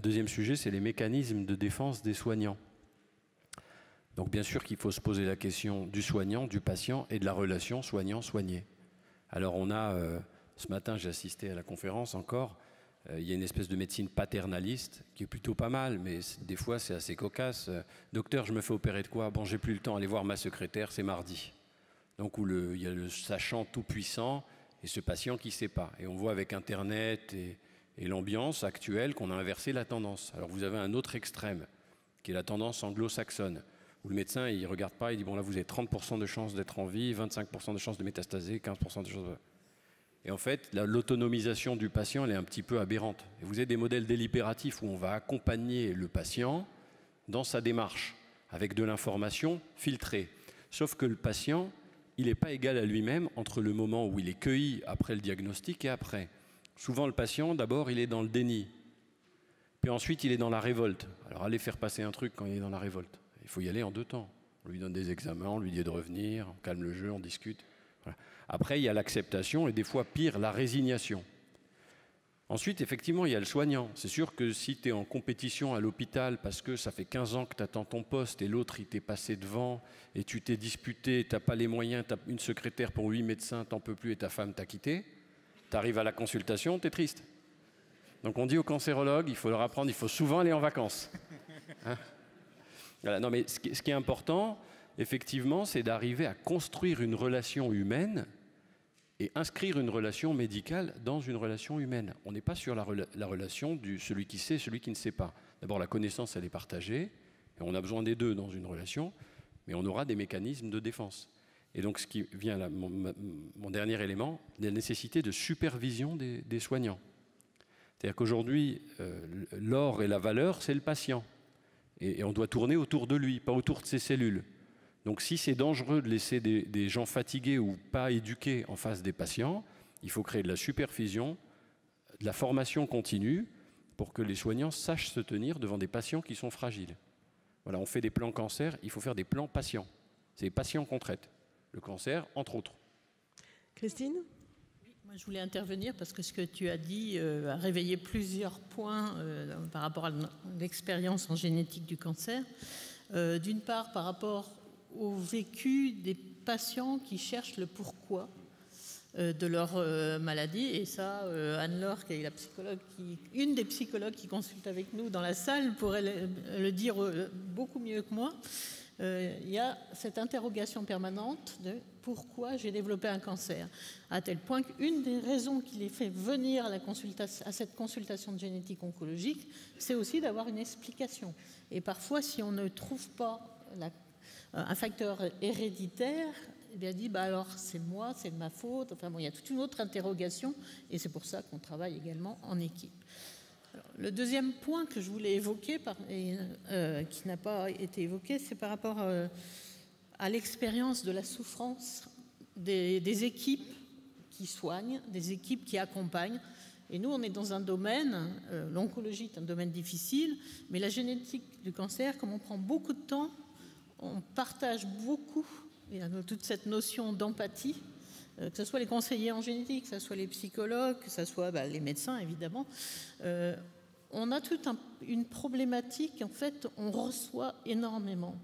deuxième sujet, c'est les mécanismes de défense des soignants. Donc bien sûr qu'il faut se poser la question du soignant, du patient et de la relation soignant-soigné. Alors on a, ce matin j'ai assisté à la conférence encore, il y a une espèce de médecine paternaliste qui est plutôt pas mal, mais des fois c'est assez cocasse. Docteur, je me fais opérer de quoi? Bon, j'ai plus le temps, allez voir ma secrétaire, c'est mardi. Donc où il y a le sachant tout puissant et ce patient qui ne sait pas. Et on voit avec Internet et l'ambiance actuelle qu'on a inversé la tendance. Alors vous avez un autre extrême, qui est la tendance anglo-saxonne, où le médecin il ne regarde pas, il dit bon là vous avez 30% de chances d'être en vie, 25% de chances de métastaser, 15% de chances de... Et en fait, l'autonomisation du patient elle est un petit peu aberrante. Et vous avez des modèles délibératifs où on va accompagner le patient dans sa démarche, avec de l'information filtrée. Sauf que le patient, il n'est pas égal à lui-même entre le moment où il est cueilli après le diagnostic et après. Souvent, le patient, d'abord, il est dans le déni. Puis ensuite, il est dans la révolte. Alors, allez faire passer un truc quand il est dans la révolte. Il faut y aller en deux temps. On lui donne des examens, on lui dit de revenir, on calme le jeu, on discute. Voilà. Après, il y a l'acceptation et des fois, pire, la résignation. Ensuite, effectivement, il y a le soignant. C'est sûr que si tu es en compétition à l'hôpital parce que ça fait 15 ans que tu attends ton poste et l'autre, il t'est passé devant et tu t'es disputé, tu n'as pas les moyens, tu as une secrétaire pour 8 médecins, tu n'en peux plus et ta femme t'a quitté, tu arrives à la consultation, tu es triste. Donc on dit aux cancérologues, il faut leur apprendre, il faut souvent aller en vacances. Hein? Voilà. Non, mais ce qui est important, effectivement, c'est d'arriver à construire une relation humaine et inscrire une relation médicale dans une relation humaine. On n'est pas sur la relation du celui qui sait, celui qui ne sait pas. D'abord, la connaissance, elle est partagée, et on a besoin des deux dans une relation, mais on aura des mécanismes de défense. Et donc, ce qui vient là, mon dernier élément, la nécessité de supervision des soignants. C'est-à-dire qu'aujourd'hui, l'or et la valeur, c'est le patient. Et on doit tourner autour de lui, pas autour de ses cellules. Donc si c'est dangereux de laisser des gens fatigués ou pas éduqués en face des patients, il faut créer de la supervision, de la formation continue pour que les soignants sachent se tenir devant des patients qui sont fragiles. Voilà, on fait des plans cancer, il faut faire des plans patients. C'est les patients qu'on traite. Le cancer, entre autres. Christine ? Oui, moi je voulais intervenir parce que ce que tu as dit a réveillé plusieurs points par rapport à l'expérience en génétique du cancer. D'une part, par rapport au vécu des patients qui cherchent le pourquoi de leur maladie. Et ça, Anne-Laure, qui est une des psychologues qui consulte avec nous dans la salle, pourrait le dire beaucoup mieux que moi. Il y a cette interrogation permanente de pourquoi j'ai développé un cancer, à tel point qu'une des raisons qui les fait venir à cette consultation de génétique oncologique, c'est aussi d'avoir une explication. Et parfois, si on ne trouve pas un facteur héréditaire, eh bien dit alors c'est moi, c'est de ma faute. Enfin bon, il y a toute une autre interrogation et c'est pour ça qu'on travaille également en équipe. Alors, le deuxième point que je voulais évoquer qui n'a pas été évoqué, c'est par rapport à l'expérience de la souffrance des équipes qui soignent, des équipes qui accompagnent. Et nous, on est dans un domaine, l'oncologie est un domaine difficile, mais la génétique du cancer, comme on prend beaucoup de temps, on partage beaucoup, il y a toute cette notion d'empathie, que ce soit les conseillers en génétique, que ce soit les psychologues, que ce soit les médecins, évidemment. On a toute une problématique, en fait, on reçoit énormément.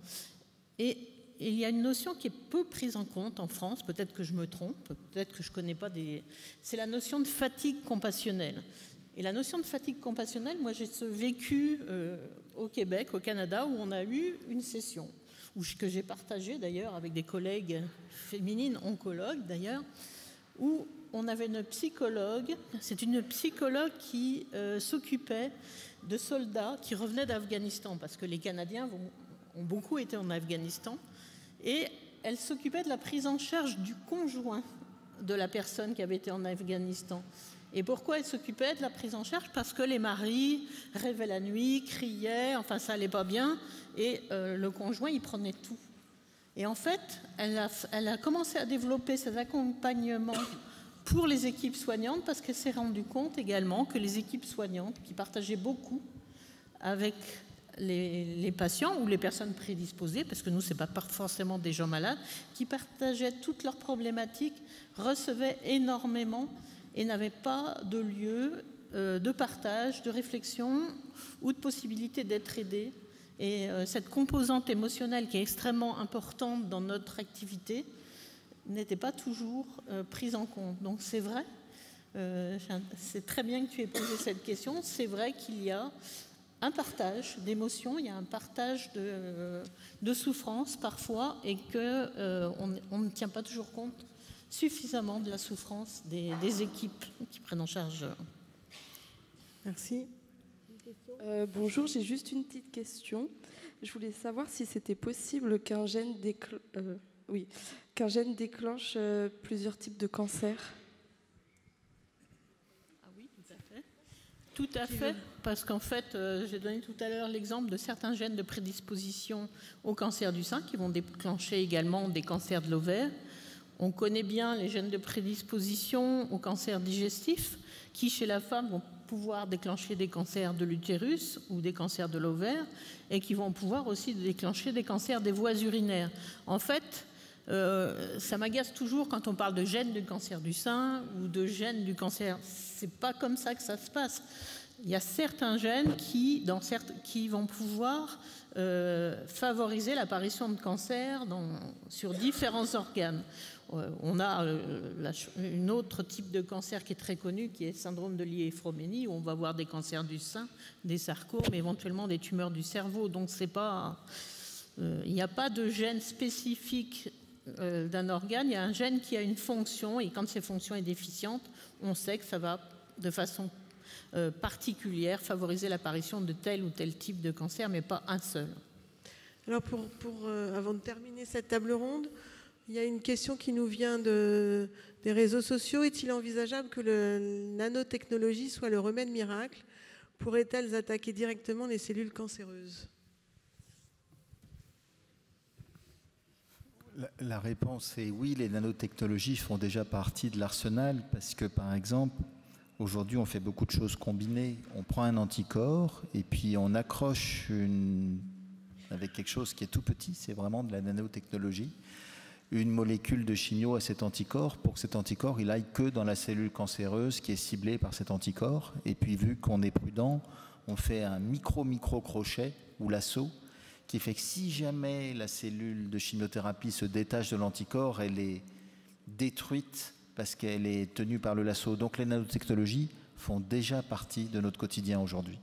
Et il y a une notion qui est peu prise en compte en France, peut-être que je me trompe, peut-être que je ne connais pas c'est la notion de fatigue compassionnelle. Et la notion de fatigue compassionnelle, moi j'ai ce vécu au Québec, au Canada, où on a eu une session, que j'ai partagée d'ailleurs avec des collègues féminines, oncologues d'ailleurs, où on avait une psychologue, c'est une psychologue qui s'occupait de soldats qui revenaient d'Afghanistan, parce que les Canadiens ont beaucoup été en Afghanistan, et elle s'occupait de la prise en charge du conjoint de la personne qui avait été en Afghanistan. Et pourquoi elle s'occupait de la prise en charge? Parce que les maris rêvaient la nuit, criaient, enfin ça allait pas bien, et le conjoint il prenait tout. Et en fait, elle a commencé à développer ces accompagnements pour les équipes soignantes, parce qu'elle s'est rendue compte également que les équipes soignantes, qui partageaient beaucoup avec les patients ou les personnes prédisposées, parce que nous, ce n'est pas forcément des gens malades, qui partageaient toutes leurs problématiques, recevaient énormément et n'avaient pas de lieu de partage, de réflexion ou de possibilité d'être aidés. Et cette composante émotionnelle qui est extrêmement importante dans notre activité n'était pas toujours prise en compte. Donc c'est vrai, c'est très bien que tu aies posé cette question, c'est vrai qu'il y a un partage d'émotions, il y a un partage de souffrance parfois, et qu'on ne tient pas toujours compte suffisamment de la souffrance des équipes qui prennent en charge. Merci. Bonjour, j'ai juste une petite question. Je voulais savoir si c'était possible qu'un gène déclenche plusieurs types de cancers. Ah oui, tout à fait. Tout à fait, parce qu'en fait, j'ai donné tout à l'heure l'exemple de certains gènes de prédisposition au cancer du sein qui vont déclencher également des cancers de l'ovaire. On connaît bien les gènes de prédisposition au cancer digestif qui, chez la femme, vont pouvoir déclencher des cancers de l'utérus ou des cancers de l'ovaire, et qui vont pouvoir aussi déclencher des cancers des voies urinaires. En fait, ça m'agace toujours quand on parle de gènes du cancer du sein ou de gènes du cancer. C'est pas comme ça que ça se passe. Il y a certains gènes qui vont pouvoir favoriser l'apparition de cancers sur différents organes. On a un autre type de cancer qui est très connu, qui est le syndrome de Lie-Phroménie, où on va avoir des cancers du sein, des sarcomes, éventuellement des tumeurs du cerveau. Donc il n'y a pas de gène spécifique d'un organe. Il y a un gène qui a une fonction, et quand cette fonction est déficiente, on sait que ça va de façon particulière favoriser l'apparition de tel ou tel type de cancer, mais pas un seul. Alors avant de terminer cette table ronde, il y a une question qui nous vient des réseaux sociaux. Est-il envisageable que la nanotechnologie soit le remède miracle? Pourrait-elle attaquer directement les cellules cancéreuses? La réponse est oui, les nanotechnologies font déjà partie de l'arsenal, parce que par exemple, aujourd'hui on fait beaucoup de choses combinées. On prend un anticorps et puis on accroche avec quelque chose qui est tout petit, c'est vraiment de la nanotechnologie, une molécule de chimio à cet anticorps pour que cet anticorps il aille que dans la cellule cancéreuse qui est ciblée par cet anticorps. Et puis vu qu'on est prudent, on fait un micro crochet ou lasso qui fait que si jamais la cellule de chimiothérapie se détache de l'anticorps, elle est détruite parce qu'elle est tenue par le lasso. Donc les nanotechnologies font déjà partie de notre quotidien aujourd'hui.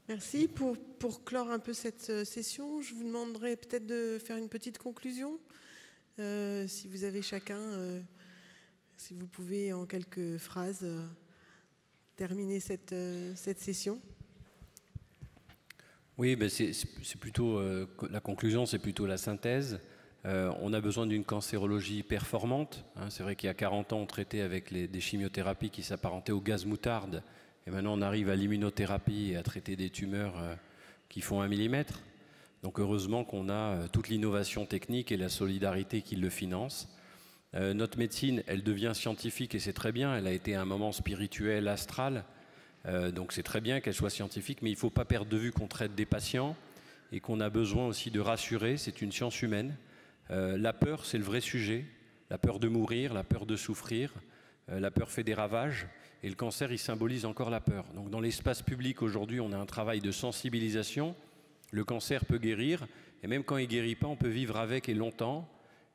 Merci. Pour clore un peu cette session, je vous demanderai peut-être de faire une petite conclusion. Si vous avez chacun, si vous pouvez en quelques phrases terminer cette session. Oui, ben c'est plutôt la conclusion, c'est plutôt la synthèse. On a besoin d'une cancérologie performante. C'est vrai qu'il y a 40 ans, on traitait avec des chimiothérapies qui s'apparentaient au gaz moutarde. Et maintenant, on arrive à l'immunothérapie et à traiter des tumeurs qui font 1 millimètre. Donc heureusement qu'on a toute l'innovation technique et la solidarité qui le finance. Notre médecine, elle devient scientifique et c'est très bien. Elle a été à un moment spirituel, astral. Donc c'est très bien qu'elle soit scientifique, mais il ne faut pas perdre de vue qu'on traite des patients et qu'on a besoin aussi de rassurer. C'est une science humaine. La peur, c'est le vrai sujet. La peur de mourir, la peur de souffrir. La peur fait des ravages. Et le cancer, il symbolise encore la peur. Donc dans l'espace public, aujourd'hui, on a un travail de sensibilisation. Le cancer peut guérir, et même quand il ne guérit pas, on peut vivre avec et longtemps.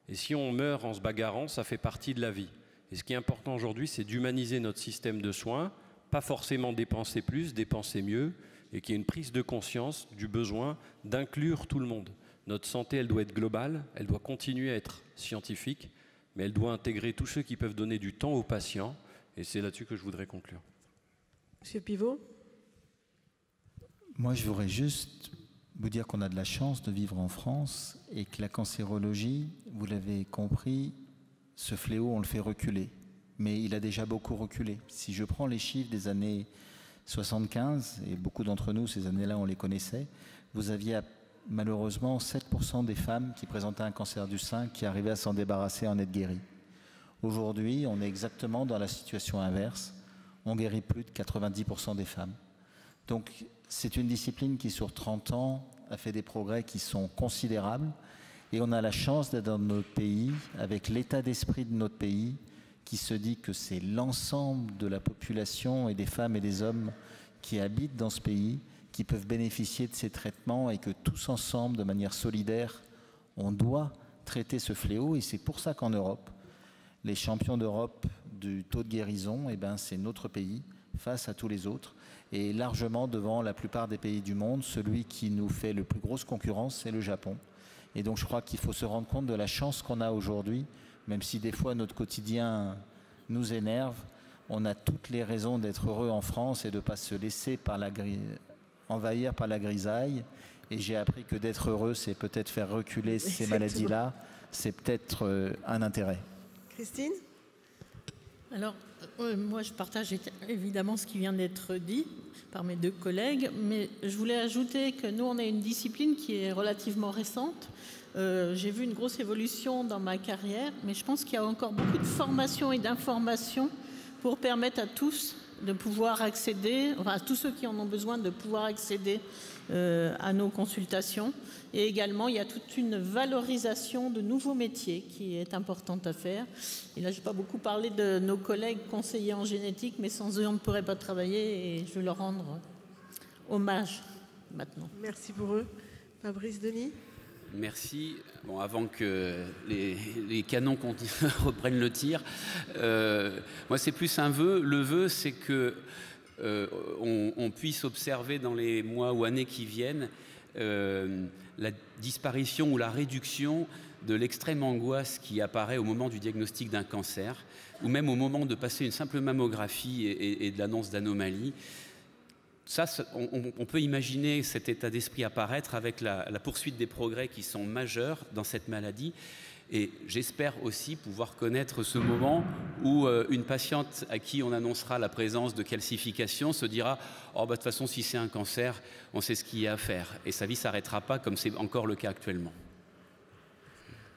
Et si on meurt en se bagarrant, ça fait partie de la vie. Et ce qui est important aujourd'hui, c'est d'humaniser notre système de soins pas forcément dépenser plus, dépenser mieux, et qu'il y ait une prise de conscience du besoin d'inclure tout le monde. Notre santé, elle doit être globale, elle doit continuer à être scientifique, mais elle doit intégrer tous ceux qui peuvent donner du temps aux patients, et c'est là-dessus que je voudrais conclure. Monsieur Pivot? Moi, je voudrais juste vous dire qu'on a de la chance de vivre en France et que la cancérologie, vous l'avez compris, ce fléau, on le fait reculer. Mais il a déjà beaucoup reculé. Si je prends les chiffres des années 75, et beaucoup d'entre nous, ces années-là, on les connaissait, vous aviez malheureusement 7% des femmes qui présentaient un cancer du sein qui arrivaient à s'en débarrasser, en être guéries. Aujourd'hui, on est exactement dans la situation inverse. On guérit plus de 90% des femmes. Donc, c'est une discipline qui, sur 30 ans, a fait des progrès qui sont considérables. Et on a la chance d'être dans notre pays, avec l'état d'esprit de notre pays, qui se dit que c'est l'ensemble de la population et des femmes et des hommes qui habitent dans ce pays qui peuvent bénéficier de ces traitements et que tous ensemble, de manière solidaire, on doit traiter ce fléau. Et c'est pour ça qu'en Europe, les champions d'Europe du taux de guérison, eh ben, c'est notre pays face à tous les autres. Et largement devant la plupart des pays du monde, celui qui nous fait le plus grosse concurrence, c'est le Japon. Et donc je crois qu'il faut se rendre compte de la chance qu'on a aujourd'hui, même si des fois notre quotidien nous énerve, on a toutes les raisons d'être heureux en France et de ne pas se laisser envahir par la grisaille. Et j'ai appris que d'être heureux, c'est peut-être faire reculer ces maladies-là, c'est peut-être un intérêt. Christine? Alors, moi, je partage évidemment ce qui vient d'être dit par mes deux collègues, mais je voulais ajouter que nous, on a une discipline qui est relativement récente. J'ai vu une grosse évolution dans ma carrière, mais je pense qu'il y a encore beaucoup de formation et d'information pour permettre à tous de pouvoir accéder, enfin à tous ceux qui en ont besoin de pouvoir accéder à nos consultations. Et également, il y a toute une valorisation de nouveaux métiers qui est importante à faire. Et là, je n'ai pas beaucoup parlé de nos collègues conseillers en génétique, mais sans eux, on ne pourrait pas travailler et je veux leur rendre hommage maintenant. Merci pour eux. Fabrice Denis? Merci. Bon, avant que les canons reprennent le tir, moi c'est plus un vœu. Le vœu, c'est que on puisse observer dans les mois ou années qui viennent la disparition ou la réduction de l'extrême angoisse qui apparaît au moment du diagnostic d'un cancer, ou même au moment de passer une simple mammographie et de l'annonce d'anomalies. Ça, on peut imaginer cet état d'esprit apparaître avec la poursuite des progrès qui sont majeurs dans cette maladie. Et j'espère aussi pouvoir connaître ce moment où une patiente à qui on annoncera la présence de calcification se dira « Oh, bah, de toute façon, si c'est un cancer, on sait ce qu'il y a à faire. » Et sa vie ne s'arrêtera pas comme c'est encore le cas actuellement.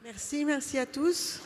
Merci à tous.